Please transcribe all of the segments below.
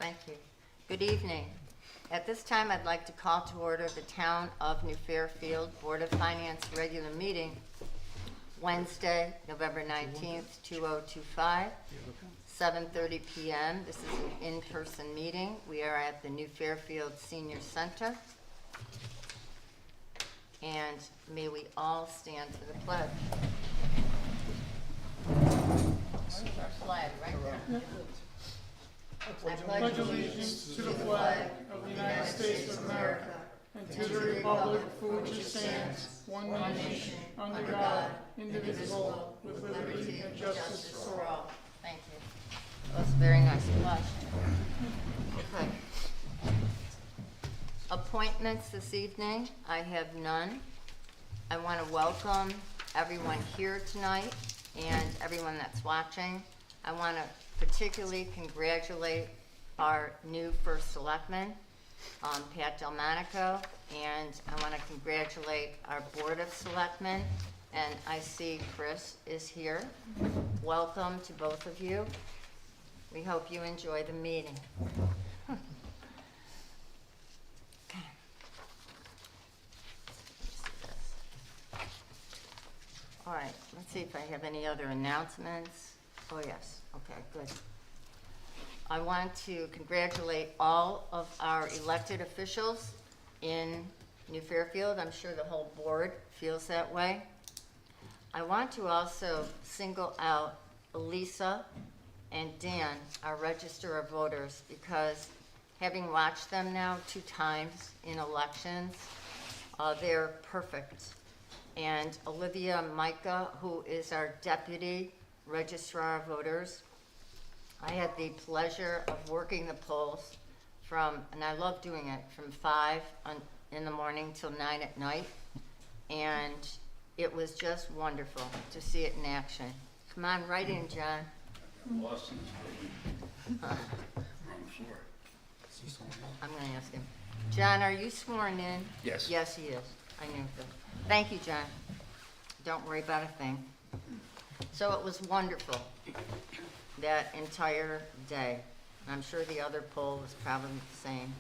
Thank you. Good evening. At this time, I'd like to call to order the Town of New Fairfield Board of Finance regular meeting, Wednesday, November 19th, 2025, 7:30 p.m. This is an in-person meeting. We are at the New Fairfield Senior Center. And may we all stand for the pledge. Where's our flag? Right there. I pledge allegiance to the flag of the United States of America and to the republic for which it stands, one nation, under God, indivisible, with liberty and justice for all. Thank you. That was a very nice flush. Okay. Appointments this evening, I have none. I want to welcome everyone here tonight and everyone that's watching. I want to particularly congratulate our new first selectman, Pat Delmonico, and I want to congratulate our board of selectmen, and I see Chris is here. Welcome to both of you. We hope you enjoy the meeting. Okay. All right, let's see if I have any other announcements. Oh, yes. Okay, good. I want to congratulate all of our elected officials in New Fairfield. I'm sure the whole board feels that way. I want to also single out Elisa and Dan, our Register of Voters, because having watched them now 2 times in elections, they're perfect. And Olivia Micah, who is our Deputy Registrar of Voters, I had the pleasure of working the polls and I love doing it, from 5 in the morning till 9 at night. And it was just wonderful to see it in action. Come on, right in, John. I'm going to ask him. John, are you sworn in? Yes. Yes, he is. I knew that. Thank you, John. Don't worry about a thing. So it was wonderful that entire day. I'm sure the other poll was probably the same.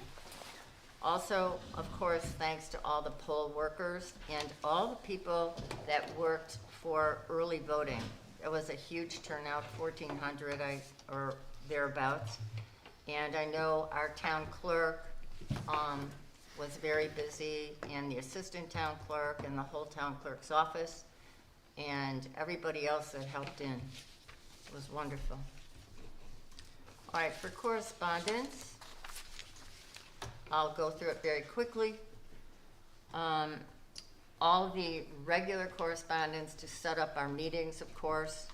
Also, of course, thanks to all the poll workers and all the people that worked for early voting. It was a huge turnout, 1,400 or thereabouts. And I know our town clerk was very busy, and the assistant town clerk and the whole town clerk's office and everybody else that helped in. It was wonderful. All right, for correspondence, I'll go through it very quickly. All the regular correspondence to set up our meetings, of course.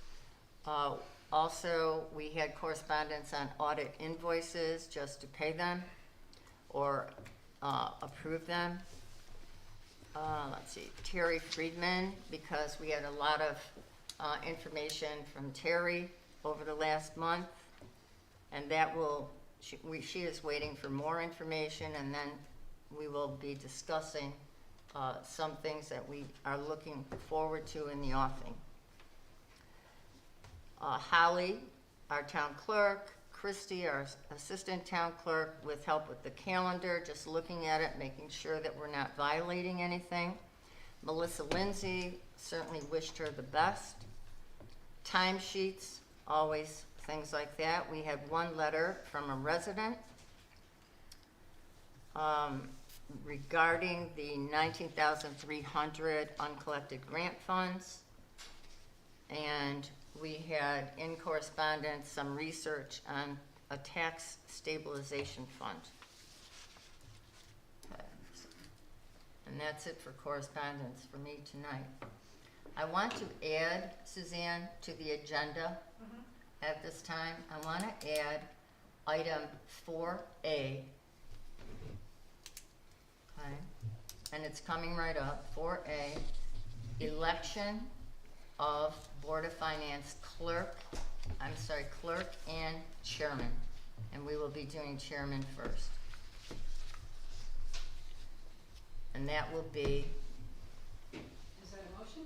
Also, we had correspondence on audit invoices just to pay them or approve them. Let's see, Terry Friedman, because we had a lot of information from Terry over the last month, and that will, she is waiting for more information, and then we will be discussing some things that we are looking forward to in the offing. Holly, our town clerk, Christy, our assistant town clerk, with help with the calendar, just looking at it, making sure that we're not violating anything. Melissa Lindsay, certainly wished her the best. Timesheets, always things like that. We had one letter from a resident regarding the $19,300 uncollected grant funds. And we had in correspondence some research on a tax stabilization fund. Okay. And that's it for correspondence for me tonight. I want to add, Suzanne, to the agenda at this time. I want to add item 4A. Okay. And it's coming right up. 4A, election of Board of Finance clerk and chairman. And we will be doing chairman first. And that will be... Is that a motion?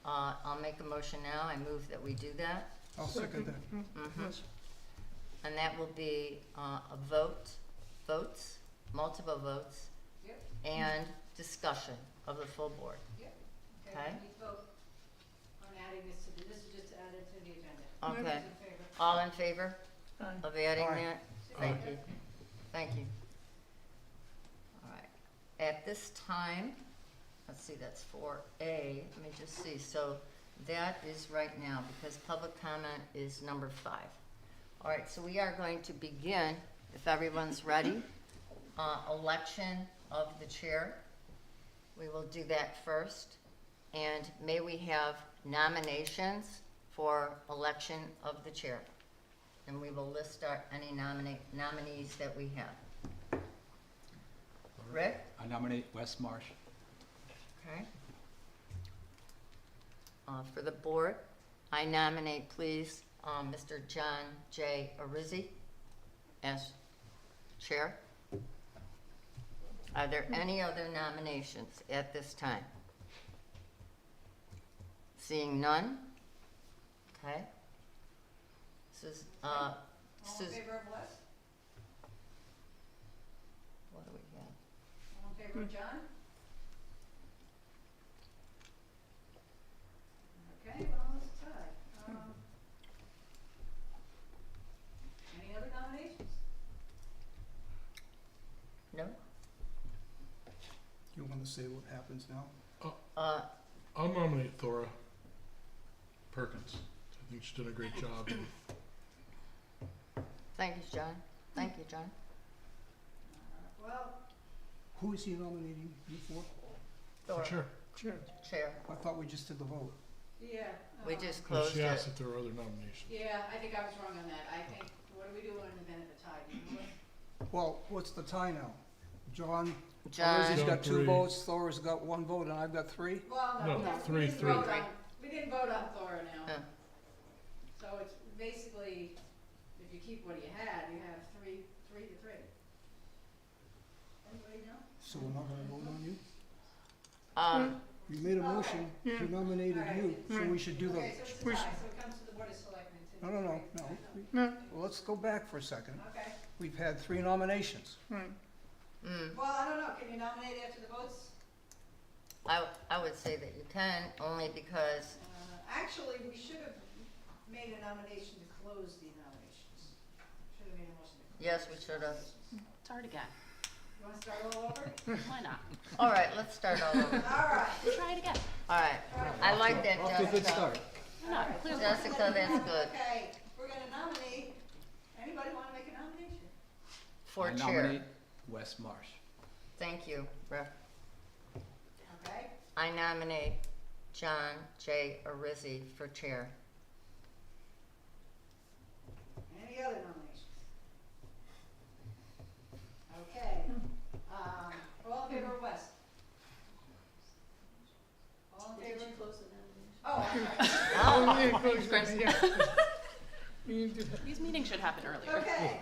I'll make a motion now. I move that we do that. I'll second that. Mm-hmm. Yes. and that will be votes, multiple votes, Yep, and discussion of the full board. yep. Okay. We need to vote on adding this to this is just to add it to the agenda. Okay. Who's in favor? All in favor Aye. of adding Aye. that? Thank you. Thank you. All right. At this time, let's see, that's 4A. Let me just see. So that is right now because public comment is number 5. All right, so we are going to begin, if everyone's ready, election of the chair. We will do that first. And may we have nominations for election of the chair? And we will list any nominees that we have. Rick? I nominate Wes Marsh. Okay. For the board, I nominate, please, Mr. John J. Arizzi as chair. Are there any other nominations at this time? Seeing none? Okay. All in Sus- favor of Wes? what do we have? All in favor of John? Okay, well, it's a tie. Any other nominations? No? You want to say what happens now? I'll nominate Thora Perkins. I think she did a great job. Thank you, John. Thank you, John. Well, Who is he nominating you for? Thora, Sure. Chair. chair. I thought we just did the vote. yeah. We just Well, closed she asked it. if there were other nominations. Yeah, I think I was wrong on that. I think, what do we do in the event of a tie? Do you know what? Well, what's the tie now? John, John, Rizzi's got 2 Three. votes, Thora's got 1 vote, and I've got 3? Well, No, no, three, we didn't three. vote on, we didn't vote on Thora now. Yeah. So it's basically, if you keep what you had, you have three to three. Anybody know? So we're not gonna vote on you? You made a Oh, motion, okay. he nominated you, so we should do the, Okay, so it's a tie, so it comes to the Board of Selectmen to. no, decide. well, let's go back for a second. Okay, We've had 3 nominations. mm, well, I don't know, can you nominate after the votes? I would say that you can, only because, Actually, we should have made a nomination to close the nominations. Should have made a motion to close. yes, we should have. Start again. You wanna start all over? Why not? All right, let's start all over. All right. We'll try it again. All right, I like that, Off to a good Jessica. start. Why not? Clear Jessica, that's good. Okay, we're gonna nominate, anybody wanna make a nomination? For I chair. nominate Wes Marsh. Thank you, Rick. Okay, I nominate John J. Arizzi for chair. any other nominations? Okay, all in favor of Wes? All in favor? close the nomination? Oh, Oh, These meetings should happen earlier. okay,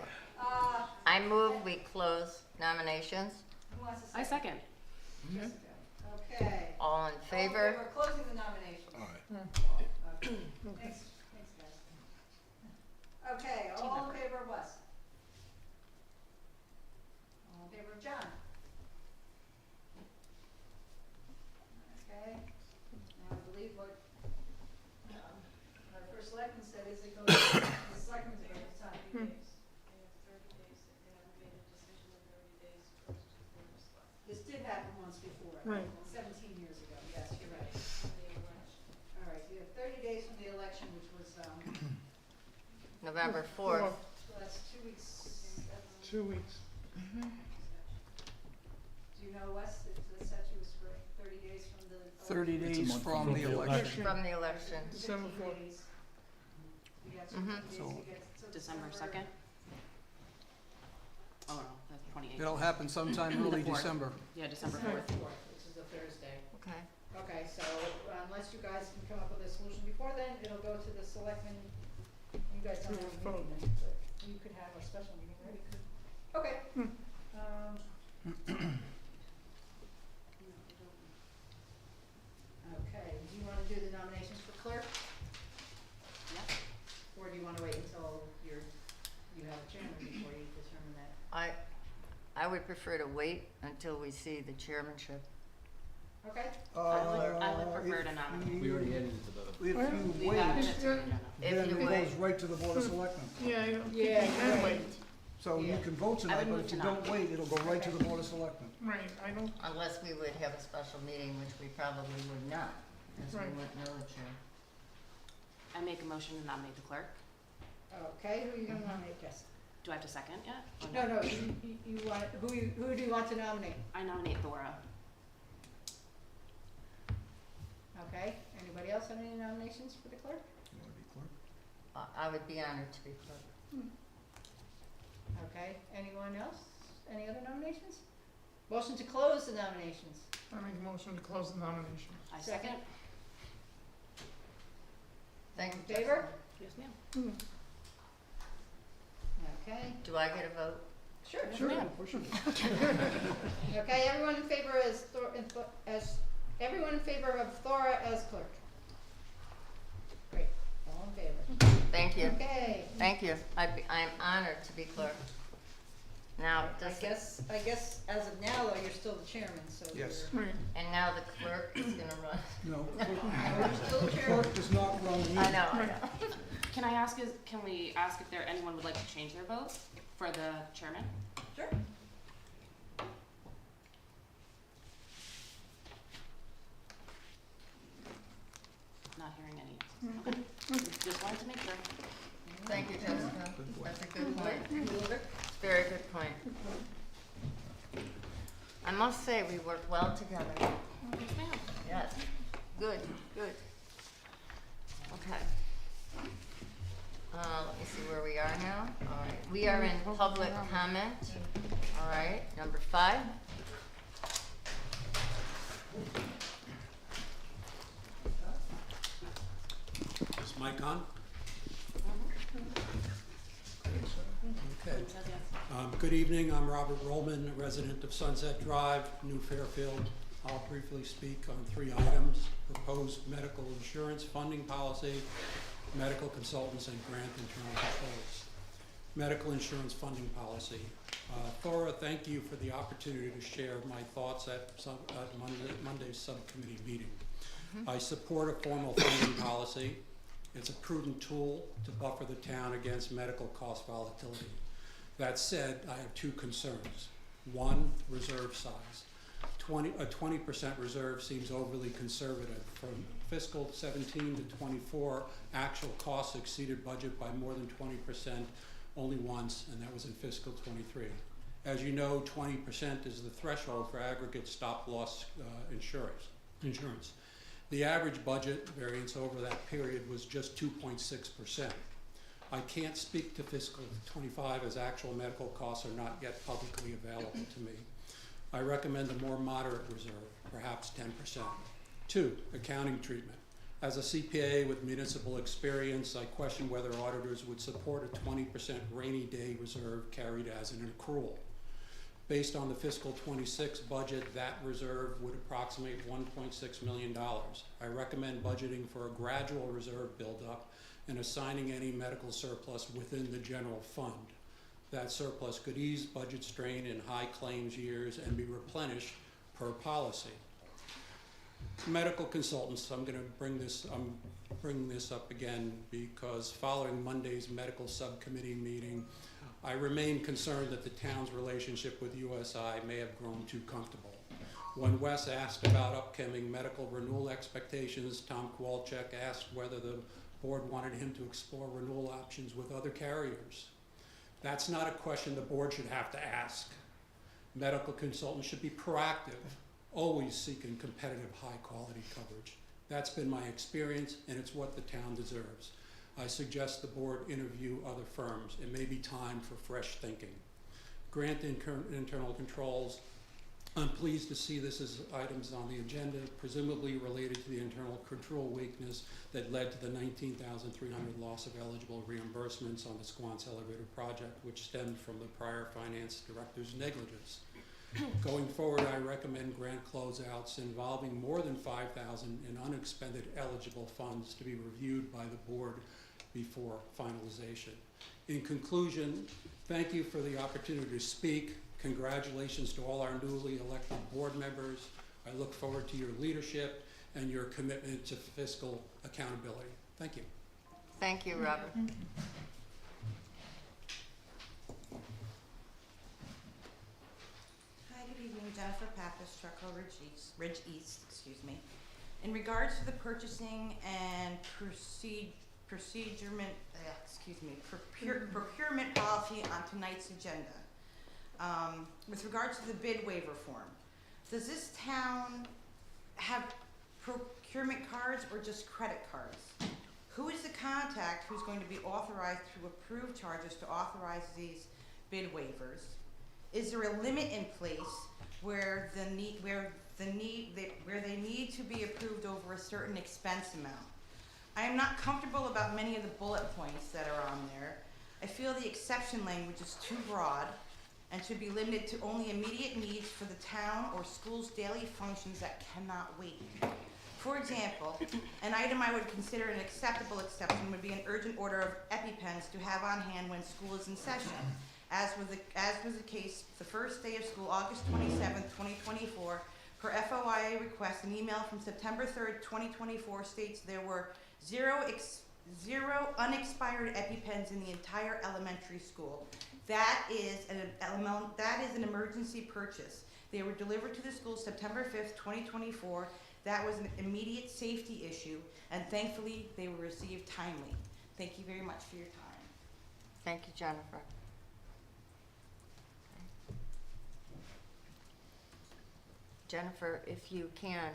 I move we close nominations. who wants to say? I second. Jessica. Okay. All in favor? We're closing the nominations. Aye. Okay. Thanks, guys. Okay, all in favor of Wes? All in favor of John? Okay, now I believe what, our first selectman said is it goes, the selectmen's are at 30 days. They have 30 days, if they haven't made a decision in 30 days, it goes to the Board of Selectmen. This did happen once before. Right. 17 years ago, yes, you're right. For the election. All right, we have 30 days from the election, which was, November 4th. so that's 2 weeks. 2 weeks. Do you know, Wes, that the statute was for 30 days from the? 30 It's a days month from from the the election. From the election. December 4th. We got Mhm. 15 days So- to get, so December 2nd? Oh, no, that's 28th. It'll happen sometime early The 4th. December. Yeah, December December 4th. 4th, which is a Thursday. Okay. Okay, so unless you guys can come up with a solution before then, it'll go to the selectmen. You guys don't have a meeting then, but you could have a special meeting, right? Okay. Okay, do you wanna do the nominations for clerk? Yeah. Or do you wanna wait until you have chairman before you determine that. I would prefer to wait until we see the chairmanship. Okay? I would prefer to nominate. We already ended the vote. If you We wait, added it to the agenda. If then you it wait. goes right to the Board of Selectmen. Yeah, I don't think Yeah, you can right. wait. So you Yeah. can vote I tonight, would but move if to you don't nominate. wait, it'll go right to the Board of Selectmen. Right, I don't, Unless we would have a special meeting, which we probably would not, because we Right. wouldn't know the chair. I make a motion to nominate the clerk. Okay, who are you gonna nominate, Jess? Do I have to second yet? Or No, you want, who do you want to nominate? I nominate Thora. Okay, anybody else have any nominations for the clerk? You wanna be clerk? I would be honored to be clerk. Okay, anyone else? Any other nominations? Motion to close the nominations. I make a motion to close the nomination. I Second. second. Thank you. In favor? Yes, ma'am. Okay, Do I get a vote? sure. Yes, Sure, ma'am. of course you do. Okay, everyone in favor everyone in favor of Thora as clerk? Great, all in favor. Thank you. Okay, Thank you. I'm honored to be clerk. Now, I guess as of now, though, you're still the chairman, so you're. Yes. Right, and now the clerk is gonna run. No, You're still the chairman. clerk does not run the I know, I know. Can we ask if anyone would like to change their vote for the chairman? Sure. Not hearing any. Okay. Just wanted to make sure. Thank you, Jessica. Good point. That's a good point. Very good point. I must say, we work well together. Yes, ma'am. Yes. Good, good. Okay. Let me see where we are now. All right, we are in public comment. All right, number 5. Is mic on? Okay. Says yes. Good evening, I'm Robert Rollman, a resident of Sunset Drive, New Fairfield. I'll briefly speak on 3 items: proposed medical insurance funding policy, medical consultants, and grant internal controls. Medical insurance funding policy. Thora, thank you for the opportunity to share my thoughts at Monday's subcommittee meeting. I support a formal funding policy. It's a prudent tool to buffer the town against medical cost volatility. That said, I have 2 concerns. One, reserve size. A 20% reserve seems overly conservative. From fiscal 17 to 24, actual costs exceeded budget by more than 20% only once, and that was in fiscal 23. As you know, 20% is the threshold for aggregate stop-loss insurance. The average budget variance over that period was just 2.6%. I can't speak to fiscal 25 as actual medical costs are not yet publicly available to me. I recommend a more moderate reserve, perhaps 10%. 2, accounting treatment. As a CPA with municipal experience, I question whether auditors would support a 20% rainy day reserve carried as an accrual. Based on the fiscal 26 budget, that reserve would approximate $1.6 million. I recommend budgeting for a gradual reserve buildup and assigning any medical surplus within the general fund. That surplus could ease budget strain in high claims years and be replenished per policy. Medical consultants, I'm bring this up again because following Monday's medical subcommittee meeting, I remain concerned that the town's relationship with USI may have grown too comfortable. When Wes asked about upcoming medical renewal expectations, Tom Kowalczyk asked whether the board wanted him to explore renewal options with other carriers. That's not a question the board should have to ask. Medical consultants should be proactive, always seeking competitive, high-quality coverage. That's been my experience, and it's what the town deserves. I suggest the board interview other firms. It may be time for fresh thinking. Grant internal controls. I'm pleased to see this as items on the agenda, presumably related to the internal control weakness that led to the $19,300 loss of eligible reimbursements on the Squanch Elevator project, which stemmed from the prior finance director's negligence. Going forward, I recommend grant closeouts involving more than $5,000 in unexpended eligible funds to be reviewed by the board before finalization. In conclusion, Thank you for the opportunity to speak. Congratulations to all our newly elected board members. I look forward to your leadership and your commitment to fiscal accountability. Thank you. Thank you, Robert. Hi, good evening, Jennifer Pappas, Charcoal Ridge East, excuse me. In regards to the purchasing and procurement policy on tonight's agenda. With regards to the bid waiver form, does this town have procurement cards or just credit cards? Who is the contact who's going to be authorized to approve charges to authorize these bid waivers? Is there a limit in place where they need to be approved over a certain expense amount? I am not comfortable about many of the bullet points that are on there. I feel the exception language is too broad and should be limited to only immediate needs for the town or school's daily functions that cannot wait. For example, an item I would consider an acceptable exception would be an urgent order of EpiPens to have on hand when school is in session. As was the case the first day of school, August 27th, 2024, per FOIA request, an email from September 3rd, 2024 states there were zero unexpired EpiPens in the entire elementary school. That is an emergency purchase. They were delivered to the school September 5th, 2024. That was an immediate safety issue, and thankfully they were received timely. Thank you very much for your time. Thank you, Jennifer. Jennifer, if you can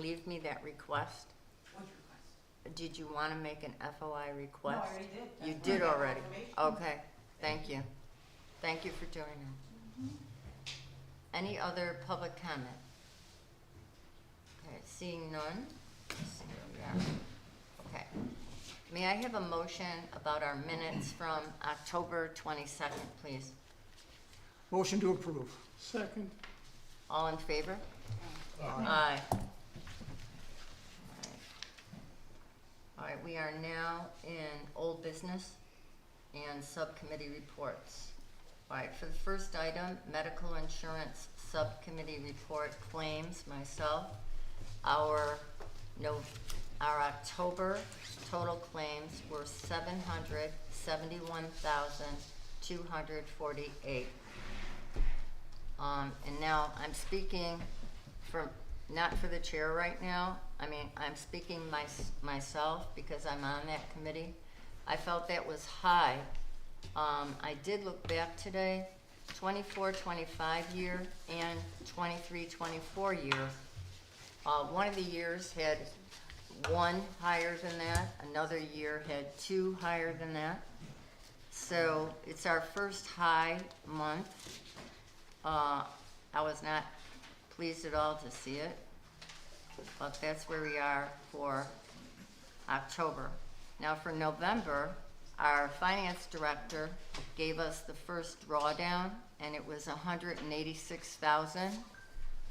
leave me that request. What request? Did you want to make an FOI request? No, I already did. That's You why I did got already? confirmation. Okay, thank you. Thank you for doing that. Any other public comment? Okay, seeing none. Let's see where we are. Okay. May I have a motion about our minutes from October 22nd, please? Motion to approve. Second. All in favor? Aye. All right, we are now in old business and subcommittee reports. All right, for the first item, medical insurance subcommittee report claims, myself. Our October total claims were $771,248. And now I'm speaking not for the chair right now. I mean, I'm speaking myself because I'm on that committee. I felt that was high. I did look back today, 24-25 year and 23-24 year. One of the years had one higher than that. Another year had two higher than that. So it's our first high month. I was not pleased at all to see it, but that's where we are for October. Now for November, our finance director gave us the first drawdown, and it was $186,000.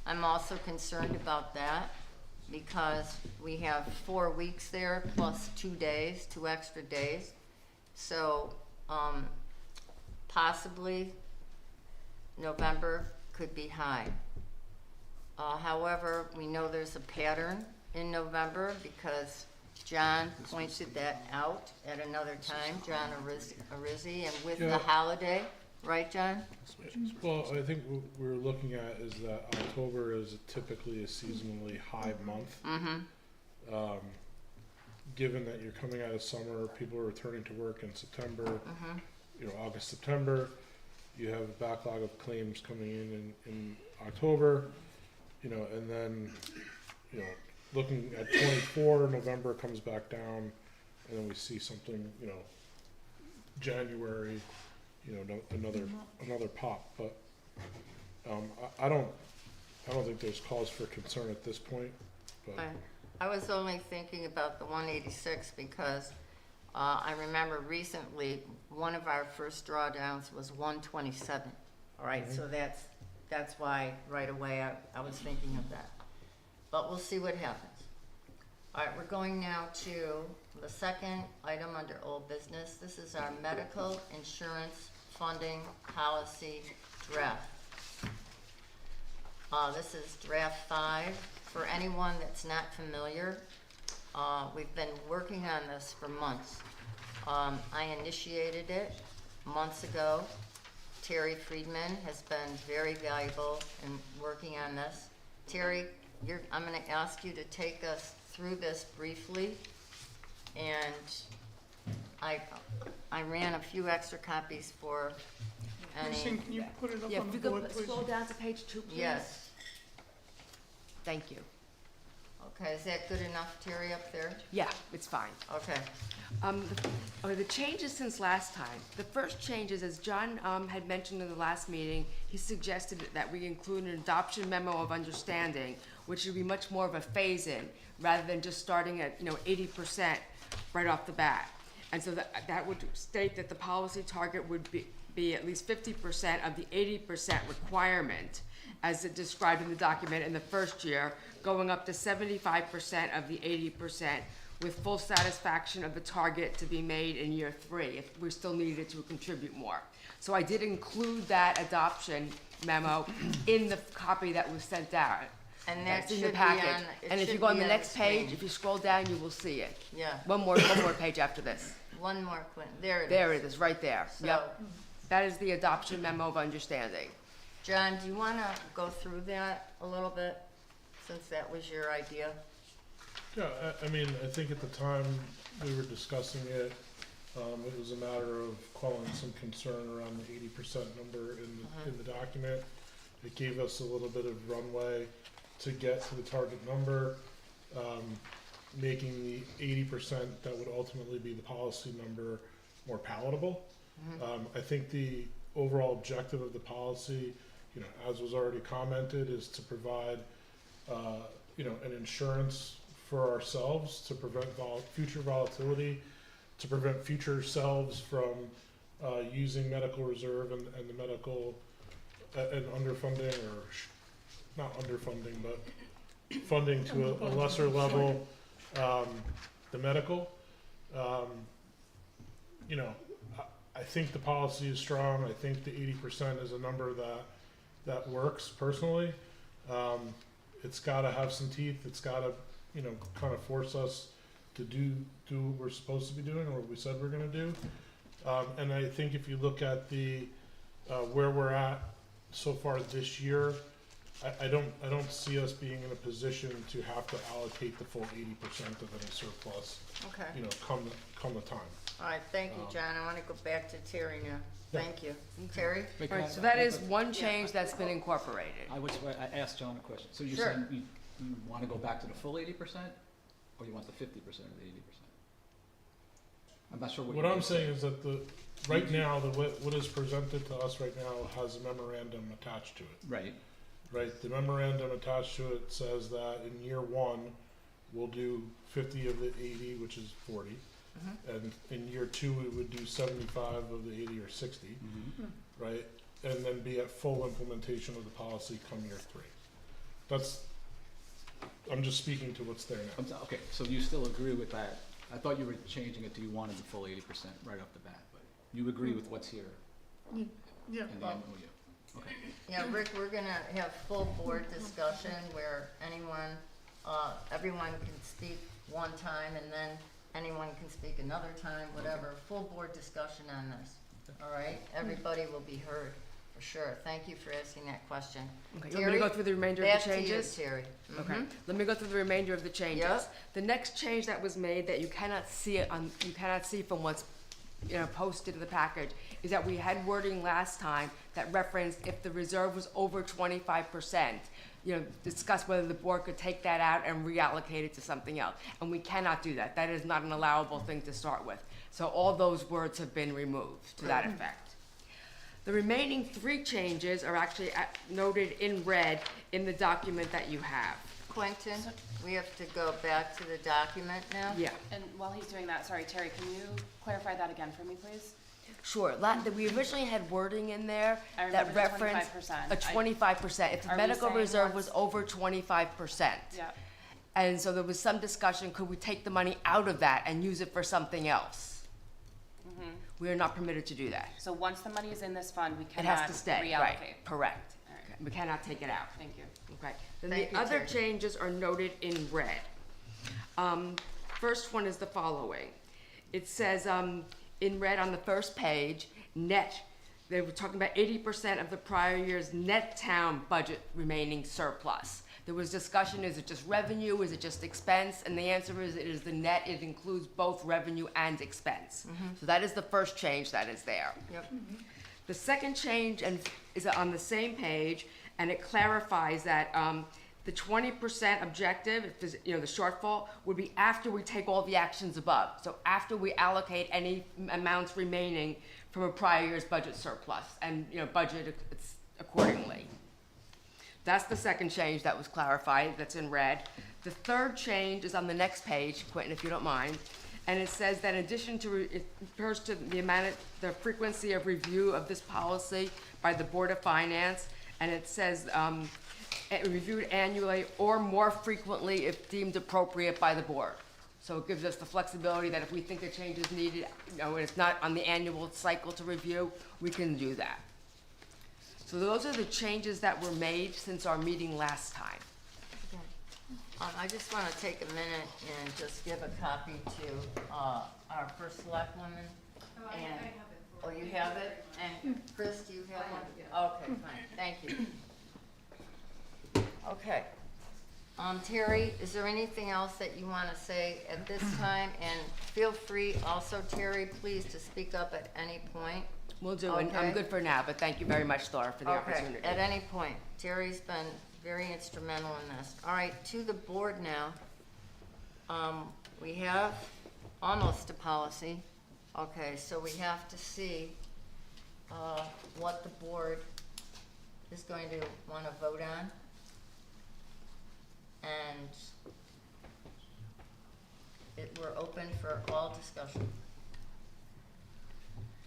I'm also concerned about that because we have 4 weeks there plus 2 days, 2 extra days. So possibly November could be high. However, we know there's a pattern in November because John pointed that out at another time, John Arizzi, and with the holiday, right, John? Well, I think what we're looking at is that October is typically a seasonally high month. Mm-hmm. Given that you're coming out of summer, people are returning to work in September, August, September. You have a backlog of claims coming in October, and then, looking at 24, November comes back down, and then we see something, January, another pop. But I don't think there's cause for concern at this point. But I was only thinking about the 186 because I remember recently one of our first drawdowns was 127. All right, so that's why right away I was thinking of that. But we'll see what happens. All right, we're going now to the second item under old business. This is our medical insurance funding policy draft. This is draft 5. For anyone that's not familiar, we've been working on this for months. I initiated it months ago. Terry Friedman has been very valuable in working on this. Terry, I'm gonna ask you to take us through this briefly. And I ran a few extra copies for any, Kristen, can you put it up Yeah, on if the you board, could please? scroll down to page 2, please. yes. Thank you. Okay, is that good enough, Terry, up there? Yeah, it's fine. Okay, The changes since last time. The first changes, as John had mentioned in the last meeting, he suggested that we include an adoption memo of understanding, which would be much more of a phase-in, rather than just starting at, 80% right off the bat. And so that would state that the policy target would be at least 50% of the 80% requirement, as it described in the document in the first year, going up to 75% of the 80%, with full satisfaction of the target to be made in year 3, if we still needed to contribute more. So I did include that adoption memo in the copy that was sent out. and that That's in should the be packet. on, it And if should you go on be the next page, screen. if you scroll down, you will see it. Yeah, One more page after this. one more, Quinn, there it is. There it is, right there. So, Yep. That is the adoption memo of understanding. John, do you wanna go through that a little bit, since that was your idea? Yeah, I mean, I think at the time we were discussing it, it was a matter of quelling some concern around the 80% number in the document. It gave us a little bit of runway to get to the target number, making the 80% that would ultimately be the policy number more palatable. I think the overall objective of the policy, as was already commented, is to provide, an insurance for ourselves to prevent future volatility, to prevent future selves from using medical reserve and the medical and underfunding, or not underfunding, but funding to a lesser level, the medical. I think the policy is strong. I think the 80% is a number that works personally. It's got to have some teeth. It's got to, kind of force us to do what we're supposed to be doing, or what we said we're going to do. And I think if you look at the where we're at so far this year, I don't see us being in a position to have to allocate the full 80% of any surplus, Okay, come the time. all right, thank you, John, I wanna go back to Terry now, Yeah. thank you. Terry? Wait, All can right, I- so that is one change that's been incorporated. I asked John a question. So you're Sure. saying you want to go back to the full 80%, or you want the 50% of the 80%? I'm not sure what. What you're I'm saying is that right now, what is presented to us right now has a memorandum attached to it. Right. Right, the memorandum attached to it says that in year 1, we'll do 50 of the 80, which is 40. And in year 2, we would do 75 of the 80 or 60, Mm-hmm. right? And then be at full implementation of the policy come year 3. I'm just speaking to what's there now. Okay, so you still agree with that? I thought you were changing it to you wanted the full 80% right off the bat, but you agree with what's here Yeah, in the Well- MOU? Okay. Yeah, Rick, we're gonna have full board discussion where everyone can speak one time, and then anyone can speak another time, whatever. Full board discussion on this, all right? Everybody will be heard, for sure. Thank you for asking that question. Okay, you want me to go Terry, through the remainder of Back the to you, changes? Terry. Okay, Mhm. let me go through the remainder of the changes. Yep. The next change that was made that you cannot see from what's posted in the package is that we had wording last time that referenced if the reserve was over 25%, discuss whether the board could take that out and reallocate it to something else. And we cannot do that. That is not an allowable thing to start with. So all those words have been removed to that effect. The remaining 3 changes are actually noted in red in the document that you have. Quentin, we have to go back to the document now? Yeah, And while he's doing that, sorry, Terry, can you clarify that again for me, please? sure. We originally had wording in there I that remember the referenced 25%. a 25%. If the Are we medical saying reserve once- was over 25%. Yeah, And so there was some discussion, could we take the money out of that and use it for something else? Mhm. We are not permitted to do that. So once the money is in this fund, we It cannot has to stay, reallocate. right, correct. All right. We cannot take it out. Thank you. Okay, then Thank the you, other Terry. changes are noted in red. First one is the following. It says, in red on the first page, net, they were talking about 80% of the prior year's net town budget remaining surplus. There was discussion, is it just revenue, is it just expense? And the answer is, it is the net, it includes both revenue and expense. So that is the first change that is there. Yep. The second change is on the same page, and it clarifies that the 20% objective, if there's, the shortfall, would be after we take all the actions above. So after we allocate any amounts remaining from a prior year's budget surplus and, budget it accordingly. That's the second change that was clarified, that's in red. The third change is on the next page, Quentin, if you don't mind. And it says that in addition to, it refers to the frequency of review of this policy by the Board of Finance. And it says, reviewed annually or more frequently if deemed appropriate by the board. So it gives us the flexibility that if we think a change is needed, and it's not on the annual cycle to review, we can do that. So those are the changes that were made since our meeting last time. I just want to take a minute and just give a copy to our first selectwoman. Oh, I And- have it for Oh, you have it? And Chris, do you have one? Okay, fine, thank you. Okay. Terry, is there anything else that you want to say at this time? And feel free also, Terry, please, to speak up at any point. We'll do, and I'm Okay. good for now, but thank you very much, Laura, for the opportunity. Okay, at any point. Terry's been very instrumental in this. All right, to the board now. We have almost a policy. Okay, so we have to see what the board is going to want to vote on. And we're open for all discussion.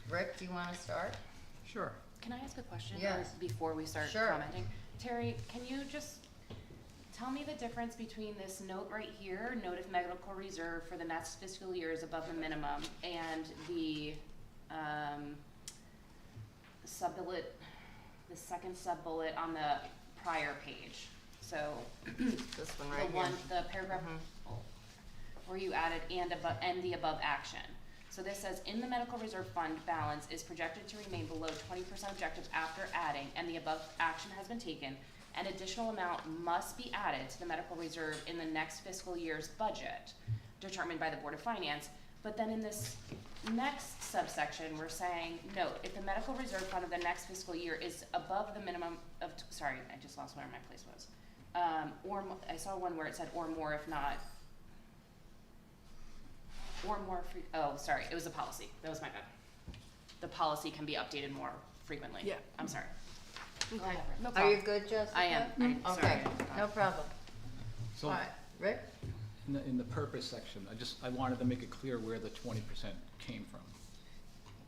Rick, do you want to start? Sure. Can I ask a question? Yes. Before we start Sure. commenting? Terry, can you just tell me the difference between this note right here, note of medical reserve for the next fiscal year is above the minimum, and the sub-bullet, the second sub-bullet on the prior page? So This one right the here. one, the paragraph where you added and the above action. So this says, in the medical reserve fund balance is projected to remain below 20% objective after adding, and the above action has been taken. An additional amount must be added to the medical reserve in the next fiscal year's budget, determined by the Board of Finance. But then in this next subsection, we're saying, note, if the medical reserve fund of the next fiscal year is above the minimum of, sorry, I just lost where my place was. I saw one where it said or more if not, or more sorry, it was a policy, that was my bad. The policy can be updated more frequently. Yeah. I'm sorry. Okay, no Are problem. you good, Jessica? I am. I'm Okay, sorry. no problem. So All right, Rick? in the purpose section, I wanted to make it clear where the 20% came from.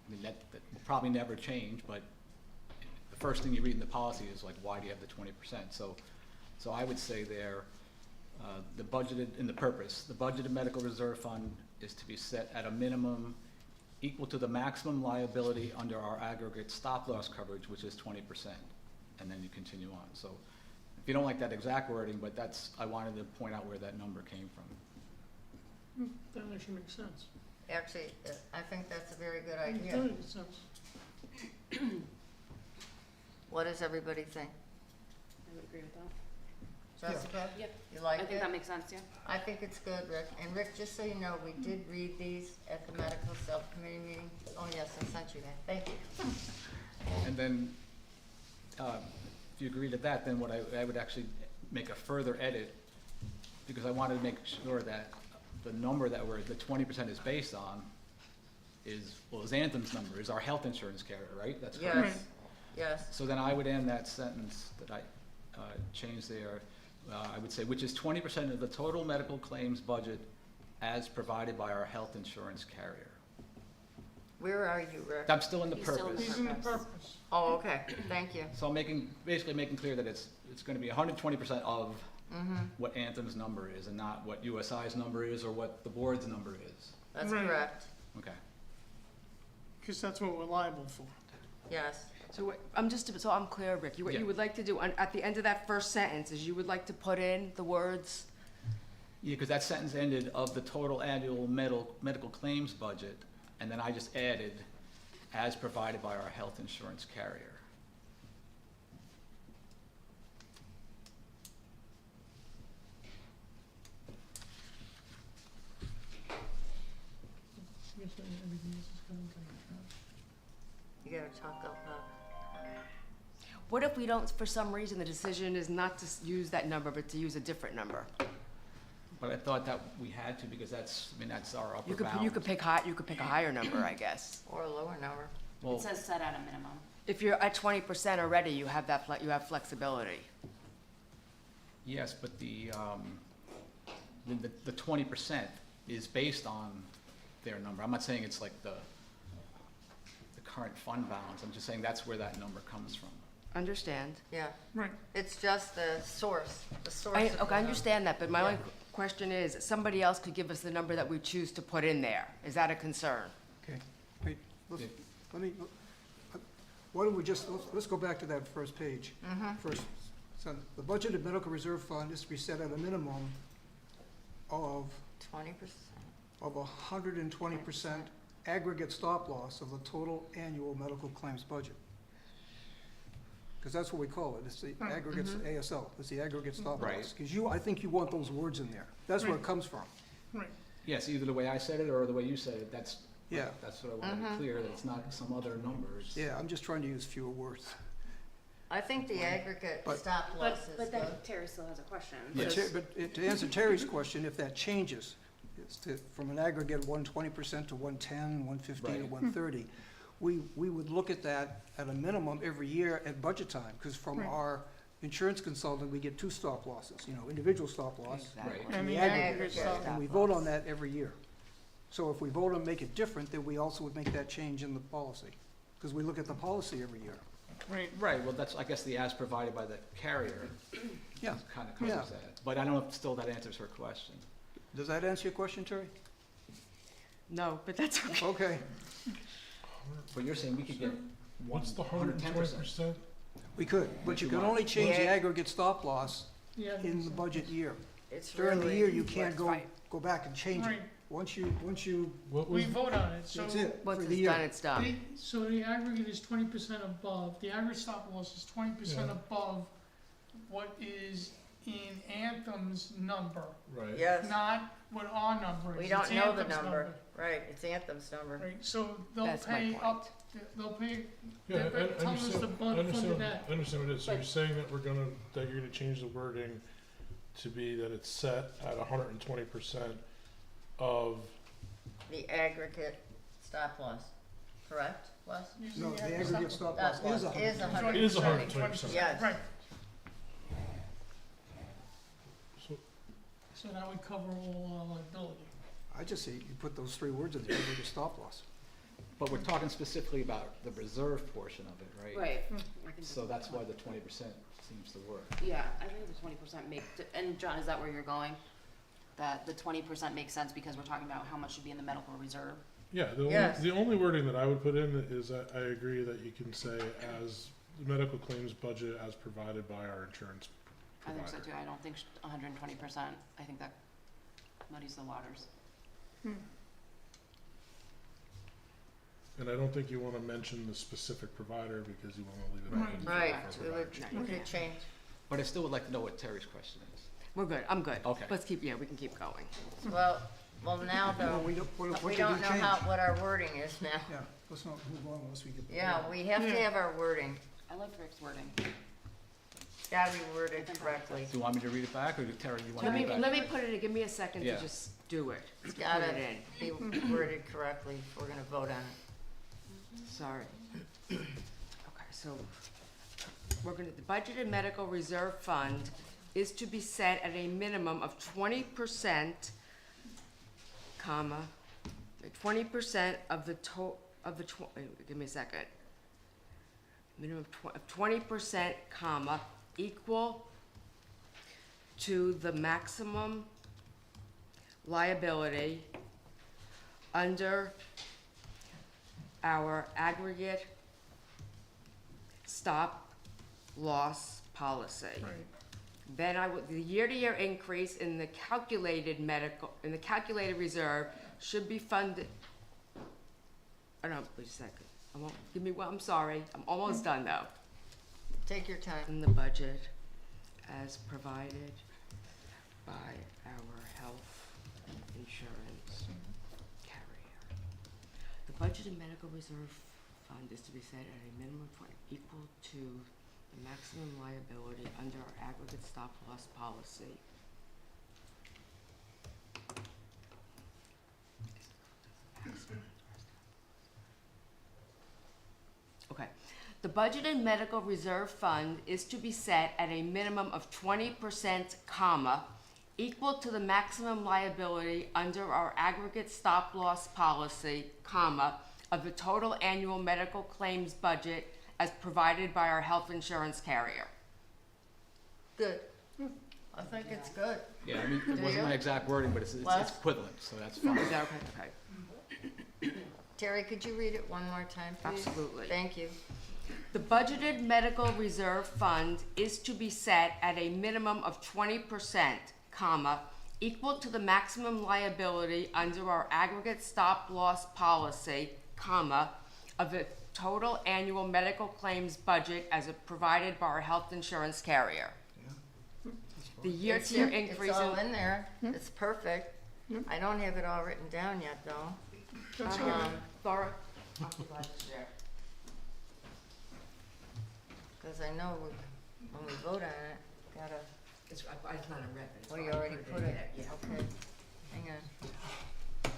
I mean, that will probably never change, but the first thing you read in the policy is like, why do you have the 20%? So I would say there, the budgeted, in the purpose, the budgeted medical reserve fund is to be set at a minimum equal to the maximum liability under our aggregate stop-loss coverage, which is 20%. And then you continue on. So if you don't like that exact wording, but I wanted to point out where that number came from. That actually makes sense. Actually, I think that's a very good That idea. makes sense. What does everybody think? I would agree with that. Jessica? Yep. You like I it? think that makes sense, yeah. I think it's good, Rick. And Rick, just so you know, we did read these at the medical subcommittee meeting. Oh, yes, I sent you that. Thank you. And then, if you agree to that, then what I would actually make a further edit, because I wanted to make sure that the number that the 20% is based on is Anthem's number, is our health insurance carrier, right? That's correct. Yes, yes. So then I would end that sentence that I changed there, I would say, which is 20% of the total medical claims budget as provided by our health insurance carrier. Where are you, Rick? I'm still in the He's still in purpose. He's in the purpose. Oh, okay, thank you. So I'm basically making clear that it's gonna be 120% of what Anthem's number is and not what USI's number is or what the board's number is. That's Right. correct, Okay. Because that's what we're liable for. yes. So so I'm clear, Rick, what Yeah. you would like to do, at the end of that first sentence, is you would like to put in the words, Yeah, because that sentence ended of the total annual medical claims budget, and then I just added, as provided by our health insurance carrier. You're saying everything else is coming from the You gotta talk out loud. what if we don't, for some reason, the decision is not to use that number, but to use a different number? But I thought that we had to, because that's our upper You bound. could pick a higher number, I guess. Or a lower number. Well, It says set at a minimum. If you're at 20% already, you have you have flexibility. yes, but the 20% is based on their number. I'm not saying it's like the current fund balance. I'm just saying that's where that number comes from. Understand? Yeah, Right. it's just the source of the I number. understand that, but my Yeah. only question is, somebody else could give us the number that we choose to put in there. Is that a concern? Okay, wait, let me, why don't we just, let's go back to that first page. First, so the budgeted medical reserve fund is to be set at a minimum of 20%. 120% aggregate stop loss of the total annual medical claims budget. Because that's what we call it, it's the aggregate, ASL, it's the aggregate stop Right. loss. Because I think you want those words in there, that's where it comes from. Right. Yes, either the way I said it or the way you said it, that's Yeah. what I wanted to clear, that it's not some other numbers. Yeah, I'm just trying to use fewer words. I think the aggregate But- stop loss is But then good. Terry still has a question. Yes. But to answer Terry's question, if that changes, it's from an aggregate 120% to 110, 115, or Right. 130, we would look at that at a minimum every year at budget time, because from Right. our insurance consultant, we get two stop losses, individual stop loss. Exactly. And the aggregate aggregate stop stuff. And we vote on that every year. So if we vote on make it different, then we also would make that change in the policy, because we look at the policy every year. Right. Right, well, that's, I guess, the as provided by the carrier Yeah, kind of Yeah. covers that. But I don't know if still that answers her question. does that answer your question, Terry? No, but that's okay. Okay, But you're saying we could get What's the 120%? we could, but you can want. only change the Yeah. aggregate stop loss Yeah. in the budget year. It's During the really- year, you can't go, Right. go back and change it. Right. Once you, What We was, vote on it, so. that's it, Once for the it's year. done, it's done. So the aggregate is 20% above, the aggregate stop loss is 20% Yeah. above what is in Anthem's number, right? Yes, not what our number is. we don't It's know the Anthem's number. Right, it's Anthem's number. Right, so they'll That's my pay point. up, they'll pay, Yeah, they're I telling us understand, the I fund understand, that. I understand what it is, so you're But- saying that that you're gonna change the wording to be that it's set at 120% of, The aggregate stop loss, correct, Wes? No, the aggregate stop Stop loss is loss is 100. It is 120%. 120%. Yes. Right, so, so that would cover all our liability. I just say you put those three words in there, aggregate stop loss. But we're talking specifically about the reserve portion of it, right? Right. So that's why the 20% seems to work. Yeah, I think the 20% and John, is that where you're going? That the 20% makes sense because we're talking about how much should be in the medical reserve? yeah, Yes. the only wording that I would put in is I agree that you can say as the medical claims budget as provided by our insurance I think so provider. too, I don't think 120%, I think that muddies the waters. And I don't think you wanna mention the specific provider because you wanna leave it Right. open. Right, for we provider would, change. we could change. But I still would like to know what Terry's question is. We're good, I'm good. Okay. Let's keep, we can keep going. Well, now Well, though, we don't, what we did don't you know change? what our wording is now. Yeah, let's not move on unless we get. Yeah, we have to Yeah. have our wording, I like Rick's wording. gotta be worded correctly. Do you want me to read it back, or Terry, you want to Let read me, it back? let me put it in, give me a second to Yeah. just do it. It's Put it gotta in. be worded correctly if we're gonna vote on it. Sorry. Okay, so we're gonna, the budgeted medical reserve fund is to be set at a minimum of 20%, comma, 20% of the give me a second. Minimum of 20%, comma, equal to the maximum liability under our aggregate stop loss policy. Right. Then the year-to-year increase in the calculated reserve should be funded. Oh, no, wait a second. I'm sorry. I'm almost done though. Take your time. In the budget as provided by our health insurance carrier. The budget and medical reserve fund is to be set at a minimum equal to the maximum liability under our aggregate stop loss policy. Okay. The budget and medical reserve fund is to be set at a minimum of 20%, equal to the maximum liability under our aggregate stop loss policy, of the total annual medical claims budget as provided by our health insurance carrier. Good. I think it's good. Yeah, I mean, it Do wasn't you? my exact wording, but it's Was? equivalent, so that's fine. Is that okay? Terry, could you read it one more time, please? Absolutely. Thank you. The budgeted medical reserve fund is to be set at a minimum of 20%, equal to the maximum liability under our aggregate stop loss policy, of the total annual medical claims budget as provided by our health insurance carrier. The year-to-year increase It's all in there. It's perfect. I don't have it all written down yet, though. That's all right. Laura? I'll be glad to share. Because I know when we vote on it, gotta, It's not a rep. oh, you already put it? Yeah. Okay, hang on.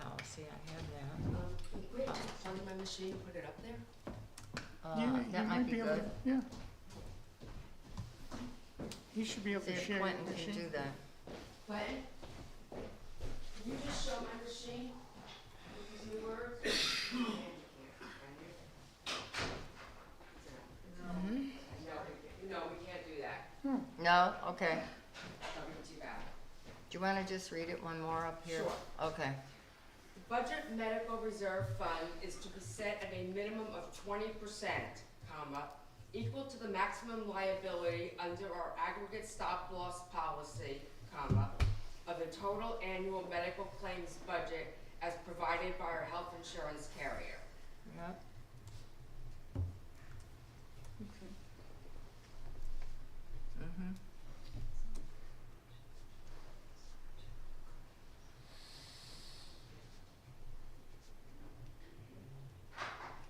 Policy, I have that. Great, find my machine, put it up there. Yeah, That he might be able good. to- Yeah. He should be able See to if share your Quentin can machine. do that. Glenn, can you just show my machine with these new words? No, we can't do that. No? Okay. That'd be too bad. Do you want to just read it one more up here? Sure. Okay. The budget medical reserve fund is to be set at a minimum of 20%, equal to the maximum liability under our aggregate stop loss policy, of the total annual medical claims budget as provided by our health insurance carrier. Yep. Okay. Mm-hmm.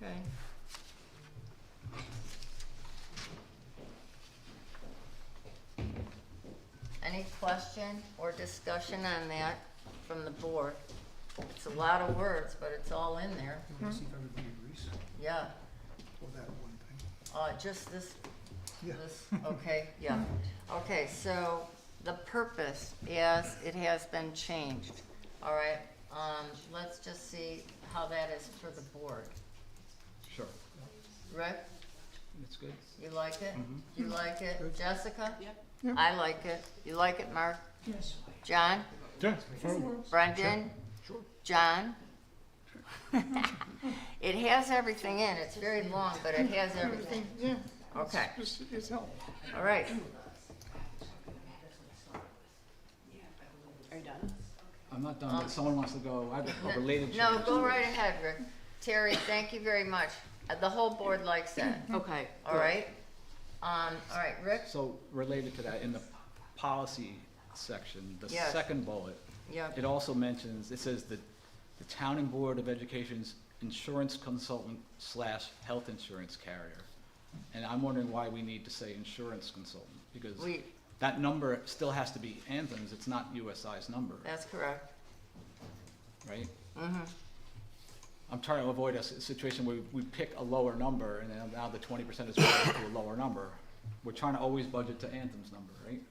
Okay. Any question or discussion on that from the board? It's a lot of words, but it's all in there. You wanna see if everybody agrees Yeah, for that one thing? just this, Yeah. okay, yeah. Okay, so the purpose, as it has been changed, all right? Let's just see how that is for the board. Sure, Rick, that's good. you like it? Mhm. You like it? Good. Jessica? Yep. Yep. I like it. You like it, Mark? Yes. John? Yeah, fine. Brendan? Sure. John? It has everything in. It's very long, but it has everything. Yeah. Okay. It's helpful. All right. Are you done? I'm not done, but someone wants to go, I have a related change. No, go right ahead, Rick. Terry, thank you very much. The whole board likes that. Okay. All right? All right, Rick? So related to that, in the policy section, the Yes. second bullet, Yep. it also mentions, it says that the Town and Board of Education's insurance consultant / health insurance carrier. And I'm wondering why we need to say insurance consultant, because We, that number still has to be Anthem's, it's not USI's number, that's correct. right? Mm-hmm. I'm trying to avoid a situation where we pick a lower number and then now the 20% is raised to a lower number. We're trying to always budget to Anthem's number, right?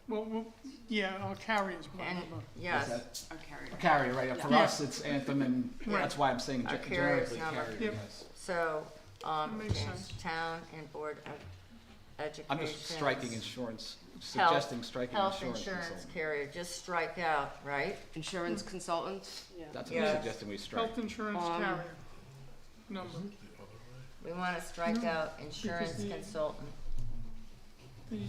Well, yeah, our carriers. And, Is yes, that- Our carrier. A carrier, right? For Yeah. us, it's Anthem, and Right. that's why I'm saying Our carrier's generically number. carrier, Yep. yes. so, makes okay, sense. town and board of education. I'm just striking insurance, suggesting striking Health insurance insurance consultant. carrier, just strike out, right? Insurance consultant? That's what I'm Yeah. suggesting we strike. Health insurance Um, carrier number. We wanna strike No, out insurance the- consultant. The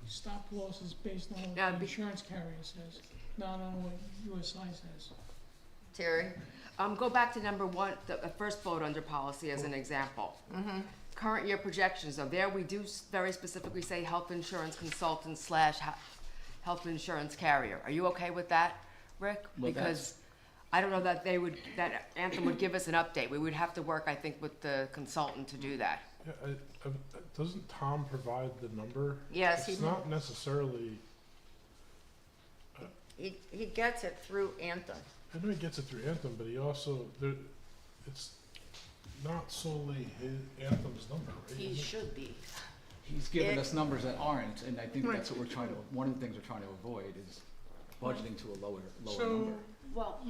stop loss is based on Yeah, what the be- insurance carrier says, not on what USI says. Terry? Go back to number one, the first bullet under policy as an example. Mm-hmm. Current year projections, so there we do very specifically say health insurance consultant / health insurance carrier. Are you okay with that, Rick? Well, Because I don't know that that Anthem would give us an update. We would have to work, I think, with the consultant to do that. Yeah, doesn't Tom provide the number? Yes, It's he, not necessarily, he gets it through Anthem. I know he gets it through Anthem, but he also, it's not solely Anthem's number, right? He Isn't it? should be. He's given It- us numbers that aren't, and I think Right. that's what we're trying to, one of the things we're trying to avoid is budgeting to a lower So, number. Well,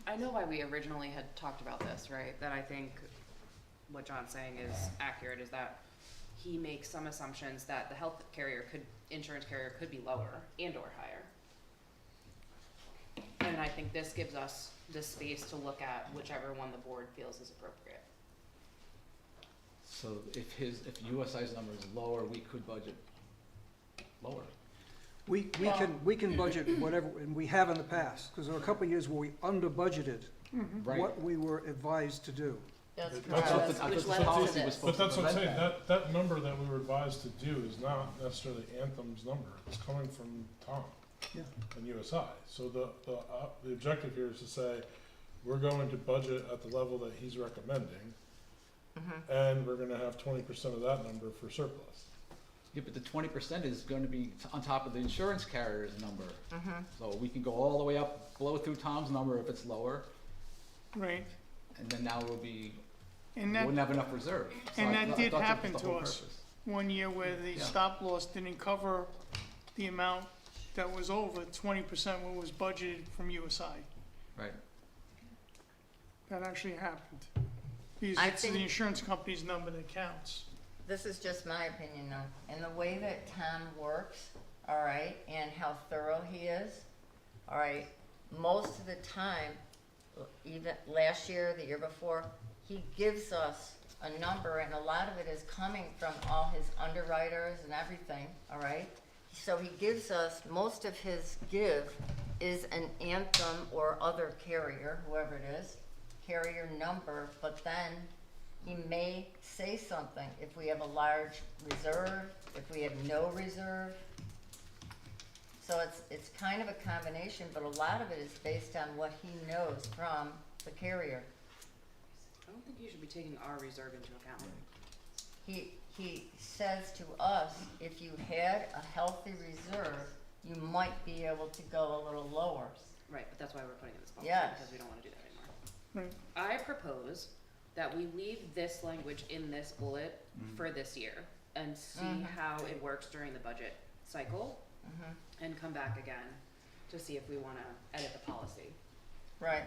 I know why we originally had talked about this, right? That I think what John's saying is accurate, is that he makes some assumptions that the insurance carrier could be lower and or higher. And I think this gives us the space to look at whichever one the board feels is appropriate. So if USI's number is lower, we could budget lower. We can budget whatever, and we have in the past, because there were a couple of years where we under-budgeted Right. what we were advised to do. That's That's correct. what I thought Which the led to policy was this. supposed But to that's what I'm prevent saying, that. that number that we were advised to do is not necessarily Anthem's number, it's coming from Tom. Yeah. And USI, so the objective here is to say, we're going to budget at the level that he's recommending, Mhm. and we're gonna have 20% of that number for surplus. Yeah, but the 20% is gonna be on top of the insurance carrier's number. Mhm. So we can go all the way up, blow through Tom's number if it's lower, right, and then now we'll be, we and that wouldn't have enough reserve. So and I that thought did that was happen the to whole us. purpose. one year where the Yeah. stop loss didn't cover the amount that was over 20% what was budgeted from USI. Right. That actually happened. Because I it's the think- insurance company's number that counts. This is just my opinion though, and the way that Tom works, all right, and how thorough he is, all right, most of the time, even last year, the year before, he gives us a number and a lot of it is coming from all his underwriters and everything, all right? So he gives us, most of his give is an Anthem or other carrier, whoever it is, carrier number, but then he may say something if we have a large reserve, if we have no reserve. So it's kind of a combination, but a lot of it is based on what he knows from the carrier. I don't think you should be taking our reserve into account. He says to us, if you had a healthy reserve, you might be able to go a little lower. Right, but that's why we're putting in this policy, Yes. because we don't wanna do that anymore. Right. I propose that we leave this language in this bullet for this year and see Mhm. how it works during the budget cycle Mhm. and come back again to see if we wanna edit the policy. Right,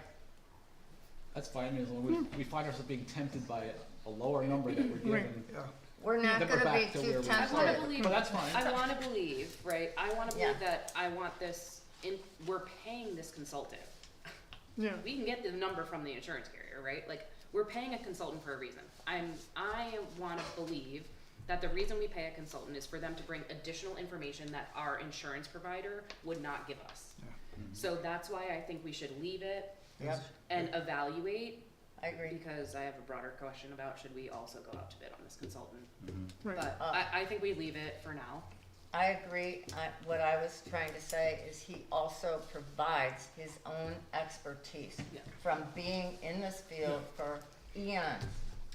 That's fine, as long as we find ourselves being tempted by a lower number that we're given. Yeah. we're not Then we're gonna be back to too where we I wanna tempted. believe, But that's fine. I wanna believe, right, I wanna Yeah. believe that I want this we're paying this consultant. Yeah, We can get the number from the insurance carrier, right? Like, we're paying a consultant for a reason. I wanna believe that the reason we pay a consultant is for them to bring additional information that our insurance provider would not give us. So that's why I think we should leave it Yep, and evaluate, I agree. because I have a broader question about should we also go out to bid on this consultant? right. But I think we leave it for now. I agree. What I was trying to say is he also provides his own expertise Yeah. from being in this field for eons,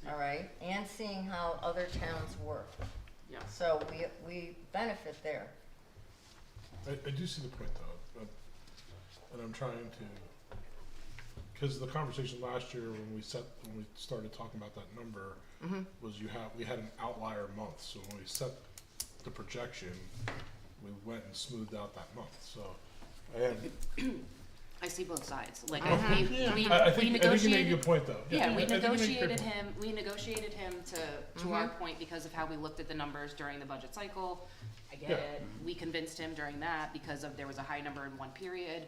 all right, and seeing how other towns work. Yeah. So we benefit there. I do see the point though, and I'm trying to, because the conversation last year when we started talking about that number was we had an outlier month, so when we set the projection, we went and smoothed out that month, so. And I see both sides, like, Uh-huh. we I think you made a negotiated, good point, though. yeah, I we think you made a good negotiated point. him to our point because of how we looked at the numbers during the budget cycle. I get Yeah. it, we convinced him during that because there was a high number in one period.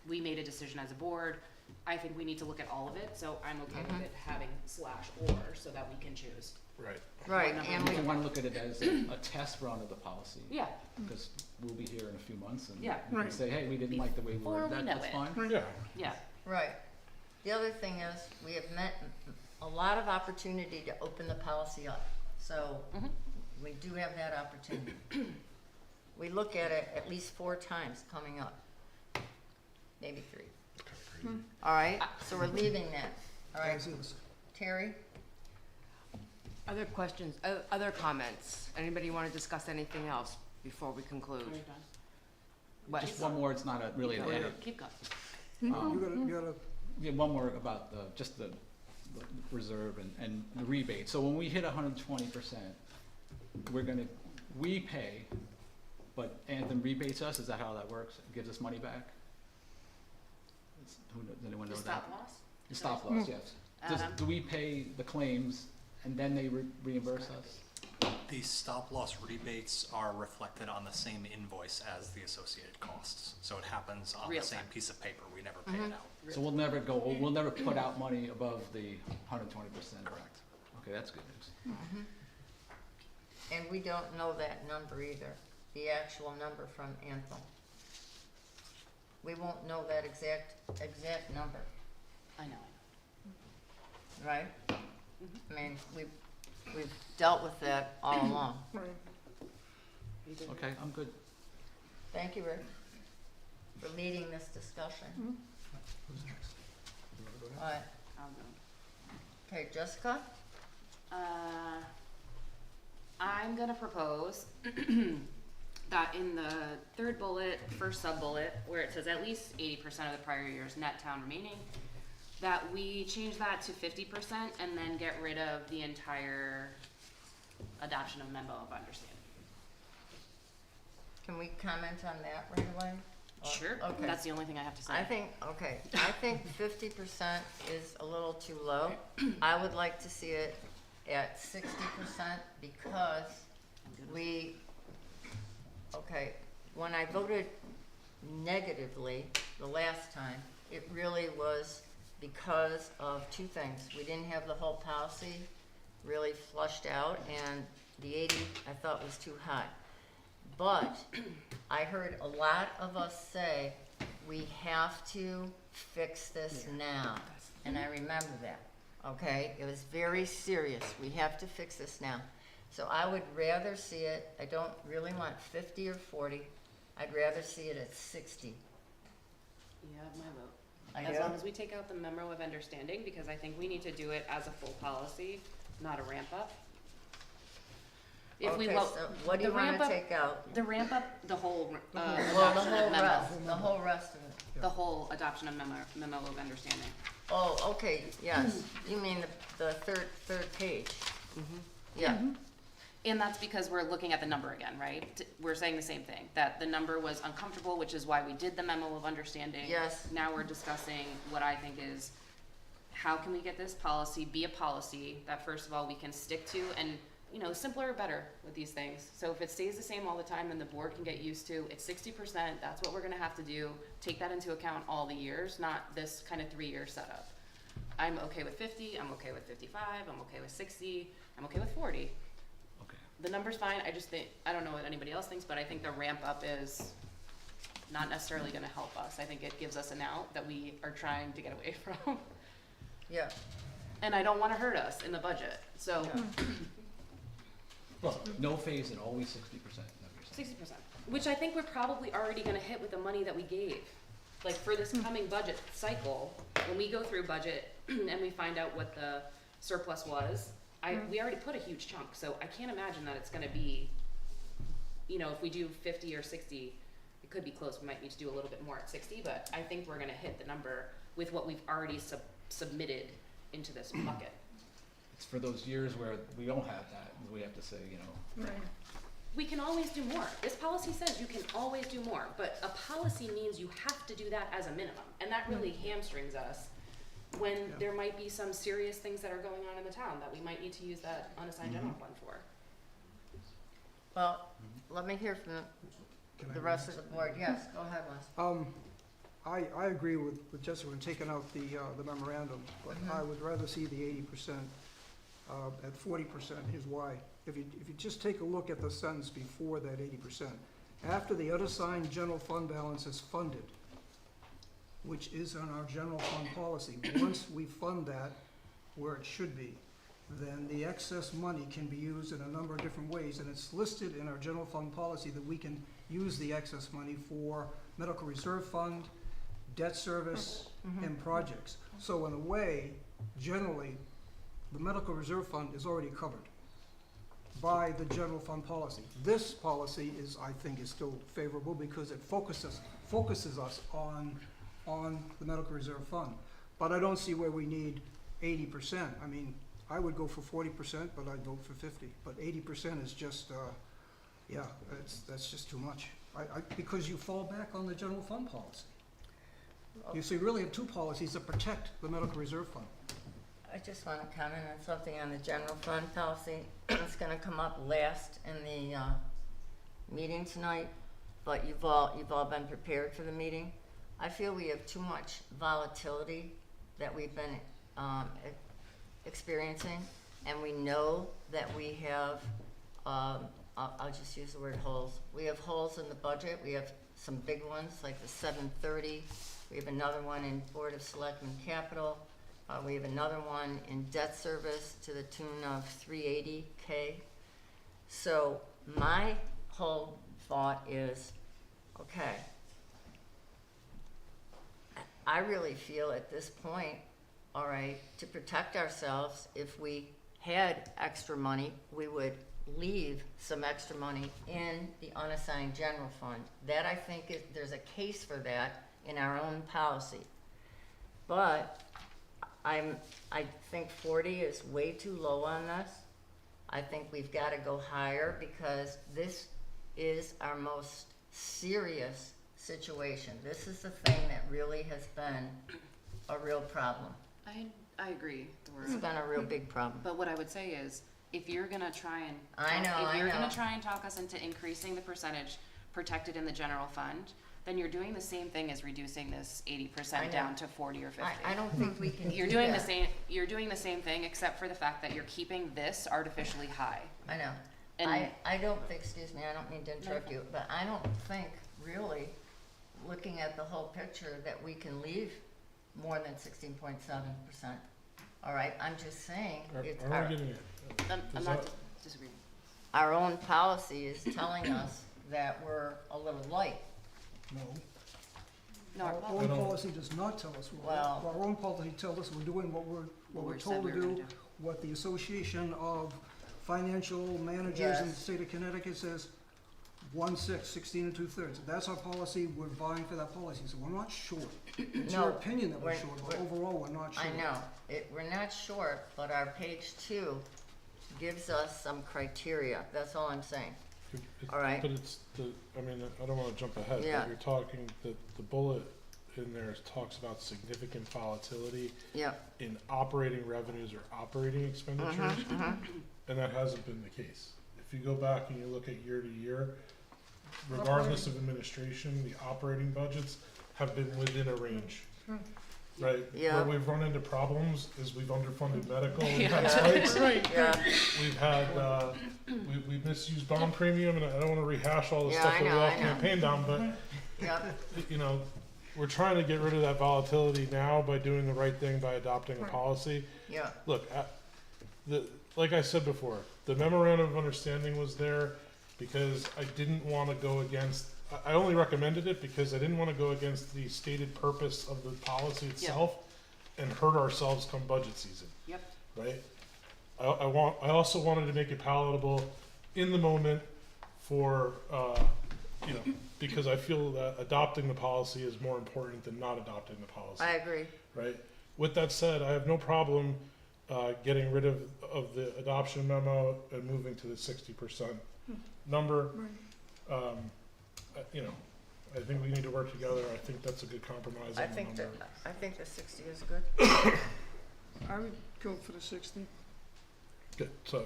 We made a decision as a board. I think we need to look at all of it, so I'm okay with it having /or so that we can choose. Right. Right, number and we If we, you wanna look at it as a test run of the policy. Yeah, Because we'll be here in a few months and Yeah. we can Right. say, hey, we didn't like the way we Before worded we that, know that's it. fine. Yeah. yeah, right. The other thing is, we have met a lot of opportunity to open the policy up, so Mhm. we do have that opportunity. We look at it at least 4 times coming up, maybe 3. All right, so we're leaving that, all right, As is. Terry? Other questions, other comments? Anybody want to discuss anything else before we conclude? Are you done? What? Just one more, it's not really an Oh, yeah. edit. Keep going. You gotta, Yeah, one more about just the reserve and the rebate. So when we hit 120%, we pay, but Anthem rebates us, is that how that works? Gives us money back? Does anyone know The that? stop loss? The stop loss, yes. Adam? Do we pay the claims and then they reimburse us? The stop loss rebates are reflected on the same invoice as the associated costs. So it happens on Real the same time. piece of paper. We never pay it out. So we'll never put out money above the 120%? Correct. Okay, that's good news. And we don't know that number either, the actual number from Anthem. We won't know that exact number, I know. right? I mean, we've dealt with that all along. Right. We did. Okay, I'm good. Thank you, Rick, for leading this discussion. who's next? You wanna go next? All right, I'll go. okay, Jessica? I'm gonna propose that in the third bullet, first sub-bullet, where it says at least 80% of the prior year's net town remaining, that we change that to 50% and then get rid of the entire adoption of memo of understanding. Can we comment on that right away? Or- Sure, Okay. that's the only thing I have to say. I think 50% is a little too low. I would like to see it at 60% because when I voted negatively the last time, it really was because of 2 things. We didn't have the whole policy really flushed out, and the 80 I thought was too high. But I heard a lot of us say, we have to fix this now. And I remember that, okay? It was very serious. We have to fix this now. So I would rather see it, I don't really want 50 or 40. I'd rather see it at 60. You have my vote. I As do? long as we take out the memo of understanding, because I think we need to do it as a full policy, not a ramp up. If we Okay, lo- so what do you the wanna ramp up- take out? The ramp up, the whole, Well, the adoption whole of memo, rest, the whole rest of it. the whole adoption of memo of understanding. Oh, okay, yes. You mean the third page? Yeah. And that's because we're looking at the number again, right? We're saying the same thing, that the number was uncomfortable, which is why we did the memo of understanding. Yes. Now we're discussing what I think is, how can we get this policy be a policy that first of all we can stick to and, simpler or better with these things. So if it stays the same all the time, then the board can get used to, it's 60%, that's what we're gonna have to do. Take that into account all the years, not this kind of 3-year setup. I'm okay with 50, I'm okay with 55, I'm okay with 60, I'm okay with 40. Okay. The number's fine, I just think, I don't know what anybody else thinks, but I think the ramp up is not necessarily gonna help us. I think it gives us an out that we are trying to get away from. Yeah. And I don't wanna hurt us in the budget, so Yeah. Well, no phase and always 60%. 60%, which I think we're probably already gonna hit with the money that we gave. Like for this coming budget cycle, when we go through budget and we find out what the surplus was, we already put a huge chunk, so I can't imagine that it's gonna be, if we do 50 or 60, it could be close, we might need to do a little bit more at 60, but I think we're gonna hit the number with what we've already submitted into this bucket. It's for those years where we don't have that, we have to say, Right. we can always do more. This policy says you can always do more, but a policy means you have to do that as a minimum. And that really hamstrings us when Yeah. there might be some serious things that are going on in the town that we might need to use that unassigned general fund for. Well, let me hear from Can I the rest of the board. Yes, go ahead, Wes. I agree with Jessica in taking out the memorandum, but I would rather see the 80%, at 40%. Here's why. If you just take a look at the sentence before that 80%, after the unassigned general fund balance is funded, which is on our general fund policy, once we fund that where it should be, then the excess money can be used in a number of different ways, and it's listed in our general fund policy that we can use the excess money for medical reserve fund, debt service, and projects. So in a way, generally, the medical reserve fund is already covered by the general fund policy. This policy is, I think, is still favorable because it focuses us on the medical reserve fund. But I don't see where we need 80%. I mean, I would go for 40%, but I'd vote for 50. But 80% is just, yeah, that's just too much. Because you fall back on the general fund policy. You see, really have two policies that protect the medical reserve fund. I just want to comment on something on the general fund policy. It's going to come up last in the meeting tonight, but you've all been prepared for the meeting. I feel we have too much volatility that we've been experiencing, and we know that we have, I'll just use the word holes. We have holes in the budget. We have some big ones like the 730. We have another one in Board of Selectmen Capital. We have another one in debt service to the tune of $380K. So my whole thought is, okay, I really feel at this point, all right, to protect ourselves, if we had extra money, we would leave some extra money in the unassigned general fund. That, I think, there's a case for that in our own policy. But I think 40 is way too low on this. I think we've got to go higher because this is our most serious situation. This is the thing that really has been a real problem. I agree, Dora. It's been a real big problem. But what I would say is, if you're gonna try and I know. talk us into increasing the percentage protected in the general fund, then you're doing the same thing as reducing this 80% I know. down to 40 or 50. I don't think we can You're do doing that. the same. You're doing the same thing, except for the fact that you're keeping this artificially high. I know. And I don't think, excuse me, I don't mean to interrupt you, but I don't think really, looking at the whole picture, that we can leave more than 16.7%. All right, I'm just saying, it's Are we getting it? I'm Does not that- disagreeing. our own policy is telling us that we're a little light. No. No, our Our policy- own policy does not tell us. Well- Our own policy tells us we're doing what we're told to do, what the Association of Financial Managers in the Yes. state of Connecticut says, 1/6, 16 2/3. That's our policy, we're vying for that policy, so we're not short. It's No, your opinion that we're we're- short, but we're- overall, we're not short. I know, we're not short, but our page 2 gives us some criteria, that's all I'm saying. All right. But it's I mean, I don't wanna jump ahead, Yeah. but you're talking, the bullet in there talks about significant volatility Yep. in operating revenues or operating expenditures, and that hasn't been the case. If you go back and you look at year to year, regardless of administration, the operating budgets have been within a range. Right? Yeah. Where we've run into problems is we've underfunded medical, we've Yeah. had spikes, Yeah, we've had, we misused bond premium, and I don't wanna rehash all the Yeah, stuff I that we know, all I know. campaigned on, but, yep, you know, we're trying to get rid of that volatility now by doing the right thing, by adopting a policy. yeah, Look, like I said before, the memorandum of understanding was there because I didn't wanna go against, I only recommended it because I didn't wanna go against the stated purpose of the policy itself and hurt ourselves come budget season, Yep. right? I also wanted to make it palatable in the moment for, you know, because I feel that adopting the policy is more important than not adopting the policy. I agree. Right? With that said, I have no problem getting rid of the adoption memo and moving to the 60%. number. You know, I think we need to work together. I think that's a good compromise I on the think number. I think the 60 is good. I would go for the 60. Okay, so,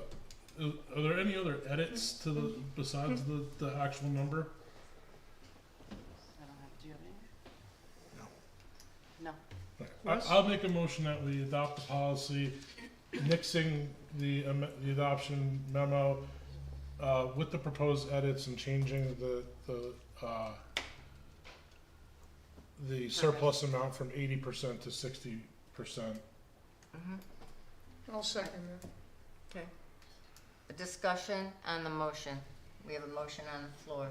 are there any other edits to the, besides the actual number? I don't have, do you have any? No. Wes? I'll make a motion that we adopt the policy, nixing the adoption memo, with the proposed edits and changing the surplus amount from 80% to 60%. I'll second that. Okay. A discussion on the motion. We have a motion on the floor.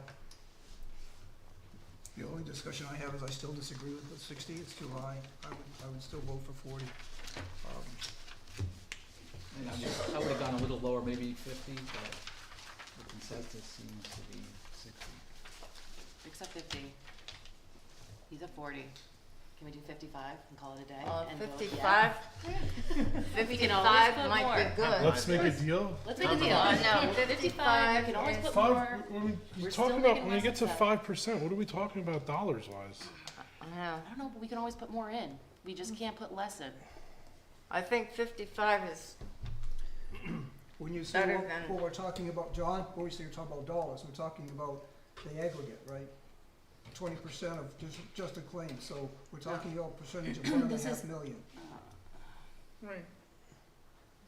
The only discussion I have is I still disagree with the 60, it's too high. I would still vote for 40. And I would have gone a little lower, maybe 50, but the consensus seems to be 60. Except 50. He's at 40. Can we do 55 and call it a day? And vote 55? We can always 55 put might more. be good. Let's make a deal. Let's make a deal. No, 55, we can always is- put Five, more. when We're you still talk about, making when you get less to than 5%, what are we talking about dollars wise? I know. I don't know, but we can always put more in. We just can't put less in. I think 55 is, When you say Better what, than- what we're talking about, John, when we say you're talking about dollars, we're talking about the aggregate, right? 20% of just a claim, so we're talking about percentage of This 1.5 is- million. Right.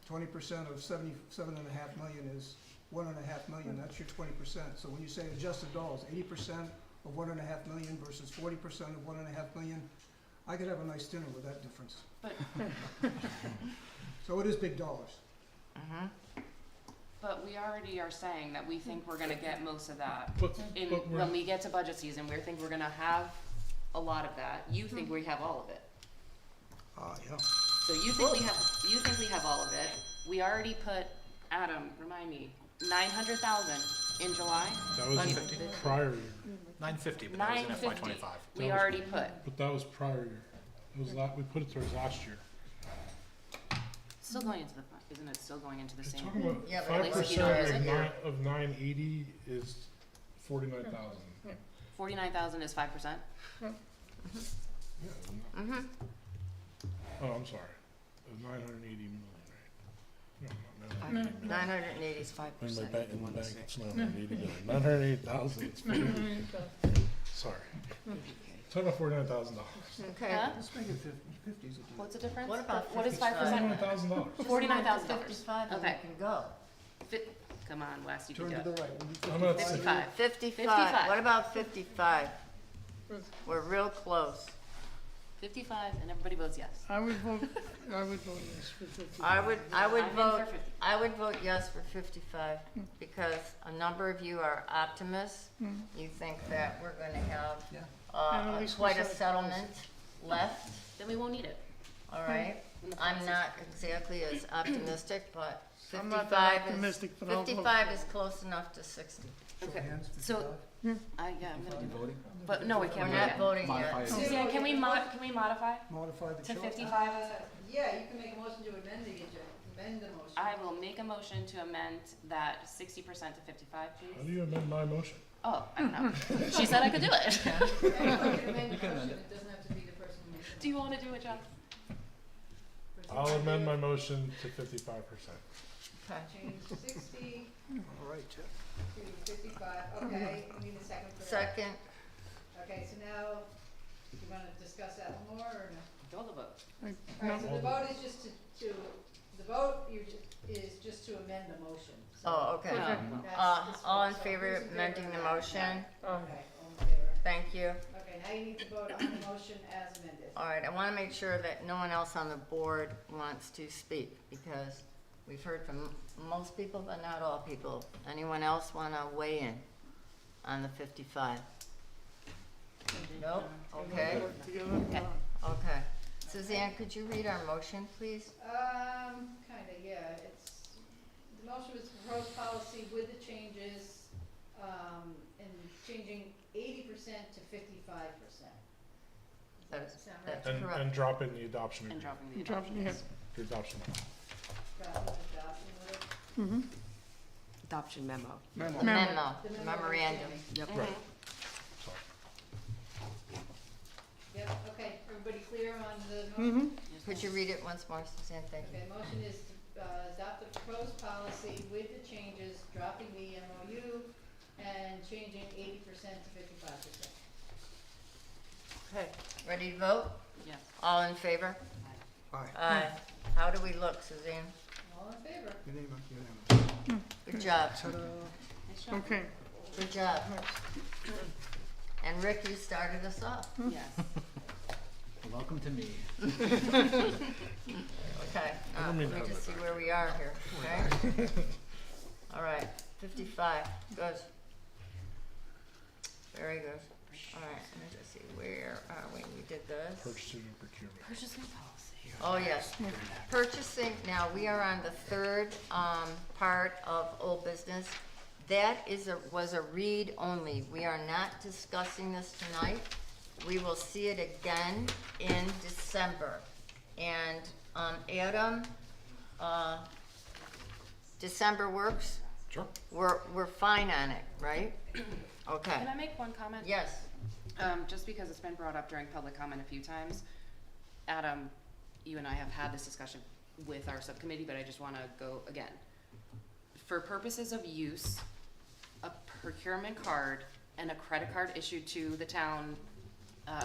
20% of 77.5 million is 1.5 million, that's your 20%. So when you say adjusted dollars, 80% of 1.5 million versus 40% of 1.5 million, I could have a nice dinner with that difference. But, So it is big dollars. but we already are saying that we think we're gonna get most of that. But, In, but we're, when we get to budget season, we think we're gonna have a lot of that. You think we have all of it. Yeah. So you think we have all of it. We already put, Adam, remind me, 900,000 in July? that was the prior year, 950, but that was in FY 950. '25. We already put. but that was prior year. It was we put it towards last year. Still going into the fund, isn't it still going into the You're same? talking about Yeah, but at least 5% you know of 980 is 49,000. 49,000 is 5%? Yeah. Oh, I'm sorry. It was 980 million, right? No, not 980 million. 980 is 5%. In my bank, it's 980 million. 980,000, it's 49. Sorry. Talking about $49,000. Okay. Huh? Let's make it 50s again. What's the difference? What about What is 5%? $49,000. Just $49,000. 55 and Okay. we can go. Come on, Wes, you can Turn do to the it. right. I'm at 55. 55. What about 55? We're real close. 55, and everybody votes yes. I would vote yes for 50. I would I'm in for vote, 50. I would vote yes for 55 because a number of you are optimists. You think that we're gonna have, Yeah. And at least we quite a set a settlement left, Then we won't need it. all right? when the I'm policy's- not exactly as optimistic, but I'm not 55 that is, optimistic, but I'll vote 55 for is close enough to 60. Okay, Hands, so, 55. yeah, I'm gonna do it. Voting? But no, we We're can't vote not yet. voting Modify yet. it. Suzanne, can we modify Modify the to chart. 55? Yeah, you can make a motion to amend the motion. I will make a motion to amend that 60% to 55, How do please. you amend my motion? Oh, I don't know. She said I could do it. Anyone can amend You the can amend motion, it. it doesn't have to be the person who makes the Do you wanna do it, John? I'll amend my motion to 55%. Okay. Change 60 All right, Jeff. to 55, okay, you need a second for that? Second, Okay, so now, you wanna discuss that more, or no? Go the vote. Alright, so the vote is just the vote is just to amend the motion. So oh, okay. No. that's this All one. in So favor who's of in amending favor the of that? motion? Okay, all in favor. Thank you. Okay, now you need to vote on the motion as amended. All right, I want to make sure that no one else on the board wants to speak because we've heard from most people, but not all people. Anyone else want to weigh in on the 55? Nope, okay, Together? okay. Suzanne, could you read our motion, please? Kinda, yeah, the motion was proposed policy with the changes, and changing 80% to 55%. That is- Sound right? That's correct. And drop in the adoption And agreement. dropping the Dropping, adoption. yeah. The adoption. Got it, adoption with it. Mm-hmm. adoption memo. Memo. Memo. The memorandum. Yep. Right. So, Yep, okay, everybody clear on the motion? Could you read it once more, Suzanne? Thank you. Okay, motion is to adopt the proposed policy with the changes, dropping the MOU and changing 80% to 55%. Okay, ready to vote? Yes. All in favor? Aye. Aye. How do we look, Suzanne? All in favor? Unanimous. Good job. Nice job. Okay, Good job. And Rick, you started us off. Yes. Welcome to me. Okay, I don't let mean me to just see have it where we are here, okay? All right, 55, good. Very good. All right, let me just see, where are we? We did this. purchasing and procurement. Purchasing policy. Oh, yes. Purchasing, now, we are on the third, part of old business. That was a read only. We are not discussing this tonight. We will see it again in December. And, Adam, December works? Sure. We're fine on it, right? Okay. Can I make one comment? Yes. Just because it's been brought up during public comment a few times. Adam, you and I have had this discussion with our subcommittee, but I just wanna go again. For purposes of use, a procurement card and a credit card issued to the town,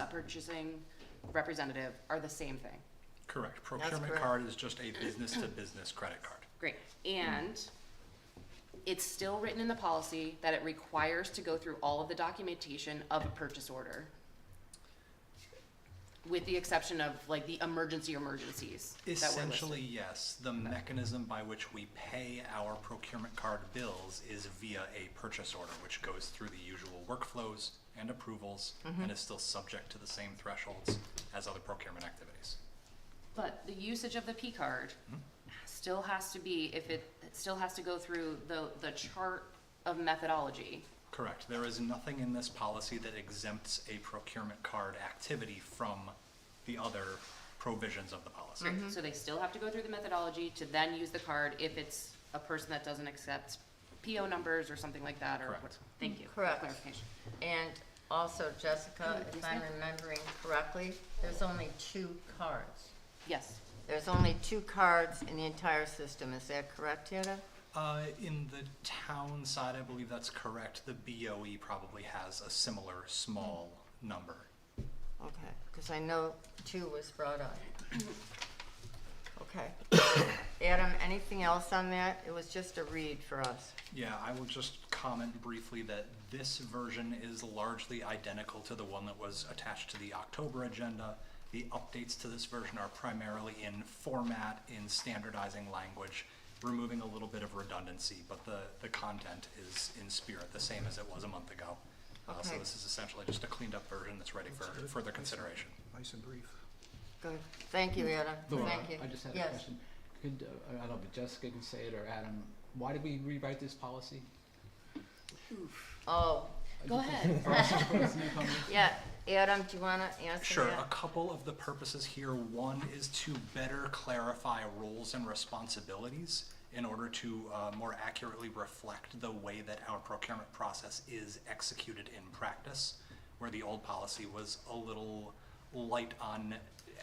purchasing representative are the same thing. Correct. Procurement correct. card is just a business-to-business credit card. Great. And it's still written in the policy that it requires to go through all of the documentation of a purchase order, with the exception of like the emergencies that were listed. Essentially, yes. The mechanism by which we pay our procurement card bills is via a purchase order, which goes through the usual workflows and approvals and is still subject to the same thresholds as other procurement activities. But the usage of the P card still has to be, it still has to go through the chart of methodology. Correct. There is nothing in this policy that exempts a procurement card activity from the other provisions of the policy. So they still have to go through the methodology to then use the card if it's a person that doesn't accept PO numbers or something like that, or Correct. what, thank you. for Correct. clarification. And also, Jessica, if I'm remembering correctly, there's only 2 cards. Yes. There's only 2 cards in the entire system, is that correct, Yetta? In the town side, I believe that's correct. The BOE probably has a similar small number. Okay, because I know 2 was brought up. Okay. Adam, anything else on that? It was just a read for us. Yeah, I will just comment briefly that this version is largely identical to the one that was attached to the October agenda. The updates to this version are primarily in format, in standardizing language, removing a little bit of redundancy, but the content is in spirit, the same as it was a month ago. So Okay. this is essentially just a cleaned up version that's ready for further consideration. Nice and brief. Good. Thank you, Adam. Laura, Thank you. I just had a Yes. question. Could, I don't know if Jessica can say it or Adam, why did we rewrite this policy? Oh, Go ahead. For us newcomers? yeah. Adam, do you want to answer Sure, that? a couple of the purposes here. One is to better clarify roles and responsibilities in order to more accurately reflect the way that our procurement process is executed in practice, where the old policy was a little light on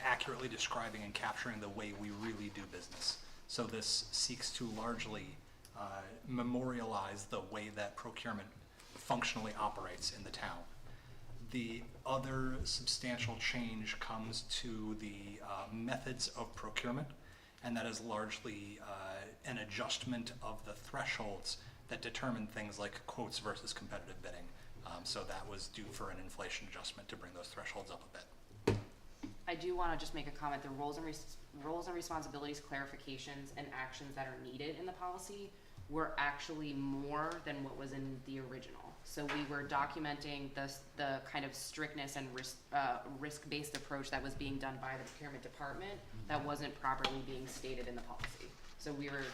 accurately describing and capturing the way we really do business. So this seeks to largely memorialize the way that procurement functionally operates in the town. The other substantial change comes to the methods of procurement, and that is largely an adjustment of the thresholds that determine things like quotes versus competitive bidding. So that was due for an inflation adjustment to bring those thresholds up a bit. I do want to just make a comment. The roles and responsibilities, clarifications, and actions that are needed in the policy were actually more than what was in the original. So we were documenting the kind of strictness and risk-based approach that was being done by the procurement department that wasn't properly being stated in the policy. So we were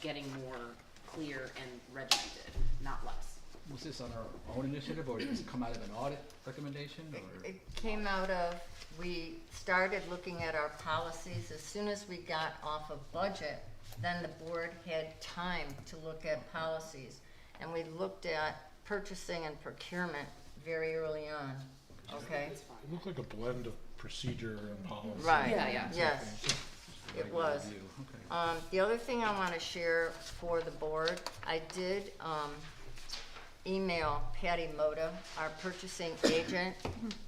getting more clear and regimented, not less. Was this on our own initiative, or did this come out of an audit recommendation, or? It came out of, we started looking at our policies as soon as we got off of budget. then the board had time to look at policies. And we looked at purchasing and procurement very early on, okay? It looked like a blend of procedure and policy. Right. Yeah. Yes, it was. Review, okay. The other thing I want to share for the board, I did email Patty Moda, our purchasing agent.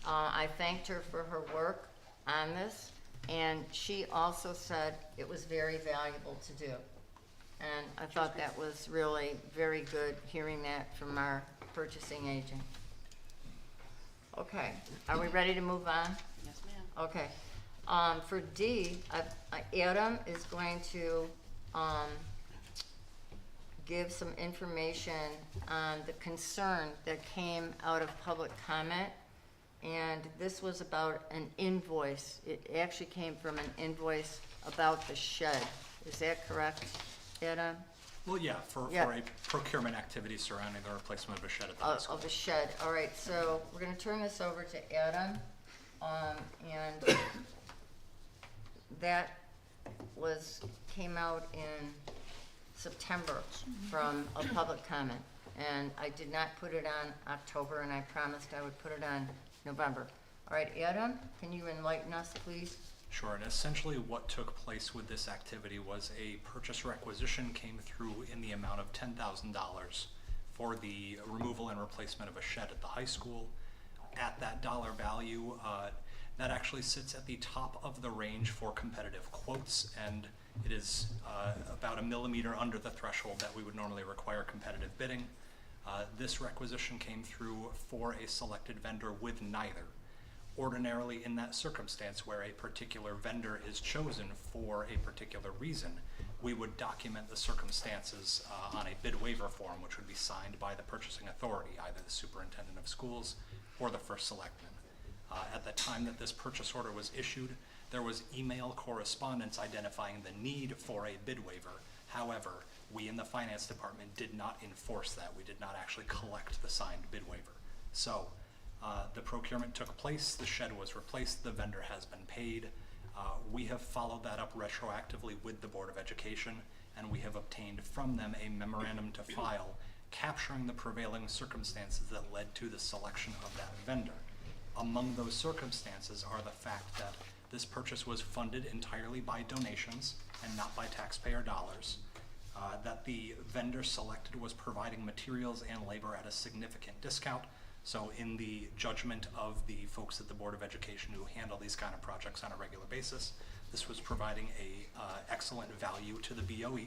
I thanked her for her work on this, and she also said it was very valuable to do. And I thought that was really very good, hearing that from our purchasing agent. Okay, are we ready to move on? Yes, ma'am. Okay. For D, Adam is going to give some information on the concern that came out of public comment. And this was about an invoice. It actually came from an invoice about the shed. Is that correct, Adam? Well, yeah, for Yeah. a procurement activity surrounding the replacement of a shed at the high school. Of the shed. All right, so we're gonna turn this over to Adam. And that came out in September from a public comment. And I did not put it on October, and I promised I would put it on November. All right, Adam, can you enlighten us, please? Sure, and essentially what took place with this activity was a purchase requisition came through in the amount of $10,000 for the removal and replacement of a shed at the high school. At that dollar value, that actually sits at the top of the range for competitive quotes, and it is about a millimeter under the threshold that we would normally require competitive bidding. This requisition came through for a selected vendor with neither. Ordinarily, in that circumstance where a particular vendor is chosen for a particular reason, we would document the circumstances on a bid waiver form, which would be signed by the purchasing authority, either the superintendent of schools or the first selectman. At the time that this purchase order was issued, there was email correspondence identifying the need for a bid waiver. However, we in the finance department did not enforce that. We did not actually collect the signed bid waiver. So the procurement took place, the shed was replaced, the vendor has been paid. We have followed that up retroactively with the Board of Education, and we have obtained from them a memorandum to file capturing the prevailing circumstances that led to the selection of that vendor. Among those circumstances are the fact that this purchase was funded entirely by donations and not by taxpayer dollars, that the vendor selected was providing materials and labor at a significant discount. So in the judgment of the folks at the Board of Education who handle these kind of projects on a regular basis, this was providing a excellent value to the BOE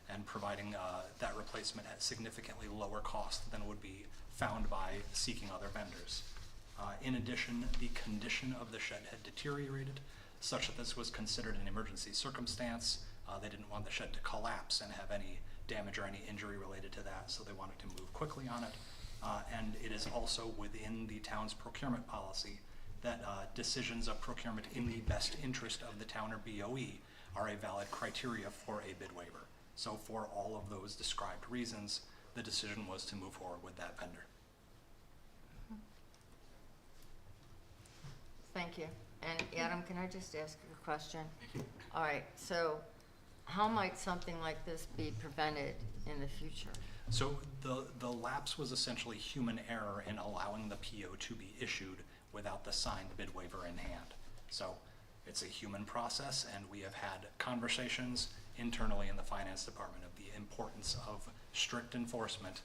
and providing that replacement at significantly lower cost than would be found by seeking other vendors. In addition, the condition of the shed had deteriorated such that this was considered an emergency circumstance. They didn't want the shed to collapse and have any damage or any injury related to that, so they wanted to move quickly on it. And it is also within the town's procurement policy that decisions of procurement in the best interest of the town or BOE are a valid criteria for a bid waiver. So for all of those described reasons, the decision was to move forward with that vendor. Thank you. And Adam, can I just ask you a question? All right, so how might something like this be prevented in the future? So the lapse was essentially human error in allowing the PO to be issued without the signed bid waiver in hand. So it's a human process, and we have had conversations internally in the finance department of the importance of strict enforcement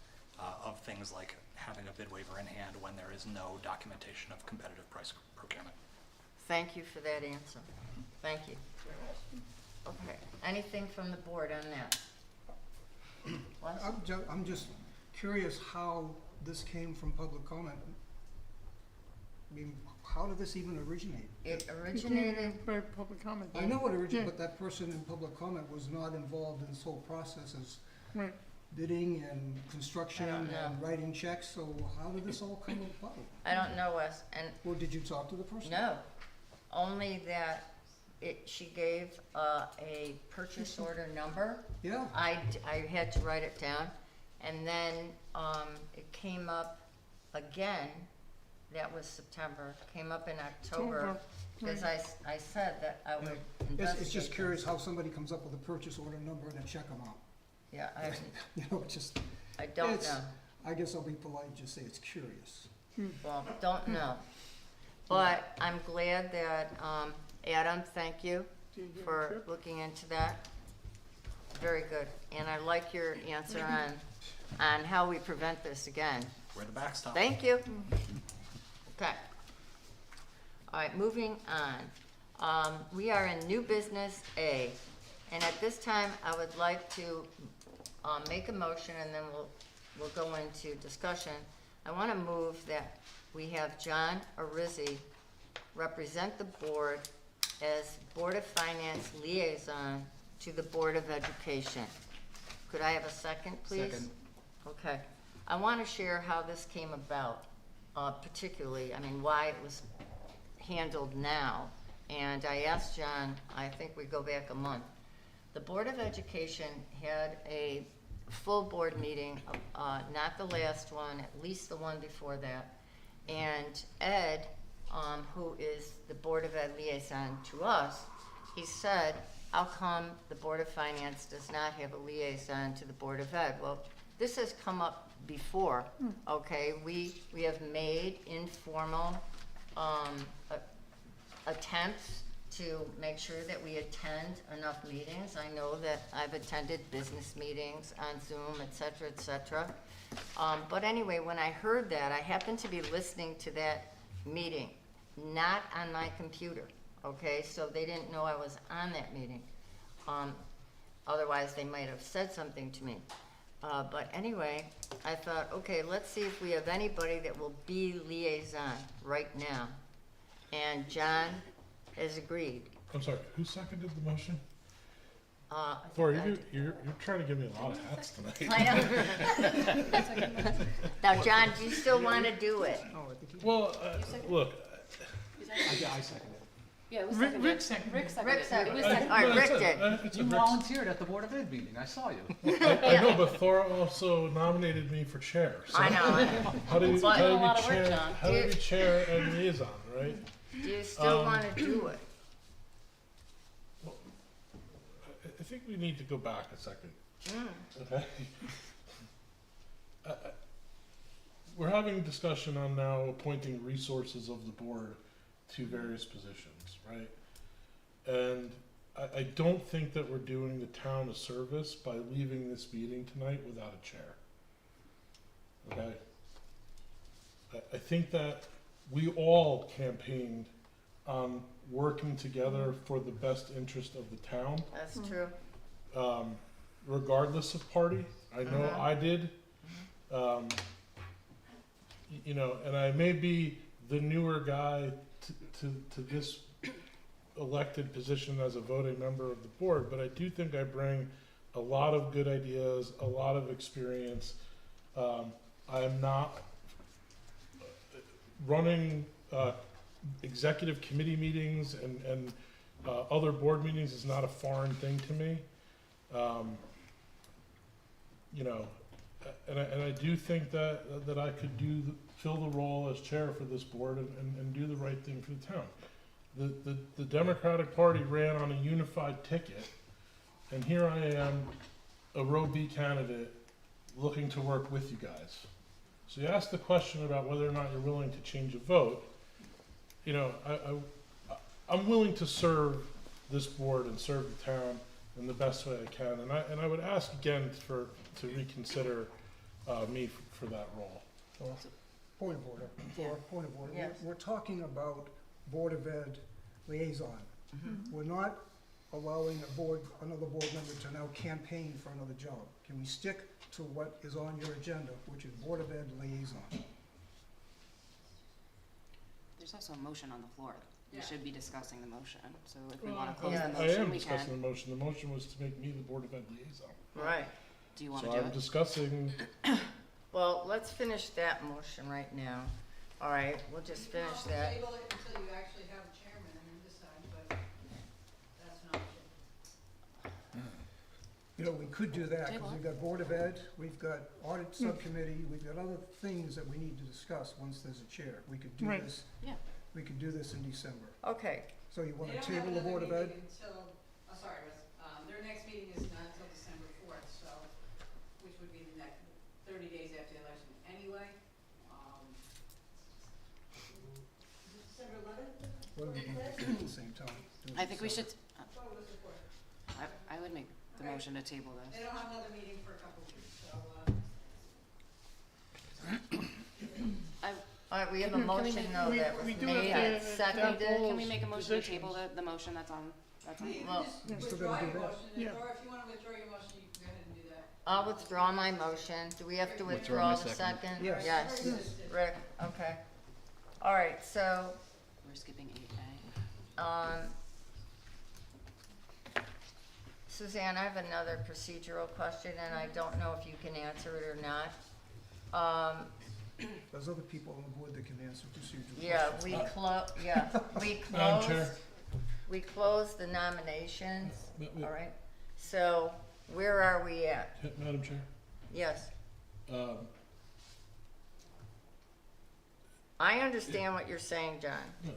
of things like having a bid waiver in hand when there is no documentation of competitive price procurement. Thank you for that answer. Thank you. Okay, anything from the board on that? Les? I'm just curious how this came from public comment. I mean, how did this even originate? It originated, By public comment. I know it originated, Yeah. but that person in public comment was not involved in this whole process as Right. bidding and construction I don't know. and writing checks, so how did this all come about? I don't know, Wes, and Or did you talk to the person? no, only that she gave a purchase order number. Yeah, I had to write it down, and then it came up again that was September, came up in October, October, because I said that I would It's investigate just curious this. how somebody comes up with a purchase order number and a check amount. Yeah, You know, it's just, I don't It's- know. I guess I'll be polite and just say it's curious. Well, don't know. But I'm glad that, Adam, thank you for looking into that. Very good. And I like your answer on how we prevent this again. We're the backstop. Thank you. Okay. All right, moving on. We are in new business A, and at this time, I would like to, make a motion, and then we'll go into discussion. I want to move that we have John Arizzi represent the board as Board of Finance liaison to the Board of Education. Could I have a second, please? Second. Okay. I want to share how this came about, particularly, I mean, why it was handled now. And I asked John, I think we go back a month. The Board of Education had a full board meeting, not the last one, at least the one before that. And Ed, who is the Board of Ed liaison to us, he said, how come the Board of Finance does not have a liaison to the Board of Ed? Well, this has come up before, okay? We have made informal attempts to make sure that we attend enough meetings. I know that I've attended business meetings on Zoom, et cetera, but anyway, when I heard that, I happened to be listening to that meeting, not on my computer, okay? So they didn't know I was on that meeting. Otherwise, they might have said something to me. But anyway, I thought, okay, let's see if we have anybody that will be liaison right now. And John has agreed. I'm sorry, who seconded the motion? I Laura, think you're trying to give me a lot of hats tonight. I know. Now, John, do you still want to do it? Oh, I think Well, look, I second it. Yeah, it was Rick- seconded. Rick seconded Rick it. seconded Rick it. seconded It was it. seconded. All right, Rick it's did. a You Rick's- volunteered at the Board of Ed meeting, I saw you. I know, but Thora also nominated me for chair. So I know. How do you, Well, how do a we lot of work, chair? John. How do we chair and liaison, right? Do you still want to do it? I think we need to go back a second. Okay. We're having a discussion on now appointing resources of the board to various positions, right? And I don't think that we're doing the town a service by leaving this meeting tonight without a chair. Okay? I think that we all campaigned on working together for the best interest of the town, That's true. regardless of party. I know I did. You know, and I may be the newer guy to this elected position as a voting member of the board, but I do think I bring a lot of good ideas, a lot of experience. I am not running executive committee meetings and other board meetings is not a foreign thing to me. You know, and I do think that I could fill the role as chair for this board and do the right thing for the town. The Democratic Party ran on a unified ticket, and here I am, a row B candidate, looking to work with you guys. So you asked the question about whether or not you're willing to change a vote. You know, I'm willing to serve this board and serve the town in the best way I can, and I would ask again to reconsider me for that role. Point of order, Yeah. point of order. Yes. We're talking about Board of Ed liaison. We're not allowing another board member to now campaign for another job. Can we stick to what is on your agenda, which is Board of Ed liaison? There's also a motion on the floor. We Yeah. should be discussing the motion, so if we Well, wanna close yeah. the I motion, am we discussing can. the motion. The motion was to make me the Board of Ed liaison. Right. Do you wanna So do I'm it? discussing, Well, let's finish that motion right now. All right, we'll just finish that. Table it until you actually have a chairman and then decide, but that's an option. You know, we could do that, Table because it. we've got Board of Ed, we've got Audit Subcommittee, we've got other things that we need to discuss once there's a chair. We could do Right. this. Yeah. We could do this in December. Okay, So you They wanna don't have table the another Board of Ed? meeting until, sorry, Russ, their next meeting is not until December fourth, so, which would be the next, 30 days after the election anyway. Is it December 11th? Why don't we do it at the same time? Do it I think we December. should, I thought it was the 4th. I would make the Okay. motion to table They this. don't have another meeting for a couple of weeks, so, all right, we have a Can we motion make- though we- that was we do made have and to seconded. tackle- Can we make a motion to Positions. table the motion that's on? you Well, can just still gotta withdraw do your that. motion, Yeah. or if you wanna withdraw your motion, you can go ahead and do that. I'll withdraw my motion. Do we have to Withdraw withdraw my the second. second? Yes. Yes, Yes. Rick, okay. All right, so, We're skipping 8A. Suzanne, I have another procedural question, and I don't know if you can answer it or not. There's other people on the board that can answer procedural Yeah, questions. we Madam Chair. closed the nominations, Ma- all right? So, where are we at? Madam Chair, Yes, um, I understand what you're saying, John. no,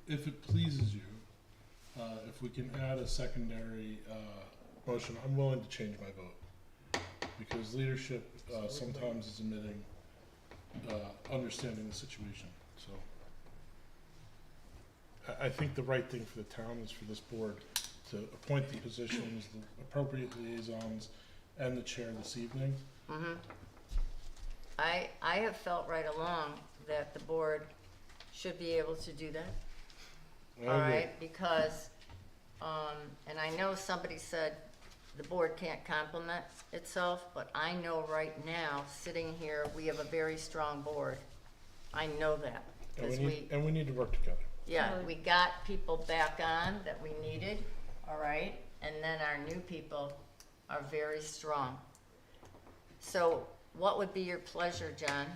if it pleases you, if we can add a secondary, motion, I'm willing to change my vote. Because leadership, sometimes is admitting, understanding the situation, so. I think the right thing for the town is for this board to appoint the positions, the appropriate liaisons, and the chair this evening. Mhm. I have felt right along that the board should be able to do that. I All agree. right, because, and I know somebody said the board can't complement itself, but I know right now, sitting here, we have a very strong board. I know that, because And we need to work together. yeah, we got people back on that we needed, all right? And then our new people are very strong. So what would be your pleasure, John?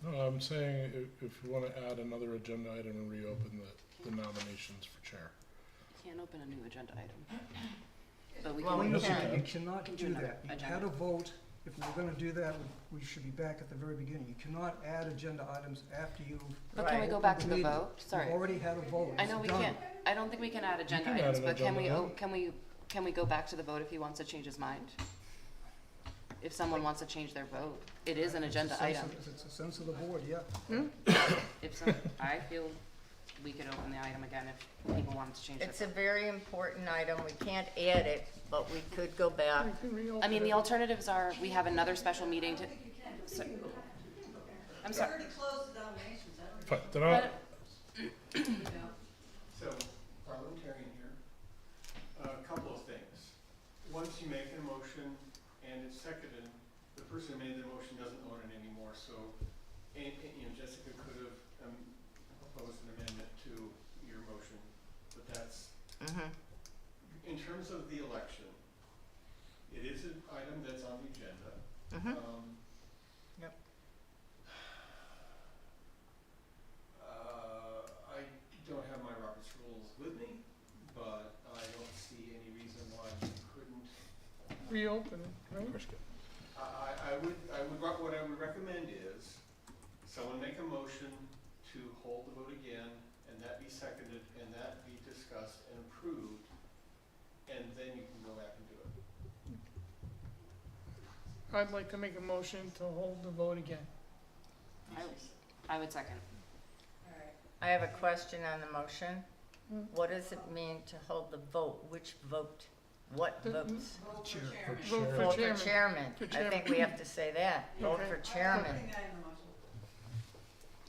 No, I'm saying if you wanna add another agenda item and reopen the nominations for chair. Can't open a new agenda item. But we Well, can. we You can. cannot Can do do another that. You had agenda. a vote. If we were gonna do that, we should be back at the very beginning. You cannot add agenda items after you. But can we go back to the vote? Sorry. You've already had a vote. I know we It's done. can't, I don't think we can add agenda can add items, an but can we, agenda can we go back to the vote if he wants to change his mind? If someone wants to change their vote, it is an It's a agenda sense item. of- It's a sense of the board, yeah. If some, I feel we could open the item again if people wanted to change It's their a vote. very important item. We can't add it, but we could go back. We can reopen I mean, it. the alternatives are, we have another special meeting to, I think you can. so- I'm We sorry. already closed the nominations, I don't Fine, then I'll, know. So, parliamentarian here, a couple of things. Once you make a motion and it's seconded, the person who made the motion doesn't own it anymore, so, and, you know, Jessica could have, proposed an amendment to your motion, but that's, Mhm. in terms of the election, it is an item that's on the agenda. Mhm. Yep. I don't have my Robert's rules with me, but I don't see any reason why you couldn't. Reopen it, right? What I would recommend is someone make a motion to hold the vote again, and that be seconded, and that be discussed and approved, and then you can go back and do it. I'd like to make a motion to hold the vote again. I would second. All right. I have a question on the motion. Hmm. What does it mean to hold the vote? Which vote? What votes? Vote for Chair. chairman. Vote for Vote chairman. for chairman. For I chairman. think we have to say that. Vote Okay. for chairman. Putting that in the motion.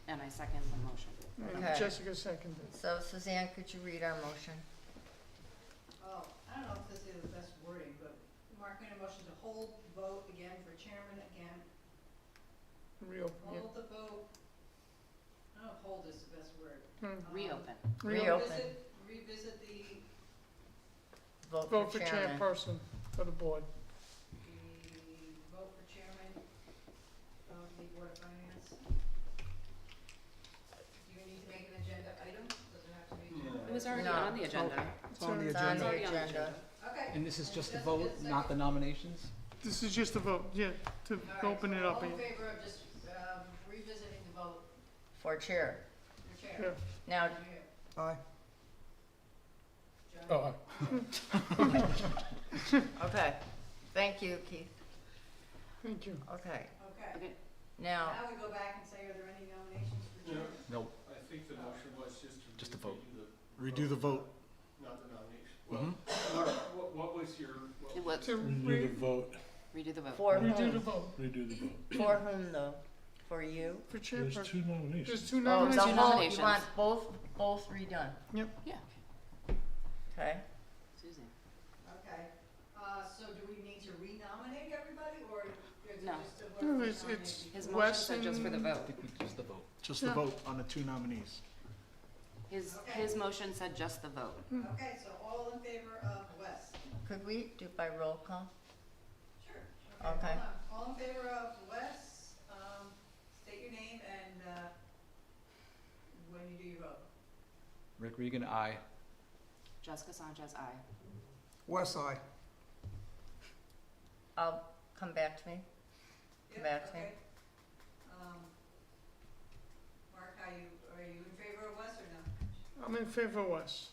And I second the motion. Okay. Jessica seconded. So Suzanne, could you read our motion? Oh, I don't know if this is the best wording, but Mark made a motion to hold vote again for chairman again. Reopen, yeah. Hold the vote. I don't know if hold is the best word. Reopen. Reopen. Revisit the, Vote Vote for for chairman. chairperson for the board. vote for chairman of the Board of Finance. Do you need to make an agenda item? Does it have to be? No. It was already No. on the agenda. It's on the It's agenda. on the already on the agenda. Okay, And this is just the vote, not the nominations? This is just a vote, yeah, to open it up. All in favor of just revisiting the vote For chair. for Yeah. chair? Now, Aye. Oh, okay, thank you, Keith. Thank you. Okay, Okay. Okay. now, Now we go back and say, are there any nominations for chair? No, I think the motion was Just a vote. redo the vote. Not the nomination. Well, Mark, what was your, It was, To Redo the vote. redo the vote. for redo the whom? vote. Redo the vote. For whom though? For you? For chair, There's for, two nominations. there's two Oh, the nominations. whole, you nominations. want both redone, Yeah. okay? Susan. Okay, so do we need to renominate everybody, or is it No. just a No, vote? it's His motion Wes said just for the and- I vote. think we just the vote. Just the the Yeah. vote on the two nominees. His motion said just the vote. Okay, so all in favor of Wes? Could we do by roll call? Sure. Okay. Hold on. All in favor of Wes, state your name and, when you do your vote. Rick Regan, aye. Jessica Sanchez, aye. West, aye. Come back to me. Yep, Back to me. okay. Mark, are you in favor of Wes or no? I'm in favor of Wes.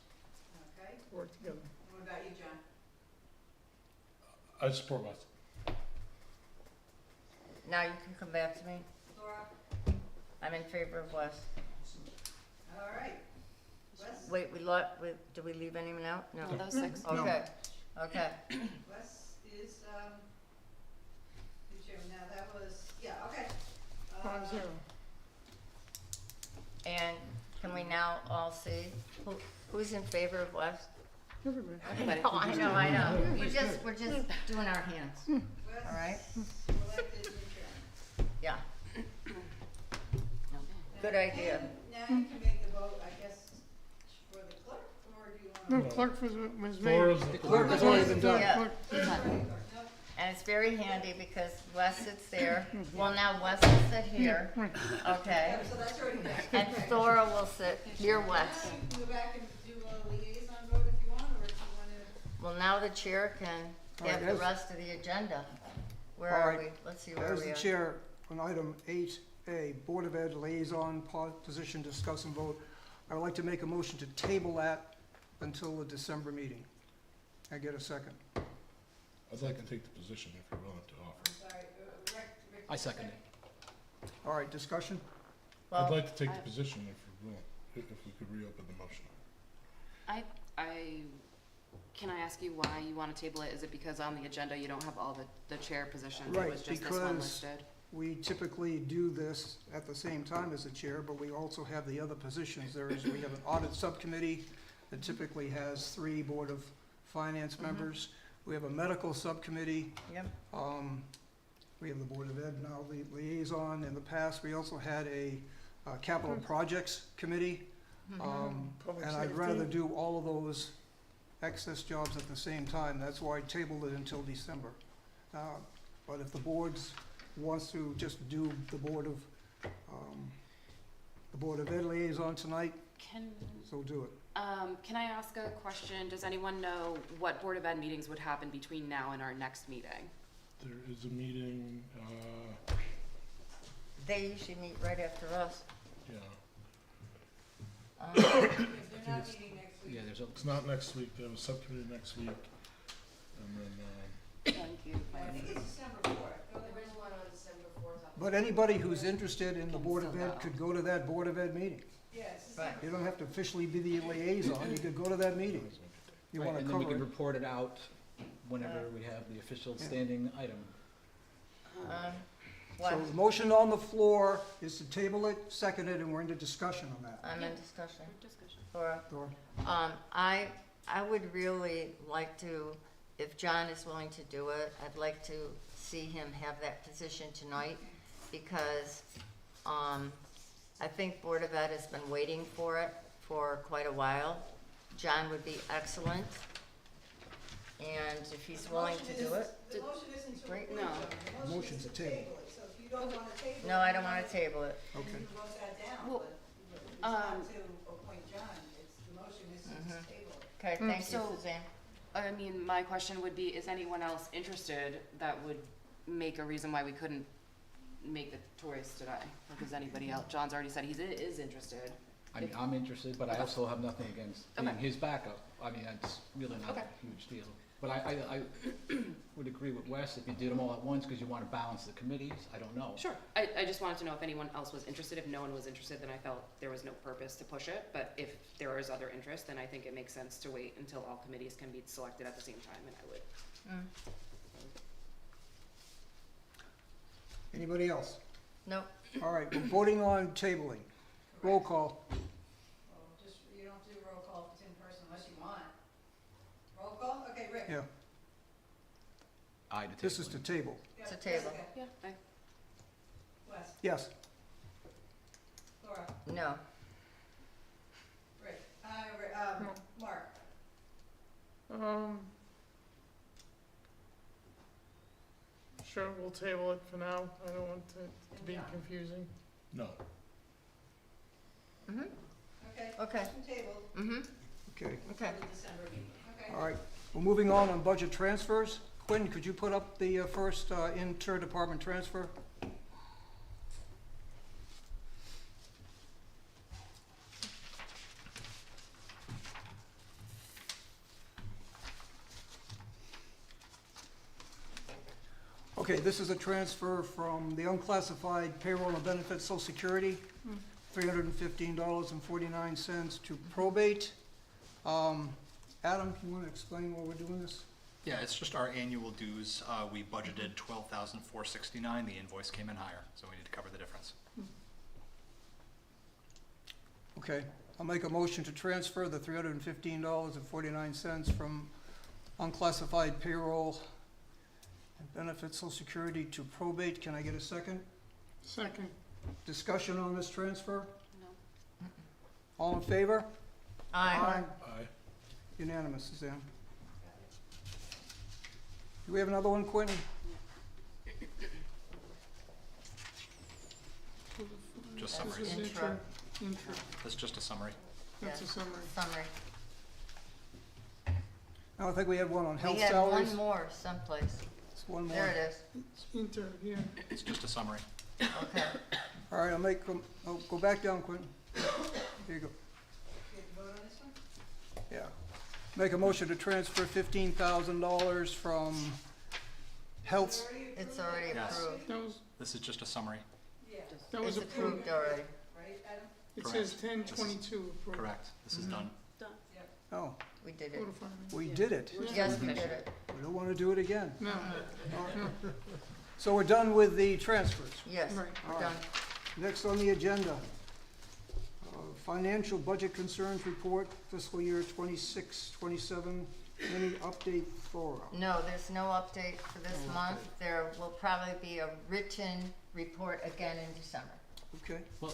Okay, Work together. and what about you, John? I support Wes. Now you can come back to me. Laura? I'm in favor of Wes. All right. Wes? Wait, did we leave anyone out? No. No, those six. No. Okay, okay. Wes is, the chair. Now that was, yeah, okay. 5-0. And can we now all see who's in favor of Wes? Everybody. Everybody. Oh, I know. We're just doing our hands, Wes all right? elected your chair. Yeah, Okay. good idea. Now you can make the vote, I guess, for the clerk, or do you No, want to? clerk was me. Laura's The clerk has already been done. Yeah. Nope. And it's very handy because Wes sits there. Well, now Wes will sit here, okay? Yeah, so that's already done. And Okay. Thora will sit near Now Wes. you can go back and do a liaison vote if you want, or if you want to. Well, now the chair can All right, have the as- rest of the agenda. Where All are right. we? Let's see where As we the are. chair, on item 8A, Board of Ed liaison position, discuss and vote, I would like to make a motion to table that until the December meeting. I get a second. I'd like to take the position if you're willing to offer. I'm sorry, Rick. I second it. All right, discussion? I'd Well, like to take I- the position if you're willing, if we could reopen the motion. Can I ask you why you want to table it? Is it because on the agenda you don't have all the chair positions? Right, It was just this one because- listed? We typically do this at the same time as the chair, but we also have the other positions. We have an audit subcommittee that typically has 3 Board of Finance members. We have a medical subcommittee. yep, We have the Board of Ed now, the liaison. In the past, we also had a capital projects committee. Public And I'd rather safety. do all of those excess jobs at the same time. That's why I tabled it until December. But if the boards wants to just do the Board of Ed liaison tonight, so do it. Can I ask a question? Does anyone know what Board of Ed meetings would happen between now and our next meeting? There is a meeting, they usually meet right after us. yeah, Um, If they're not meeting next week. Yeah, there's a, it's not next week, they have a subcommittee next week. And then, Thank you. I think it's December 4th. There is one on December 4th. But anybody who's interested in the Board of Ed could go to that Board of Ed meeting. Yes. Right. You don't have to officially be the liaison, you could go to that meeting. You right, wanna and then we cover can it. report it out whenever we have the official standing item. So What? the motion on the floor is to table it, second it, and we're into discussion on that. I'm in discussion. Discussion. Laura? Thor? I would really like to, if John is willing to do it, I'd like to see him have that position tonight because, I think Board of Ed has been waiting for it for quite a while. John would be excellent. And if he's willing to do it, The motion isn't to Great. appoint No. John. The motion Motion's is a to table. table it. So if you don't want to table it. no, I don't wanna table it. Then Okay. you vote that down, Well, but it's not to appoint John. It's, the motion is to table it. Okay, thank you, So- Suzanne. I mean, my question would be, is anyone else interested that would make a reason why we couldn't make the choice today? Or is anybody else? John's already said he is interested. I mean, I'm interested, but I also have nothing against being Okay. his backup. I mean, that's really not Okay. a huge deal. But I would agree with Wes, if you did them all at once, because you want to balance the committees, I don't know. Sure. I just wanted to know if anyone else was interested. If no one was interested, then I felt there was no purpose to push it. But if there is other interest, then I think it makes sense to wait until all committees can be selected at the same time, and I would. Anybody else? Nope. All right, we're voting on tabling. Roll call. Well, just, you don't do roll call if it's in person unless you want. Roll call? Okay, Rick? Yeah, I to this is to tabling. table. It's a table. Okay. Yeah. Wes? Yes. Laura? No. Rick? Mark? Sure, we'll table it for now. I don't want it to be Yeah. confusing. No. Mm-hmm. Okay. Okay. Motion tabled Mm-hmm. Okay, Okay. for the December meeting. Okay. all right. We're moving on budget transfers. Quinn, could you put up the first inter-department transfer? Okay, this is a transfer from the unclassified payroll and benefits, Social Security, $315.49 to probate. Adam, you want to explain why we're doing this? Yeah, it's just our annual dues. We budgeted $12,469. The invoice came in higher, so we need to cover the difference. Okay, I'll make a motion to transfer the $315.49 from unclassified payroll and benefits, Social Security to probate. Can I get a second? Second. Discussion on this transfer? No. All in favor? Aye. Aye. Unanimous, Suzanne. Do we have another one, Quentin? Just That's summaries. Intro. Intro. That's just a summary. That's a Yes. summary. Summary. No, I think we had one on health We had salaries. one more someplace. It's one more. There it is. It's intro here. It's just a summary. Okay. All right, I'll go back down, Quentin. Here you go. You have to vote on this one? Yeah. Make a motion to transfer $15,000 from health. It's already Yes. approved. That was, This is just a summary. Yeah, that was It's approved. approved already. right, Adam? It Correct. says 10/22 approved. Correct. This is done. Oh, We did it. Notify me. we did it. Yes, we did it. We don't want to do it again. No, So we're done with the transfers. Yes, Right. we're done. Next on the agenda, financial budget concerns report, fiscal year 26-27. Any update, Thora? No, there's no update for this No month. update. There will probably be a written report again in December. Okay, Well,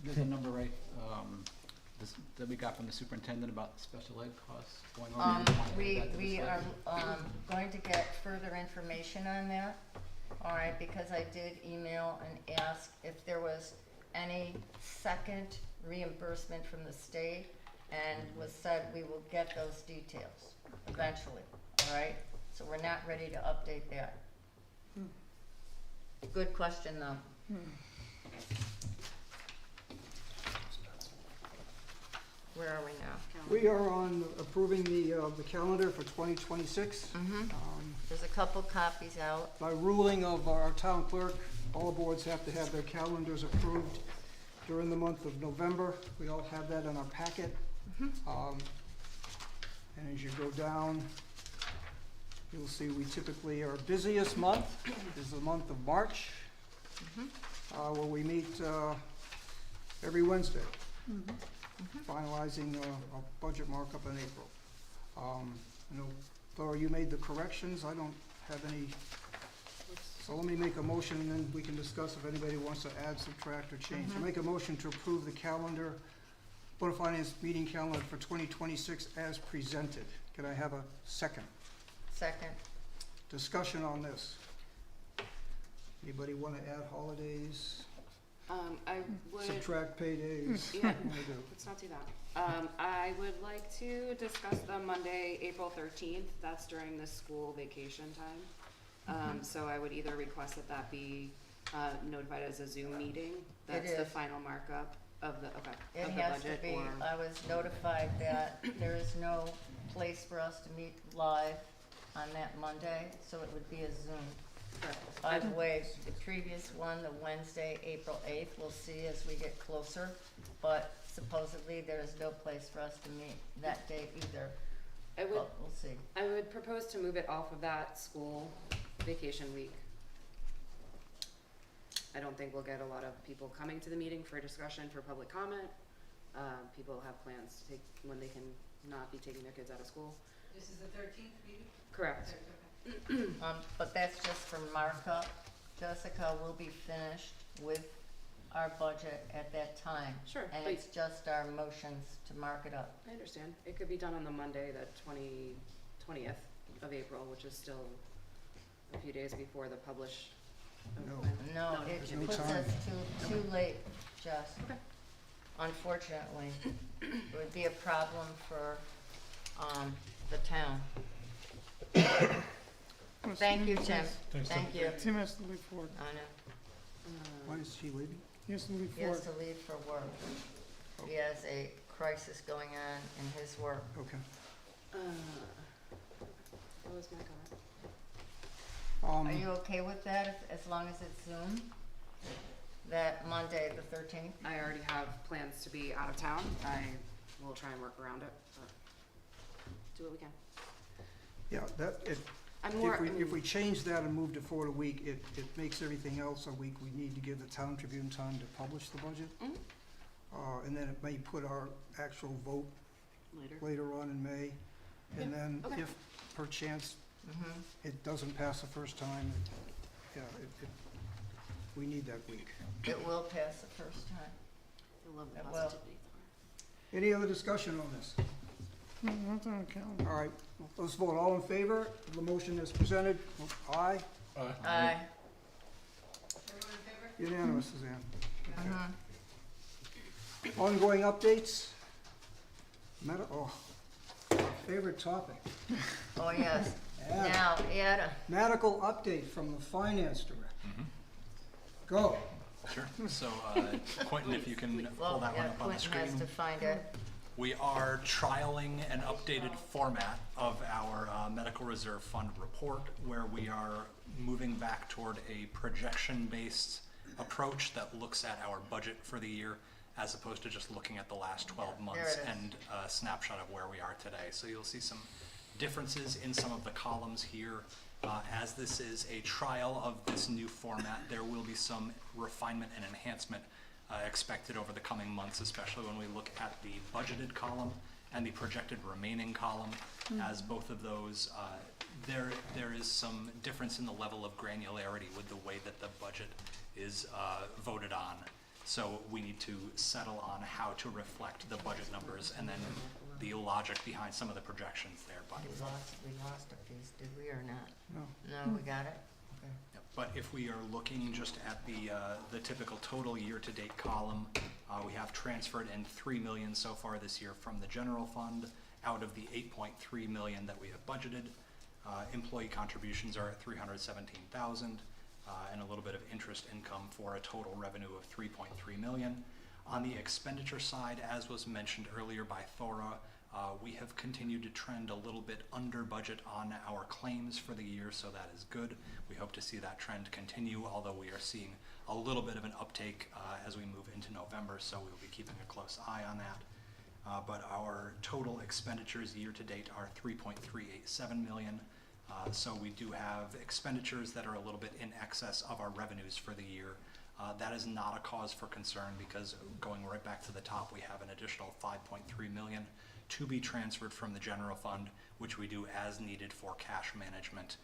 there's a number, right, that we got from the superintendent about special ed costs going on. We are, going to get further information on that, all right, because I did email and ask if there was any second reimbursement from the state, and was said we will get those details eventually, all right? So we're not ready to update that. Good question, though. Where are we now? we are on approving the calendar for 2026. There's a couple copies out. By ruling of our town clerk, all boards have to have their calendars approved during the month of November. We all have that in our packet. And as you go down, you'll see we typically, our busiest month is the month of March, where we meet every Wednesday, finalizing a budget markup in April. I know, Laura, you made the corrections. I don't have any. So let me make a motion, and then we can discuss if anybody wants to add, subtract, or change. I make a motion to approve the calendar, Board of Finance meeting calendar for 2026 as presented. Can I have a second? Second. Discussion on this. Anybody want to add holidays? I would, Subtract paydays. yeah, What do you do? let's not do that. I would like to discuss the Monday, April 13th, that's during the school vacation time. So I would either request that that be, notified as a Zoom meeting, that's the is. final markup of the, okay, It of the has to budget, be, or, I was notified that there is no place for us to meet live on that Monday, so it would be a Zoom. By the way, the previous one, the Wednesday, April 8th, we'll see as we get closer, but supposedly there is no place for us to meet that date either. I would, But we'll see. I would propose to move it off of that school vacation week. I don't think we'll get a lot of people coming to the meeting for discussion, for public comment. People have plans to take, when they can not be taking their kids out of school. This is the 13th meeting? Correct. But that's just for markup. Jessica will be finished with our budget at that time. Sure, And but- it's just our motions to mark it up. I understand. It could be done on the Monday, the 20th of April, which is still a few days before the publish. No. No, No, it there's no puts time. us too late, Jess. Okay. Unfortunately, it would be a problem for, the town. Thank you, Tim. Thanks, Tim. Thank you. Tim has to leave for, I know. Why is she leaving? he has to leave He for, has to leave for work. He has a crisis going on in his work. Okay. What was my comment? Are you okay with that, as long as it's Zoom? That Monday, the 13th? I already have plans to be out of town. I will try and work around it, but do what we can. Yeah, that, it, I'm more, if we change that and moved it forward a week, it makes everything else a week. We need to give the Town Tribune time to publish the budget. Mhm. And then it may put our actual vote later. later on in May. And then okay. if perchance Mm-hmm. it doesn't pass the first time, yeah, we need that week. It will pass the first time. I love the It will. positivity. Any other discussion on this? not on the calendar. All right, let's vote. All in favor of the motion as presented? Aye. Aye. Everyone in favor? Unanimous, Suzanne. Okay. Mhm. Ongoing updates? Our favorite topic. Oh, yes. Yeah. Now, Adam, Medical update from the finance director. Go. Sure. So, Quentin, if you can well, pull that one yeah, up on the Quentin has screen. to find it. We are trialing an updated format of our medical reserve fund report, where we are moving back toward a projection-based approach that looks at our budget for the year, as opposed to just looking at the last 12 There months it is. and a snapshot of where we are today. So you'll see some differences in some of the columns here. As this is a trial of this new format, there will be some refinement and enhancement expected over the coming months, especially when we look at the budgeted column and the projected remaining column. As both of those, there is some difference in the level of granularity with the way that the budget is voted on. So we need to settle on how to reflect the budget numbers and then the logic behind some of the projections there. But We lost a piece, did we or not? No. No, we got it? Okay. Yep, but if we are looking just at the typical total year-to-date column, we have transferred in $3 million so far this year from the general fund out of the $8.3 million that we have budgeted. Employee contributions are at $317,000, and a little bit of interest income for a total revenue of $3.3 million. On the expenditure side, as was mentioned earlier by Thora, we have continued to trend a little bit under budget on our claims for the year, so that is good. We hope to see that trend continue, although we are seeing a little bit of an uptake as we move into November, so we will be keeping a close eye on that. But our total expenditures year to date are $3.387 million. So we do have expenditures that are a little bit in excess of our revenues for the year. That is not a cause for concern, because going right back to the top, we have an additional $5.3 million to be transferred from the general fund, which we do as needed for cash management.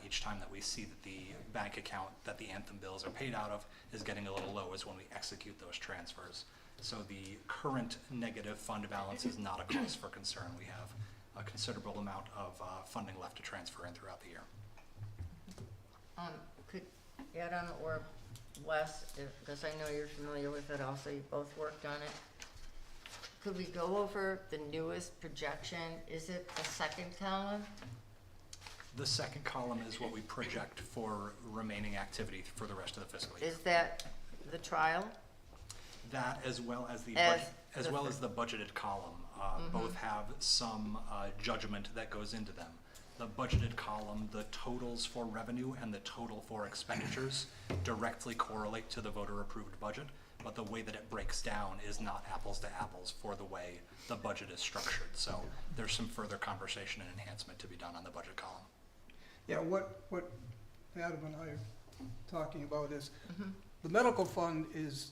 Each time that we see that the bank account that the Anthem bills are paid out of is getting a little low is when we execute those transfers. So the current negative fund balance is not a cause for concern. We have a considerable amount of funding left to transfer in throughout the year. Could Adam or Wes, because I know you're familiar with it also, you both worked on it. Could we go over the newest projection? Is it the second column? The second column is what we project for remaining activity for the rest of the fiscal year. Is that the trial? That as well as the As budget, as the well fir- as the budgeted column, both have some judgment that goes into them. The budgeted column, the totals for revenue and the total for expenditures directly correlate to the voter-approved budget, but the way that it breaks down is not apples to apples for the way the budget is structured. So there's some further conversation and enhancement to be done on the budget column. Yeah, what Adam and I are talking about is, the medical fund is,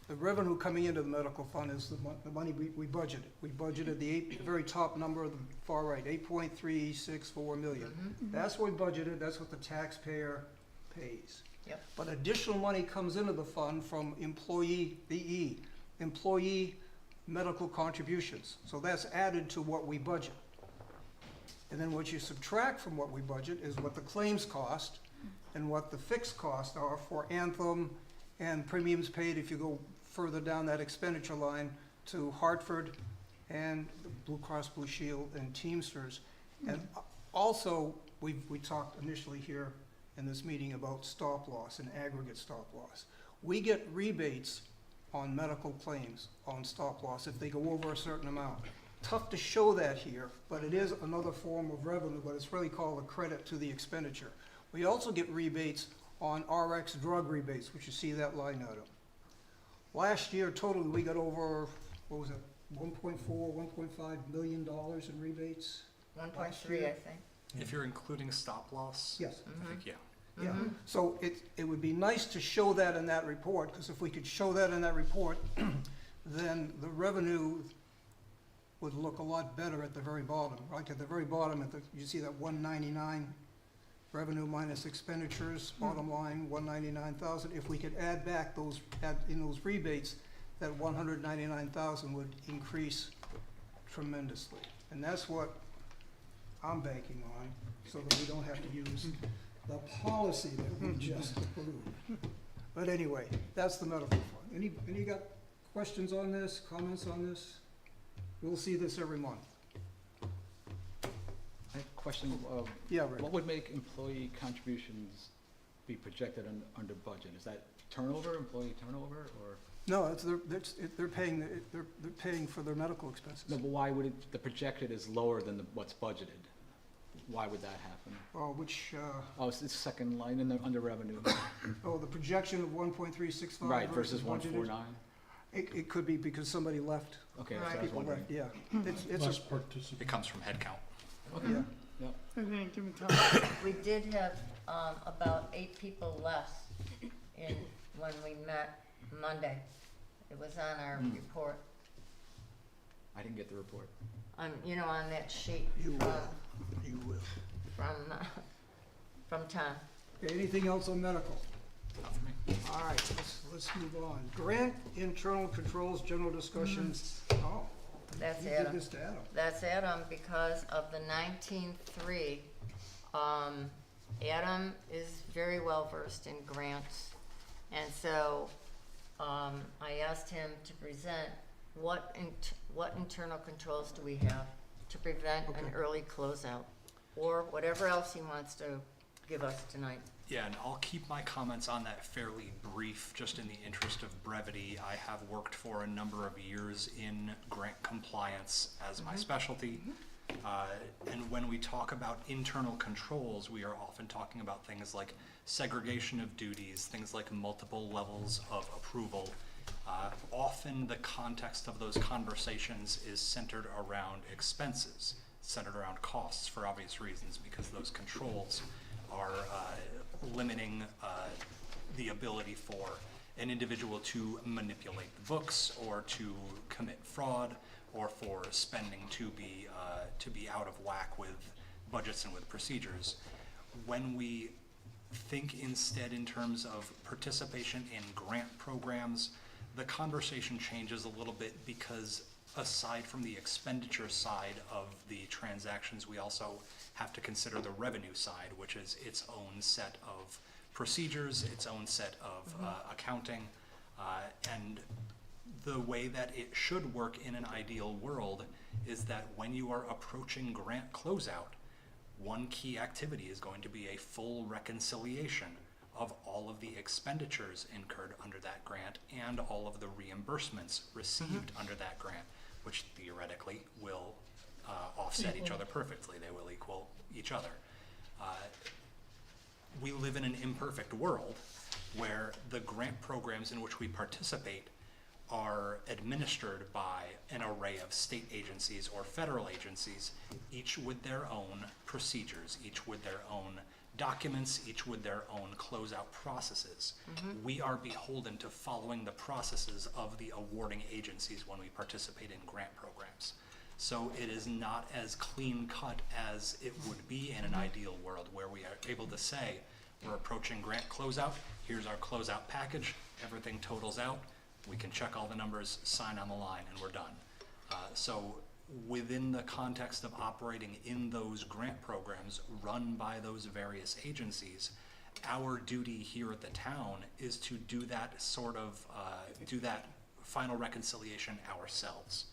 the revenue coming into the medical fund is the money we budgeted. We budgeted the very top number of the far right, 8.364 million. That's what we budgeted, that's what the taxpayer pays. Yep. But additional money comes into the fund from employee medical contributions. So that's added to what we budget. And then what you subtract from what we budget is what the claims cost and what the fixed costs are for Anthem and premiums paid if you go further down that expenditure line to Hartford and Blue Cross Blue Shield and Teamsters. And also, we talked initially here in this meeting about stop loss and aggregate stop loss. We get rebates on medical claims on stop loss if they go over a certain amount. Tough to show that here, but it is another form of revenue, but it's really called a credit to the expenditure. We also get rebates on RX drug rebates, which you see that line item. Last year, totally, we got over, what was it, 1.4, 1.5 million dollars in rebates? 1.3, I think. If you're including stop loss, Yes. I think, yeah. Yeah, so it would be nice to show that in that report, because if we could show that in that report, then the revenue would look a lot better at the very bottom. Right at the very bottom, you see that 199 revenue minus expenditures, bottom line, 199,000. If we could add back in those rebates, that 199,000 would increase tremendously. And that's what I'm banking on, so that we don't have to use the policy that we just approved. But anyway, that's the medical fund. Any got questions on this, comments on this? We'll see this every month. I have a question of, Yeah, Rick. what would make employee contributions be projected under budget? Is that turnover, employee turnover, or? No, they're paying for their medical expenses. No, but why would the projected is lower than what's budgeted? Why would that happen? Oh, it's the second line under revenue. The projection of 1.365 Right, versus budgeted? 149? It could be because somebody left. Okay, Right. so I was People wondering. left, yeah. It's Less a, participants. It comes from head count. Okay, yeah. yeah. At any given time. We did have about 8 people less when we met Monday. It was on our report, I didn't get the report. on that sheet You will. from Tom. Okay, anything else on medical? Not for me. All right, let's move on. Grant internal controls, general discussions. Oh, That's you did Adam. this to Adam. That's Adam because of the 19.3. Adam is very well versed in grants. And so I asked him to present what internal controls do we have to prevent an Okay. early closeout, or whatever else he wants to give us tonight. Yeah, and I'll keep my comments on that fairly brief, just in the interest of brevity. I have worked for a number of years in grant compliance as my specialty. And when we talk about internal controls, we are often talking about things like segregation of duties, things like multiple levels of approval. Often the context of those conversations is centered around expenses, centered around costs for obvious reasons, because those controls are limiting the ability for an individual to manipulate the books or to commit fraud, or for spending to be out of whack with budgets and with procedures. When we think instead in terms of participation in grant programs, the conversation changes a little bit, because aside from the expenditure side of the transactions, we also have to consider the revenue side, which is its own set of procedures, its own set of accounting, and the way that it should work in an ideal world is that when you are approaching grant closeout, one key activity is going to be a full reconciliation of all of the expenditures incurred under that grant and all of the reimbursements received under that grant, which theoretically will offset each other perfectly. They will equal each other. We live in an imperfect world where the grant programs in which we participate are administered by an array of state agencies or federal agencies, each with their own procedures, each with their own documents, each with their own closeout processes. We are beholden to following the processes of the awarding agencies when we participate in grant programs. So it is not as clean cut as it would be in an ideal world where we are able to say, we're approaching grant closeout, here's our closeout package, everything totals out, we can check all the numbers, sign on the line, and we're done. So within the context of operating in those grant programs run by those various agencies, our duty here at the town is to do that sort of, do that final reconciliation ourselves.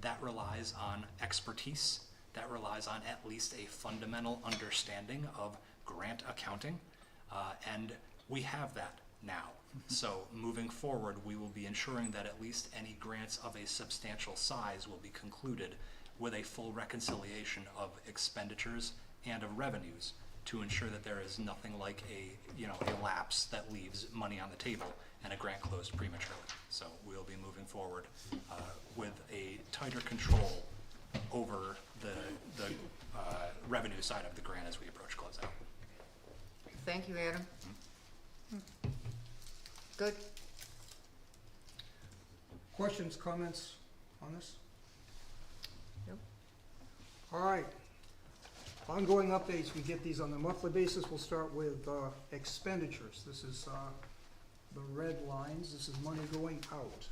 That relies on expertise, that relies on at least a fundamental understanding of grant accounting, and we have that now. So moving forward, we will be ensuring that at least any grants of a substantial size will be concluded with a full reconciliation of expenditures and of revenues to ensure that there is nothing like a lapse that leaves money on the table and a grant closed prematurely. So we'll be moving forward with a tighter control over the revenue side of the grant as we approach closeout. Thank you, Adam. Good. Questions, comments on this? Nope. All right. Ongoing updates, we get these on a monthly basis. We'll start with expenditures. This is the red lines. This is money going out.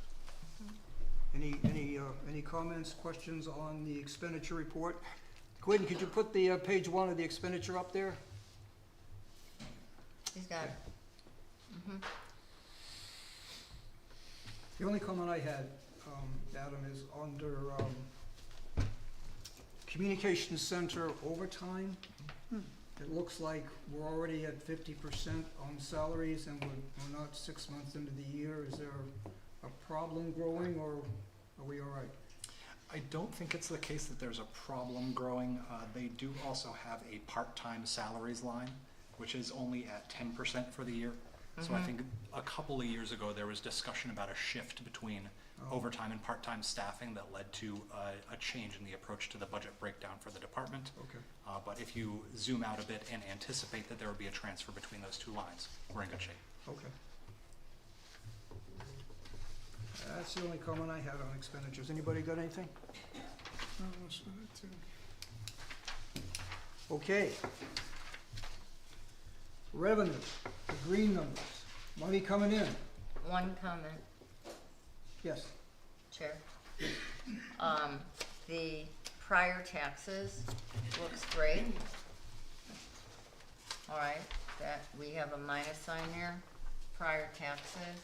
Any comments, questions on the expenditure report? Quinn, could you put the page 1 of the expenditure up there? He's got it. The only comment I had, Adam, is under Communications Center overtime. It looks like we're already at 50% on salaries and we're not 6 months into the year. Is there a problem growing or are we all right? I don't think it's the case that there's a problem growing. They do also have a part-time salaries line, which is only at 10% for the year. So I think a couple of years ago there was discussion about a shift between overtime and part-time staffing that led to a change in the approach to the budget breakdown for the department. Okay. But if you zoom out a bit and anticipate that there will be a transfer between those two lines, we're in good shape. Okay. That's the only comment I had on expenditures. Anybody got anything? Okay. Revenue, the green numbers, money coming in. One comment, Yes. Chair. The prior taxes looks great. All right, that, we have a minus sign there, prior taxes.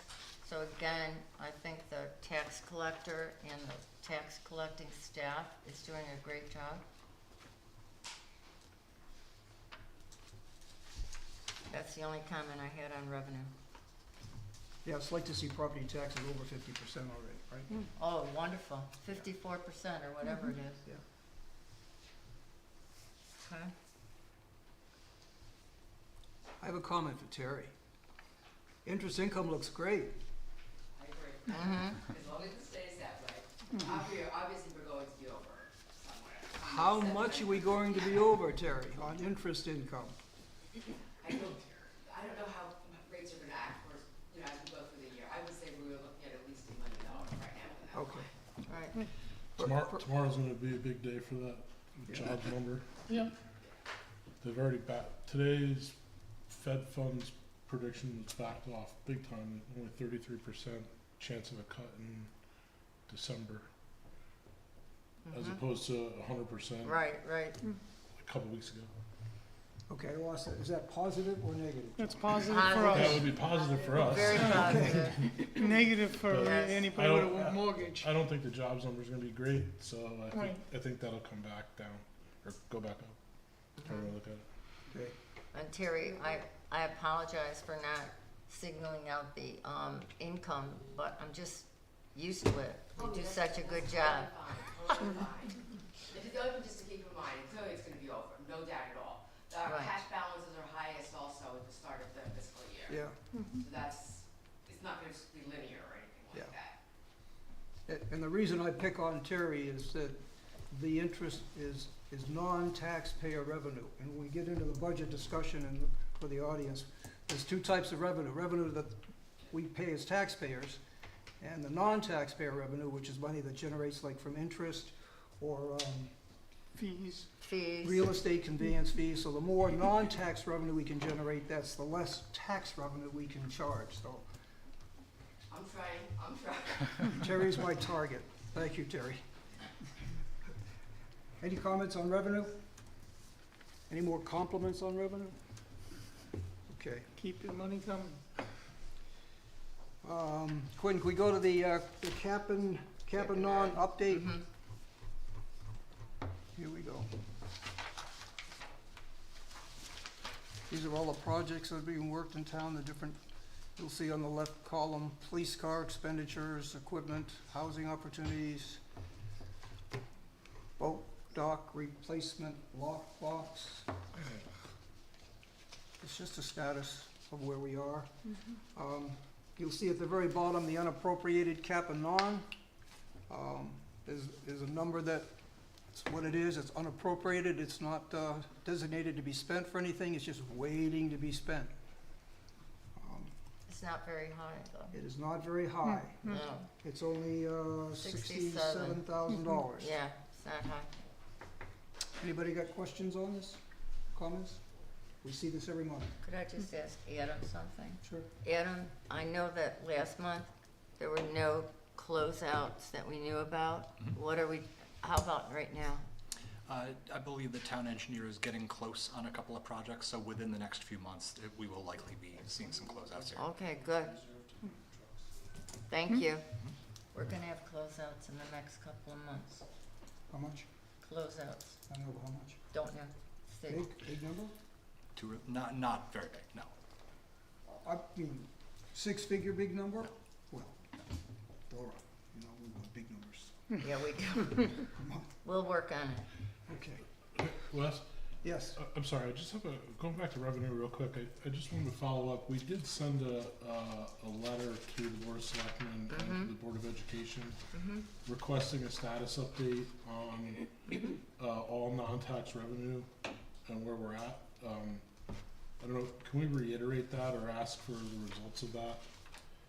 So again, I think the tax collector and the tax collecting staff is doing a great job. That's the only comment I had on revenue. Yeah, it's like to see property taxes over 50% already, right? Oh, wonderful, 54% or whatever it is. Yeah. Okay. I have a comment for Terry. Interest income looks great. I agree. As long as it stays that way. Obviously, we're going to be over somewhere. How much are we going to be over, Terry, on interest income? I don't know how rates are gonna act for, as we go through the year. I would say we were looking at least $2 million right now in that line. Right. Tomorrow's gonna be a big day for that jobs number. Yeah. They've already today's Fed funds prediction was backed off big time, only 33% chance of a cut in December, as opposed to 100% Right. a couple weeks ago. Okay, I lost that. Is that positive or negative? That's positive for Positive. That us, would be positive for us. Very positive. negative for Yes. anybody I with don't- a mortgage. I don't think the jobs number's gonna be great, so Right. I think that'll come back down, or go back up. However you look at it. Okay. And Terry, I apologize for not signaling out the, income, but I'm just used to it. You do such a good job. Totally fine. If the other thing just to keep in mind, clearly it's gonna be over, no doubt at all. Our Right. cash balances are highest also at the start of the fiscal year. Yeah. So that's, it's not gonna be linear or anything like that. And the reason I pick on Terry is that the interest is non-taxpayer revenue. And when we get into the budget discussion and for the audience, there's two types of revenue. Revenue that we pay as taxpayers, and the non-taxpayer revenue, which is money that generates like from interest or Fees. Fees. real estate conveyance fees. So the more non-tax revenue we can generate, that's the less tax revenue we can charge. So I'm trying. Terry's my target. Thank you, Terry. Any comments on revenue? Any more compliments on revenue? Okay. Keep the money coming. Quinn, can we go to the cap and non update? Mhm. Here we go. These are all the projects that are being worked in town, the different, you'll see on the left column, police car expenditures, equipment, housing opportunities, boat dock replacement, lockbox. It's just a status of where we are. You'll see at the very bottom, the unappropriated cap and non. There's a number that, it's what it is, it's unappropriated, it's not designated to be spent for anything, it's just waiting to be spent. It's not very high, though. It is not very high. No. It's only $67,000. Yeah, it's not high. Anybody got questions on this? Comments? We see this every month. Could I just ask Adam something? Sure. Adam, I know that last month there were no closeouts that we knew about. What are we, how about right now? I believe the town engineer is getting close on a couple of projects, so within the next few months, we will likely be seeing some closeouts here. Okay, good. Thank you. We're gonna have closeouts in the next couple of months. How much? Closeouts. I don't know how much. Don't know. See. Big number? Not very big, no. I mean, six-figure big number? Well, Laura, you know, we want big numbers. Yeah, we do. We'll work on it. Okay. Wes? Yes. I'm sorry, I just have going back to revenue real quick, I just wanted to follow up. We did send a letter to the Board of Selectmen and to the Board of Education requesting a status update on all non-tax revenue and where we're at. I don't know, can we reiterate that or ask for the results of that?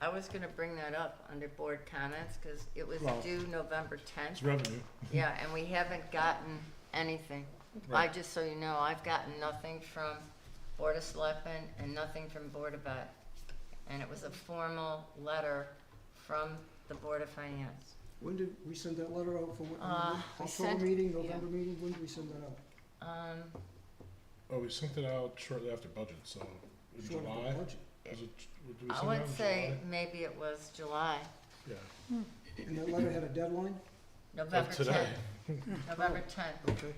I was gonna bring that up under board comments, cause it was Well, due November It's 10th. revenue. Yeah, and we haven't gotten anything. Right. Just so you know, I've gotten nothing from Board of Selectmen and nothing from Board of Ed. And it was a formal letter from the Board of Finance. When did we send that letter out for what? We October sent- meeting, November meeting? When did we send that out? Oh, we sent it out shortly after budget, so in Short of the July? budget. Was it, did we I send it out would in say July? maybe it was July, Yeah. And that letter had a deadline? November today. 10th. November 10th, Okay.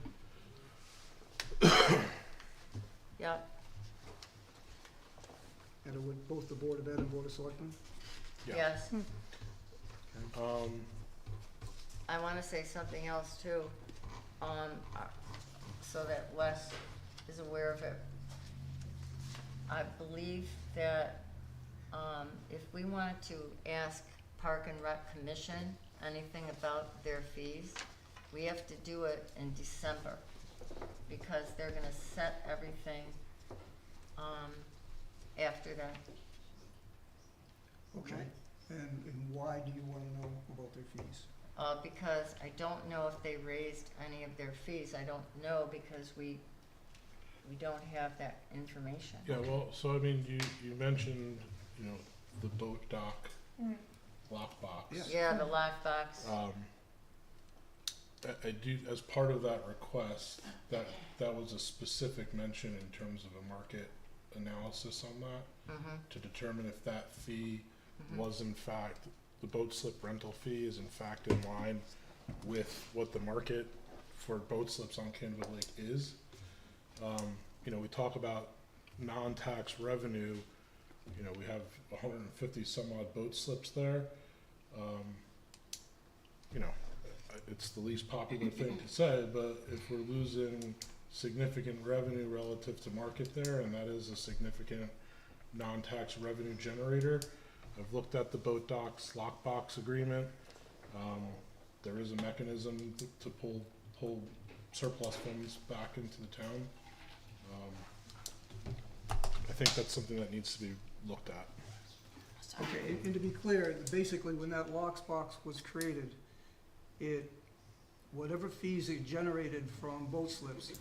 yep. And it went both the Board of Ed and Board of Selectmen? Yeah. Yes. Um, I wanna say something else too, so that Wes is aware of it. I believe that, if we wanted to ask Park and Rec Commission anything about their fees, we have to do it in December, because they're gonna set everything, after that. Okay. And why do you wanna know about their fees? Because I don't know if they raised any of their fees, I don't know because we don't have that information. yeah, well, so I mean, you mentioned, you know, the boat dock lockbox. Yeah. Yeah, the lockbox, I do, as part of that request, that was a specific mention in terms of a market analysis on that, to determine if that fee was in fact, the boat slip rental fee is in fact in line with what the market for boat slips on Kennewood Lake is. You know, we talk about non-tax revenue, you know, we have 150 some odd boat slips there. You know, it's the least popular thing to say, but if we're losing significant revenue relative to market there, and that is a significant non-tax revenue generator. I've looked at the boat docks lockbox agreement. There is a mechanism to pull surplus funds back into the town. I think that's something that needs to be looked at. Okay, and to be clear, basically, when that lockbox was created, whatever fees it generated from boat slips,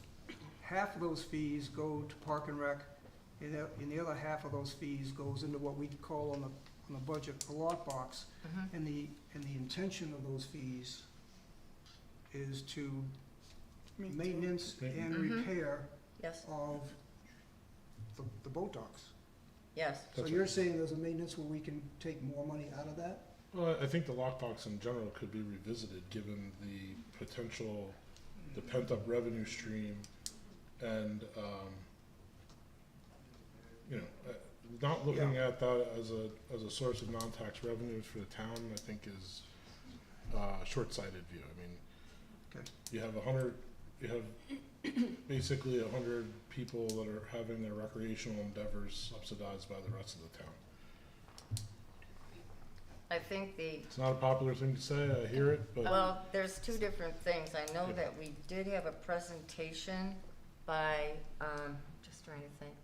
half of those fees go to Park and Rec, and the other half of those fees goes into what we call on the budget a lockbox. And the intention of those fees is to maintenance and repair Yes, of the boat docks. yes. So you're saying there's a maintenance where we can take more money out of that? Well, I think the lockbox in general could be revisited, given the potential, the pent-up revenue stream, and, you know, not looking at that as a source of non-tax revenues for the town, I think is a short-sighted view. I mean, Okay. you have basically 100 people that are having their recreational endeavors subsidized by the rest of the town. I think It's not a popular thing to say, I hear it, but. well, there's two different things. I know Yeah. that we did have a presentation by, just trying to think.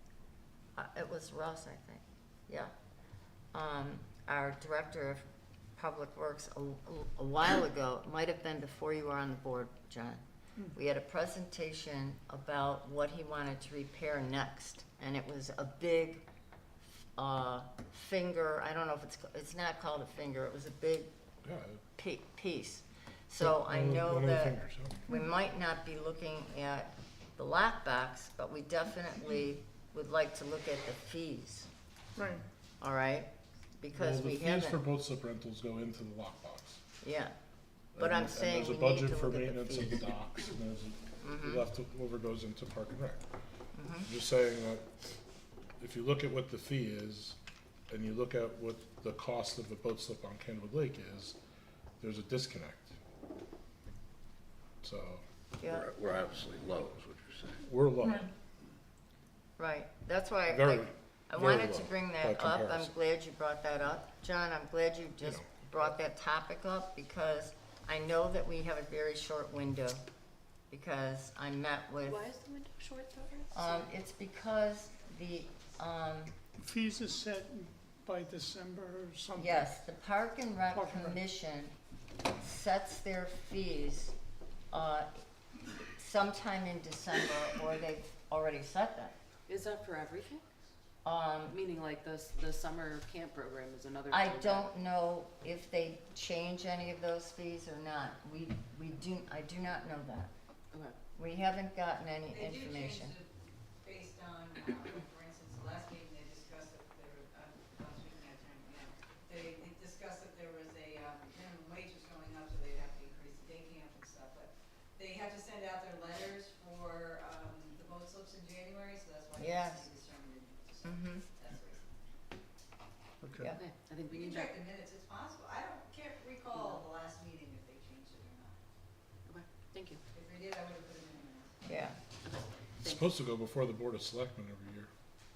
It was Russ, I think, yeah. Our Director of Public Works a while ago, it might have been before you were on the board, John. We had a presentation about what he wanted to repair next, and it was a big finger, I don't know if it's not called a finger, it was a big Yeah, piece. So I know one of the that fingers, yeah. we might not be looking at the lockbox, but we definitely would like to look at the fees, Right. all right? Because we Well, the fees for haven't, boat slip rentals go into the lockbox. yeah. But I'm saying we And need there's to a budget for look at the maintenance of the fees. docks, and there's the leftover goes into Park and Rec. Mhm. I'm just saying that if you look at what the fee is, and you look at what the cost of a boat slip on Kenwood Lake is, there's a disconnect. So, Yeah, We're obviously low, is what you're saying. we're low. right. That's why Very, I very wanted to low bring by that up. I'm comparison. glad you brought that up. John, I'm glad you just know. brought that topic up because I know that we have a very short window. Because I met with, Why is the window short though? it's because the, Fees are set by December or something. yes, the Park and Rec Park and Rec. Commission sets their fees, sometime in December, or they've already set them. Is that for everything? Um, Meaning like the summer camp program is another. I thing that- don't know if they change any of those fees or not. I do not know that. Okay. We haven't gotten any They do change information. it based on, for instance, the last meeting they discussed that there was, I was speaking at time, yeah. They discussed that there was a, minimum wage was going up, so they'd have to increase the day camp and stuff, but they have to send out their letters for, the boat slips in January, so that's why Yes. it's determined in December. Mhm. That's the reason. Okay. Yeah. Okay, I think we We need can check that. the minutes, it's possible. Can't recall the last meeting if they changed it or not. Okay, thank you. If they did, I would have put it in the minutes. Yeah. It's supposed to go before the Board of Selectmen every year.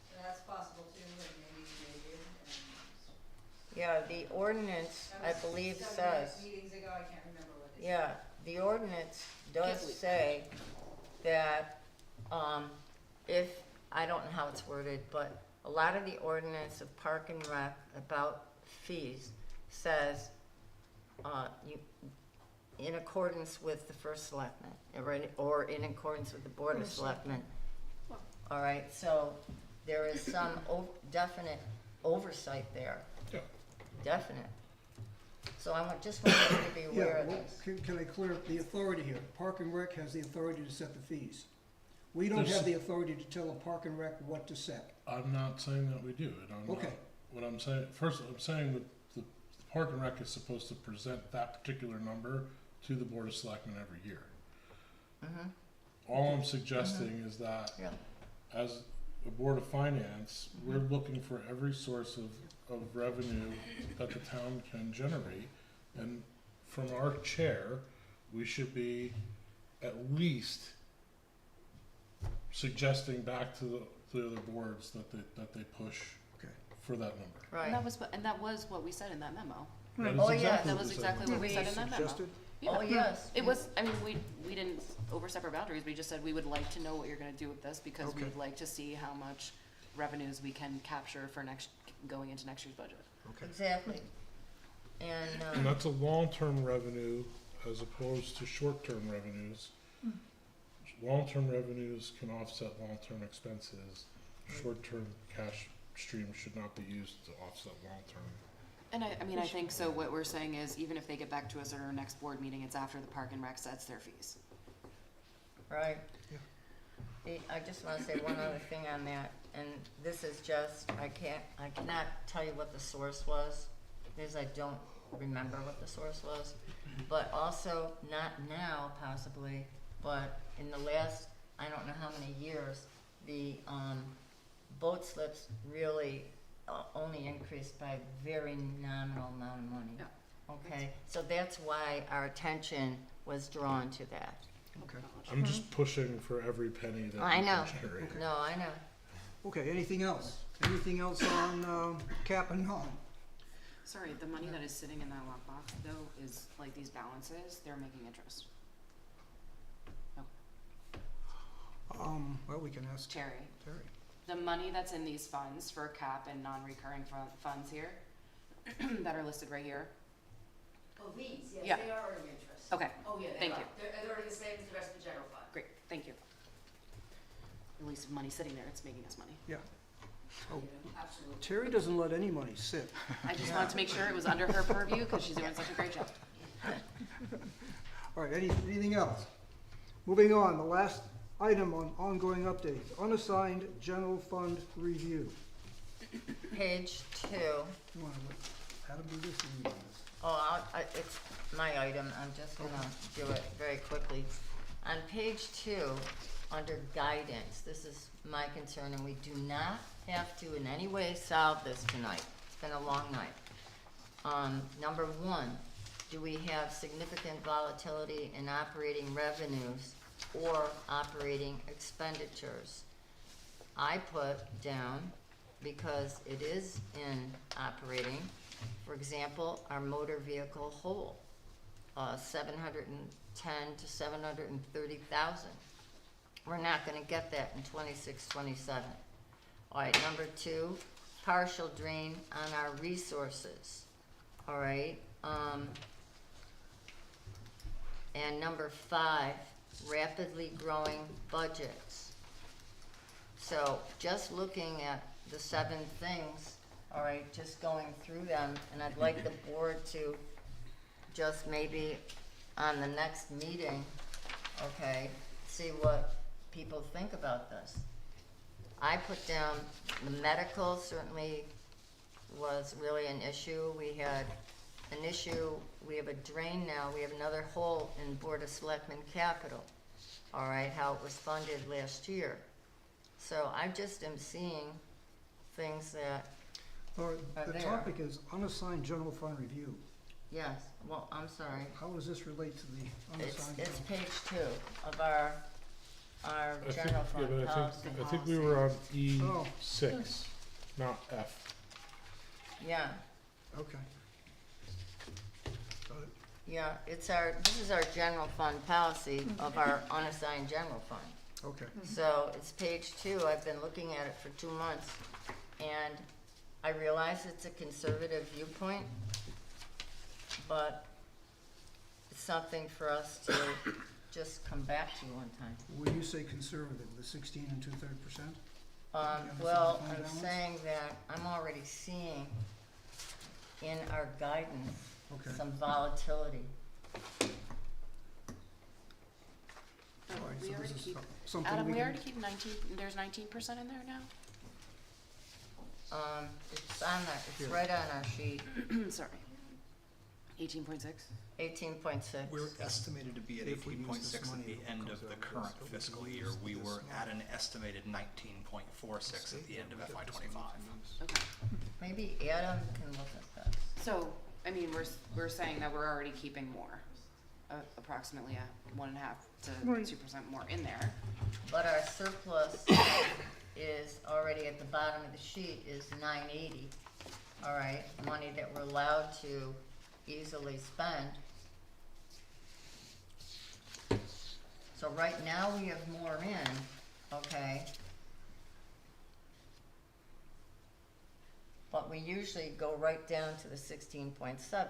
So that's possible too, and maybe they did, and. Yeah, the ordinance, I That was believe 7 says, meetings ago, I can't remember what they said. yeah, the ordinance does Can't we- say that, if, I don't know how it's worded, but a lot of the ordinance of Park and Rec about fees says, in accordance with the first selectman, or in accordance with the Board of Selectmen. All right, so there is some definite oversight there. Yeah. Definite. So just want you to be aware Yeah, of well, this. can I clear up the authority here? Park and Rec has the authority to set the fees. We don't There's- have the authority to tell a Park and Rec what to set. I'm not saying that we do it. I'm not. Okay. What I'm saying, first, I'm saying that the Park and Rec is supposed to present that particular number to the Board of Selectmen every year. Mhm. All I'm suggesting is that Yeah. as a Board of Finance, we're looking for every source of revenue that the town can generate. And from our chair, we should be at least suggesting back to the other boards that they push Okay. for that number. Right. And that was what we said in that memo. That is Oh, exactly yes. what That was we said. exactly what we said in that memo. Suggested? Yeah. Oh, yes. It was, I mean, we didn't overstep our boundaries, we just said we would like to know what you're gonna do with this, because Okay. we'd like to see how much revenues we can capture for going into next year's budget. Okay. Exactly. And, And that's a long-term revenue as opposed to short-term revenues. Long-term revenues can offset long-term expenses. Short-term cash streams should not be used to offset long-term. And I mean, I think, so what we're saying is, even if they get back to us at our next board meeting, it's after the Park and Rec sets their fees. right. Yeah. I just wanna say one other thing on that, and this is just, I cannot tell you what the source was, because I don't remember what the source was. But also, not now possibly, but in the last, I don't know how many years, the, boat slips really only increased by a very nominal amount of money. Yeah. Okay, so that's why our attention was drawn to that. Okay. I'm just pushing for every penny that I we know. can generate. No, I know. Okay, anything else? Anything else on, cap and non? Sorry, the money that is sitting in that lockbox, though, is like these balances, they're making interest. Well, we can ask Terry, Terry. the money that's in these funds for cap and non-recurring funds here, that are listed right here. Oh, these, yes, Yeah. they are earning interest. Okay, Oh, yeah, they thank are. you. They're earning the same as the rest of the general fund. Great, thank you. At least if money's sitting there, it's making us money. Yeah. Oh, Absolutely. Terry doesn't let any money sit. I just wanted to make sure it was under her purview, because she's doing such a great job. All right, anything else? Moving on, the last item on ongoing updates, unassigned general fund review. Page 2. You wanna let Adam do this or you do this? Oh, it's my item, I'm just gonna do it very quickly. On page 2, under guidance, this is my concern, and we do not have to in any way solve this tonight. It's been a long night. Number 1, do we have significant volatility in operating revenues or operating expenditures? I put down, because it is in operating, for example, our motor vehicle hole, 710 to 730,000. We're not gonna get that in 26, 27. All right, number 2, partial drain on our resources. All right, and number 5, rapidly growing budgets. So just looking at the 7 things, all right, just going through them, and I'd like the board to just maybe on the next meeting, okay, see what people think about this. I put down the medical certainly was really an issue. We had an issue, we have a drain now, we have another hole in Board of Selectmen capital, all right, how it was funded last year. So I just am seeing things that, Or Are the there. topic is unassigned general fund review. yes, well, I'm sorry. How does this relate to the unassigned? It's general- page 2 of our I think, general yeah, fund but policy. I think we were on Oh. E6, not F. Yeah, Okay. Got it. yeah, this is our general fund policy of our unassigned general fund. Okay. So it's page 2, I've been looking at it for 2 months, and I realize it's a conservative viewpoint, but it's something for us to just come back to one time. When you say conservative, the 16 and 2/3%? Well, Fund I'm balance? saying that I'm already seeing in our guidance Okay. some volatility. All right, We so already this is keep, something Adam, we we can- already keep 19, there's 19% in there now? It's on that, it's Here. right on our sheet, Sorry. 18.6? 18.6. We're estimated to be at If we use 18.6 this at money, the it end comes of the out of current this, so we fiscal can year. use We this were at money. an estimated 19.46 at the end of FY 25. Okay. Maybe Adam can look at that. So, I mean, we're saying that we're already keeping more, approximately 1.5 to Right. 2% more in there. But our surplus is already at the bottom of the sheet is 980. All right, money that we're allowed to easily spend. So right now we have more in, okay? But we usually go right down to the 16.7.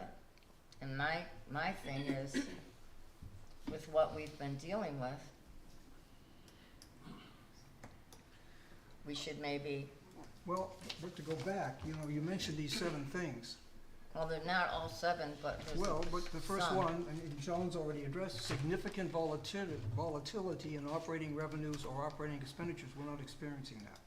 And my thing is, with what we've been dealing with, we should maybe, Well, but to go back, you know, you mentioned these 7 things. well, they're not all 7, but there's Well, but the first some. one, and John's already addressed, significant volatility in operating revenues or operating expenditures. We're not experiencing that.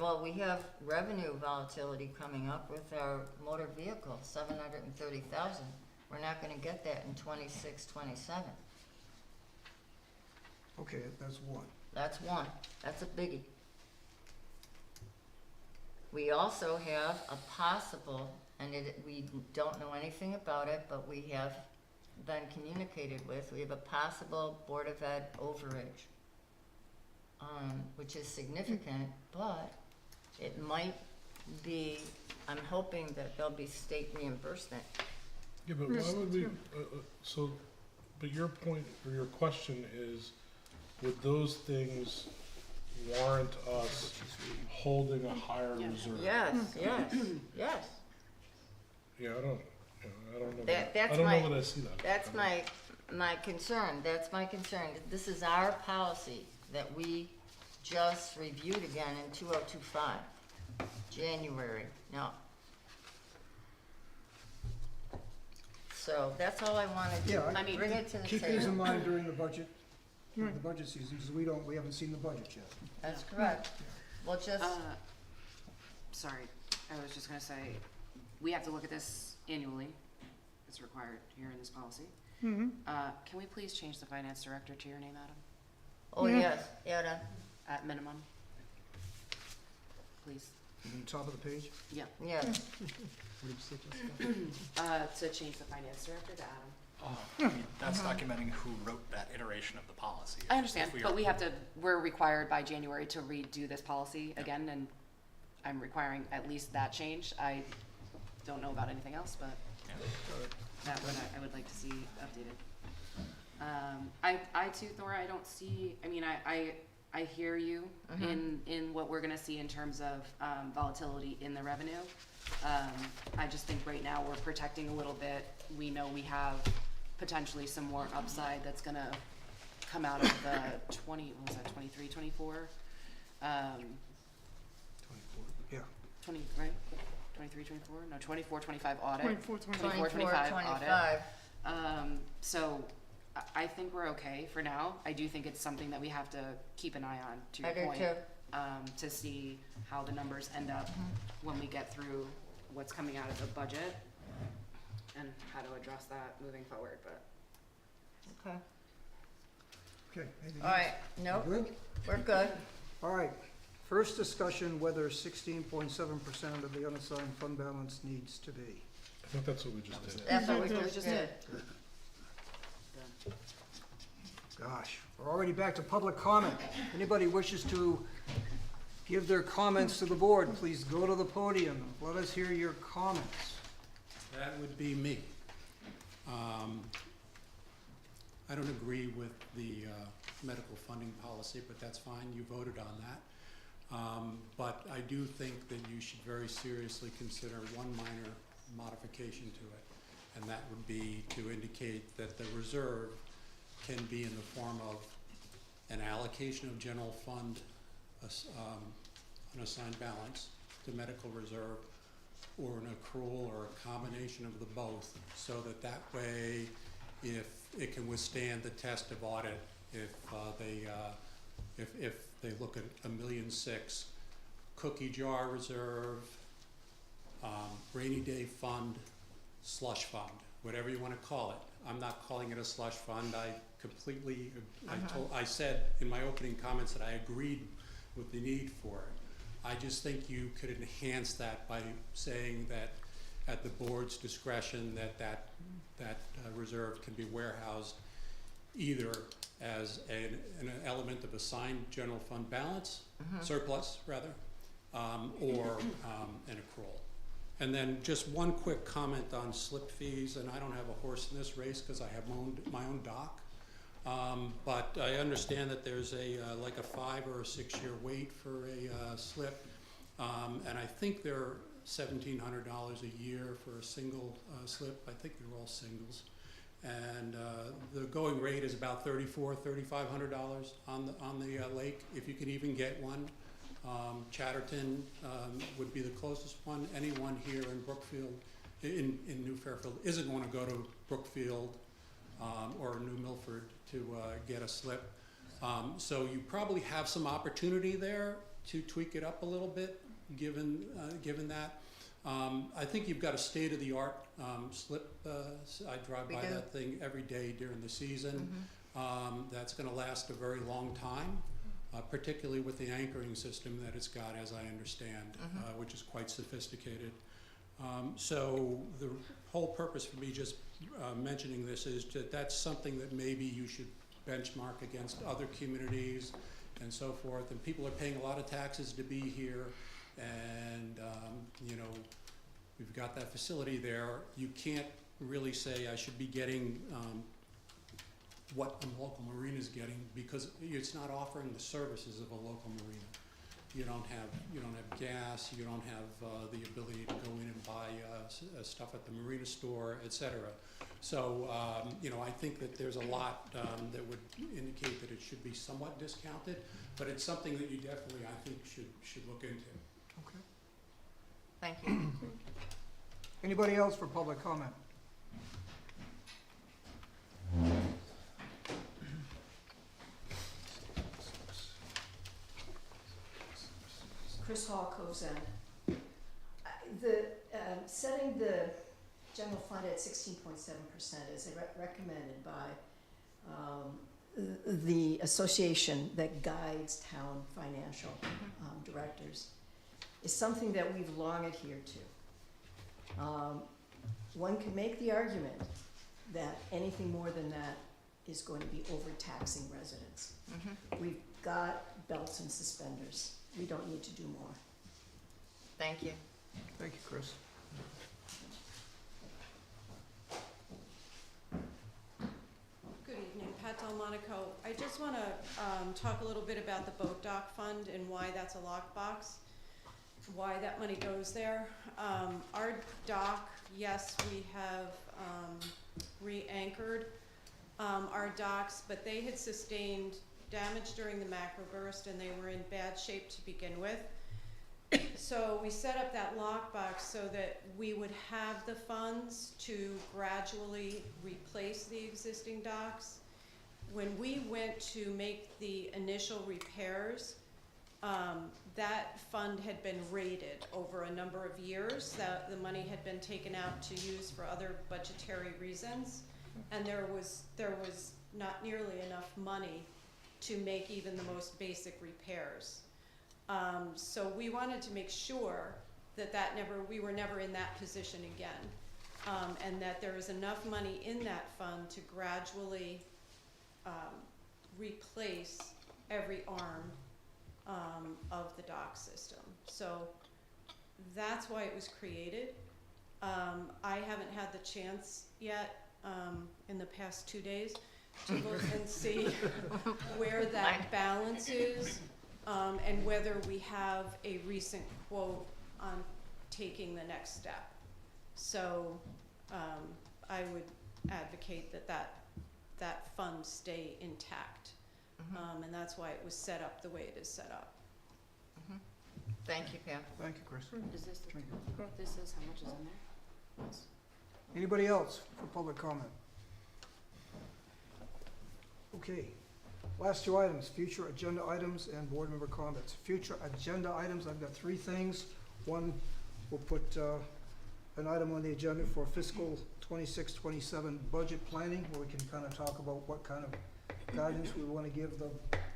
Well, we have revenue volatility coming up with our motor vehicle, 730,000. We're not gonna get that in 26, 27. Okay, that's one. That's one. That's a biggie. We also have a possible, and we don't know anything about it, but we have been communicated with, we have a possible Board of Ed overage, which is significant, but it might be, I'm hoping that there'll be state reimbursement. Yeah, but why would we, so, but your point, or your question is, would those things warrant us holding a higher Yeah. reserve? Yes, yes, yes. Yeah, I don't know. That's I don't my- know that I see that. That's my concern, that's my concern. This is our policy that we just reviewed again in 2025, January, no. So that's all I wanted Yeah, to, I mean, bring it to the Keep these in table. mind during the budget, Right. the budget season, because we haven't seen the budget yet. That's correct. Well, just, Sorry, I was just gonna say, we have to look at this annually. It's required here in this policy. Mm-hmm. Can we please change the finance director to your name, Adam, oh, Yeah. yes, Ada, at minimum? Please, On the top of the page? yes. to change the finance director to Adam. That's documenting who wrote that iteration of the policy. I understand, If we but are- we have to, we're required by January to redo this policy again, and I'm requiring at least that change. I don't know about anything else, but that one I would like to see updated. I too, Thora, I don't see, I mean, I hear you in what we're gonna see in terms of, volatility in the revenue. I just think right now we're protecting a little bit. We know we have potentially some more upside that's gonna come out of the what was that, 23, 24? 24, yeah. 20, right? 23, 24? No, 24, 25 audit. 24, 25. 24, 25 25. So I think we're okay for now. I do think it's something that we have to keep an eye on, to I your do point. too. To see how the numbers end up when we get through what's coming out of the budget and how to address that moving forward, but. Okay, Okay. anything all else? right, nope, Good? we're good. All right. First discussion, whether 16.7% of the unassigned fund balance needs to be. I think that's what we just did. That's what we Exactly. just did. Gosh, we're already back to public comment. Anybody wishes to give their comments to the board, please go to the podium. Let us hear your comments. That would be me. I don't agree with the medical funding policy, but that's fine, you voted on that. But I do think that you should very seriously consider one minor modification to it, and that would be to indicate that the reserve can be in the form of an allocation of general fund unassigned balance to medical reserve, or an accrual or a combination of the both, so that way, if it can withstand the test of audit, if they look at $1.6 million, cookie jar reserve, rainy day fund, slush fund, whatever you want to call it. I'm not calling it a slush fund. I completely, I said in my opening comments that I agreed with the need for it. I just think you could enhance that by saying that at the board's discretion that reserve can be warehoused either as an element of assigned general fund balance, surplus rather, or an accrual. And then just one quick comment on slip fees, and I don't have a horse in this race because I have my own dock. But I understand that there's like a 5 or a 6 year wait for a slip, and I think they're $1,700 a year for a single slip. I think they're all singles, and the going rate is about $3,500 on the lake, if you can even get one. Chatterton would be the closest one. Anyone here in Brookfield, in New Fairfield, isn't going to go to Brookfield or New Milford to get a slip. So you probably have some opportunity there to tweak it up a little bit, given that. I think you've got a state-of-the-art slip. I drive by that thing every day during the season. That's going to last a very long time. Particularly with the anchoring system that it's got, as I understand, which is quite sophisticated. So the whole purpose for me just mentioning this is that that's something that maybe you should benchmark against other communities and so forth. And people are paying a lot of taxes to be here, and you know, we've got that facility there. You can't really say I should be getting what a local marina is getting, because it's not offering the services of a local marina. You don't have gas, you don't have the ability to go in and buy stuff at the marina store, etc. So you know, I think that there's a lot that would indicate that it should be somewhat discounted, but it's something that you definitely, I think, should look into. Okay. Thank you. Anybody else for public comment? Chris Hall, Coves End. Setting the general fund at 16.7% is recommended by the association that guides town financial directors is something that we've long adhered to. One can make the argument that anything more than that is going to be overtaxing residents. We've got belts and suspenders. We don't need to do more. Thank you. Thank you, Chris. Good evening, Pat Delmonico. I just want to talk a little bit about the boat dock fund and why that's a lockbox, why that money goes there. Our dock, yes, we have re-anchored our docks, but they had sustained damage during the macroburst and they were in bad shape to begin with. So we set up that lockbox so that we would have the funds to gradually replace the existing docks. When we went to make the initial repairs, that fund had been raided over a number of years. That the money had been taken out to use for other budgetary reasons, and there was not nearly enough money to make even the most basic repairs. So we wanted to make sure that we were never in that position again, and that there is enough money in that fund to gradually replace every arm of the dock system. So that's why it was created. I haven't had the chance yet in the past 2 days to look and see where that balance is, and whether we have a recent quote on taking the next step. So I would advocate that fund stay intact, and that's why it was set up the way it is set up. Thank you, Pam. Thank you, Chris. Is this, Thank you. this is how much is in there? Yes. Anybody else for public comment? Okay, last two items, future agenda items and board member comments. Future agenda items, I've got three things. One, we'll put an item on the agenda for fiscal 26-27 budget planning, where we can kind of talk about what kind of guidance we want to give the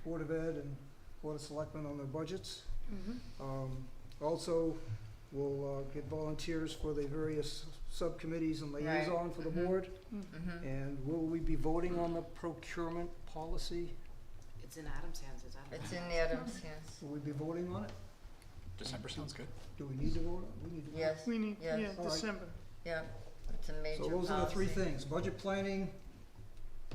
Board of Ed and Board of Selectmen on their budgets. Also, we'll get volunteers for the various subcommittees and liaison for the board. And will we be voting on the procurement policy? It's in Adam's hands, It's in Adam's hands. Will we be voting on it? December sounds good. Do we need to vote? We need to vote. Yes, We need, Yes. yeah, All right. December. yeah, it's a major So policy. those are the three things, budget planning,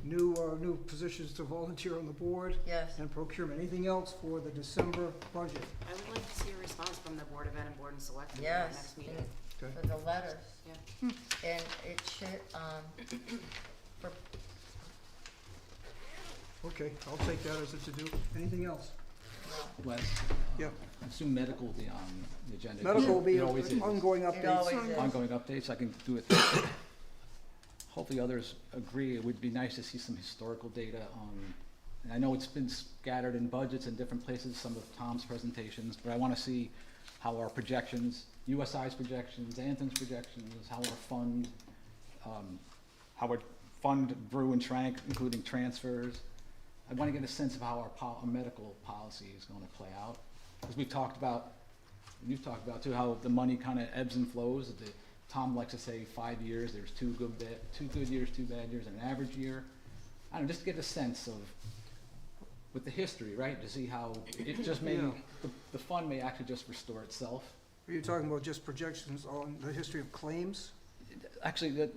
new positions to volunteer on the board, Yes, and procurement. Anything else for the December budget? I would like to see a response from the Board of Ed and Board and Selectmen at the yes, next meeting. and Okay. for the letters. Yeah. And it should, for, Okay, I'll take that as a to-do. Anything else? Wes, Yeah. I assume medical will be on the agenda. Medical will be It always is. ongoing it updates. always is. Ongoing updates, I can do it. Hopefully others agree. It would be nice to see some historical data on, and I know it's been scattered in budgets in different places, some of Tom's presentations, but I want to see how our projections, USI's projections, Anthem's projections, how our fund grew and shrank, including transfers. I want to get a sense of how our medical policy is going to play out. Because we've talked about, and you've talked about too, how the money kind of ebbs and flows. Tom likes to say 5 years, there's 2 good years, 2 bad years, and an average year. I don't know, just to get a sense of, with the history, right, to see how it just may, Yeah. the fund may actually just restore itself. Are you talking about just projections on the history of claims? Actually, the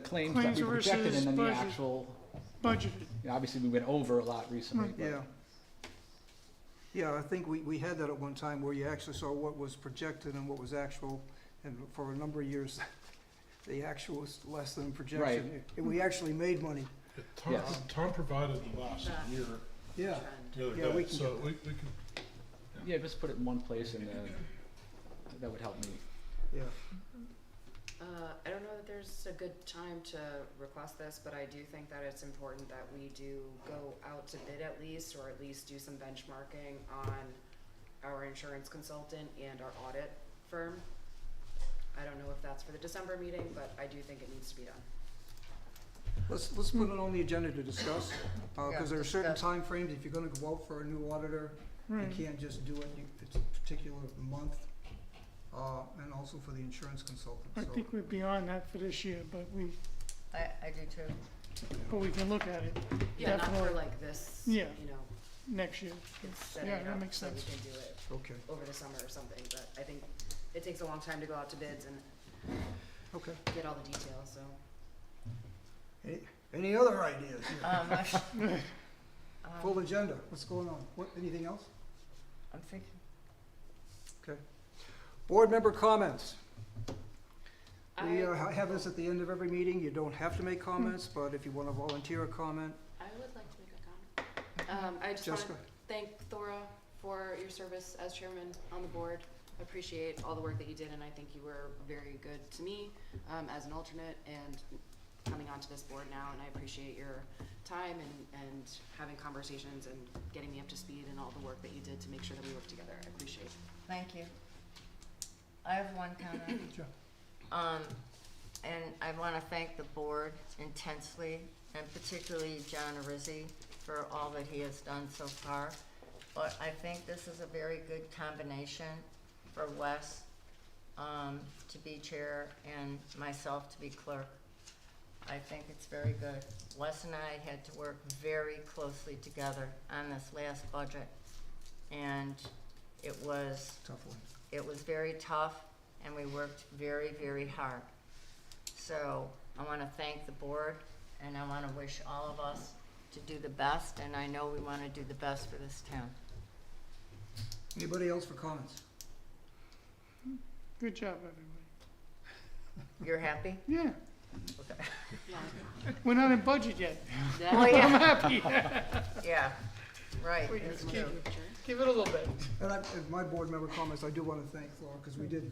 claims that Claims we projected versus and then the budget. actual, Budgeted. obviously we went over a lot recently. Right. but- Yeah. Yeah, I think we had that at one time where you actually saw what was projected and what was actual, and for a number of years, the actual was less than projection. And we actually made money. Tom, Yes. Tom provided the last year Yeah. the other Yeah, we day, can so get we can, Yeah, just put it in one place and that would help me. Yeah. I don't know that there's a good time to request this, but I do think that it's important that we do go out to bid at least, or at least do some benchmarking on our insurance consultant and our audit firm. I don't know if that's for the December meeting, but I do think it needs to be done. Let's put it on the agenda to discuss, Yeah, because there are certain discuss. timeframes. If you're gonna go out for a new auditor, you Right. can't just do it, it's a particular month, and also for the insurance consultant, I so. think we're beyond that for this year, but I do too. we can look at it Yeah, not for Definitely. like this, Yeah. you know, next year. setting Yeah, it that up makes so we sense. can do it Okay, over the summer or something, but I think it takes a long time to go out to bids and okay. get all the details, so. Any other ideas? Um, Full agenda, what's going on? Anything else? I'm thinking, Board member comments. We I have this at the end of every meeting. You don't have to make comments, but if you want to volunteer a comment, would like to make a comment. I just want to Jessica. thank Thora for your service as chairman on the board. I appreciate all the work that you did, and I think you were very good to me as an alternate and coming onto this board now, and I appreciate your time and having conversations and getting me up to speed and all the work that you did to make sure that we work together. I appreciate it. thank you. I have one comment. Sure. And I want to thank the board intensely, and particularly John Arizzi for all that he has done so far. But I think this is a very good combination for Wes to be chair and myself to be clerk. I think it's very good. Wes and I had to work very closely together on this last budget, and it was tough one. it was very tough, and we worked very, very hard. So I want to thank the board, and I want to wish all of us to do the best, and I know we want to do the best for this town. Anybody else for comments? Good job, everybody. You're happy? Yeah, Okay. we're not in budget yet. Oh, yeah. I'm happy. Yeah, right, Wait, it's let's true. keep Give it a little bit. And in my board member comments, I do want to thank Laura, because we did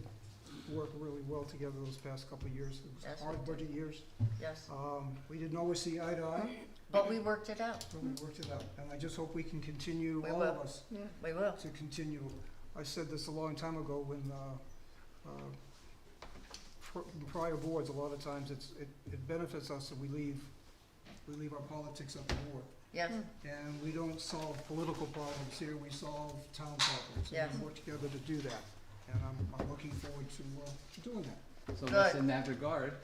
work really well together those past couple of years. It was Yes, we hard did. budget years. Yes, We didn't always see eye to eye, but we worked it out. but we worked it out. And I just hope we can continue, We all of will. us, We will. to continue. I said this a long time ago when, prior boards, a lot of times it benefits us that we leave our politics up to board. Yes, And we don't solve political problems here, we solve town problems. Yes. And we work together to do that. And I'm looking forward to doing that. So Good. Wes, in that regard,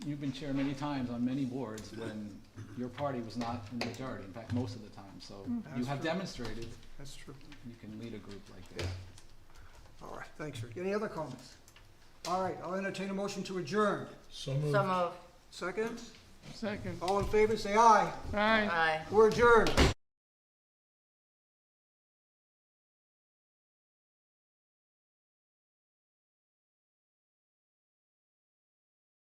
you've been chair many times on many boards when your party was not in the majority, in fact, most of the time. So you That's have true. demonstrated That's true. you can lead a group like that. All right, thanks, Rick. Any other comments? All right, I'll entertain a motion to adjourn. So moved. some of, Second? Second. All in favor, say aye. Aye. aye. We're adjourned.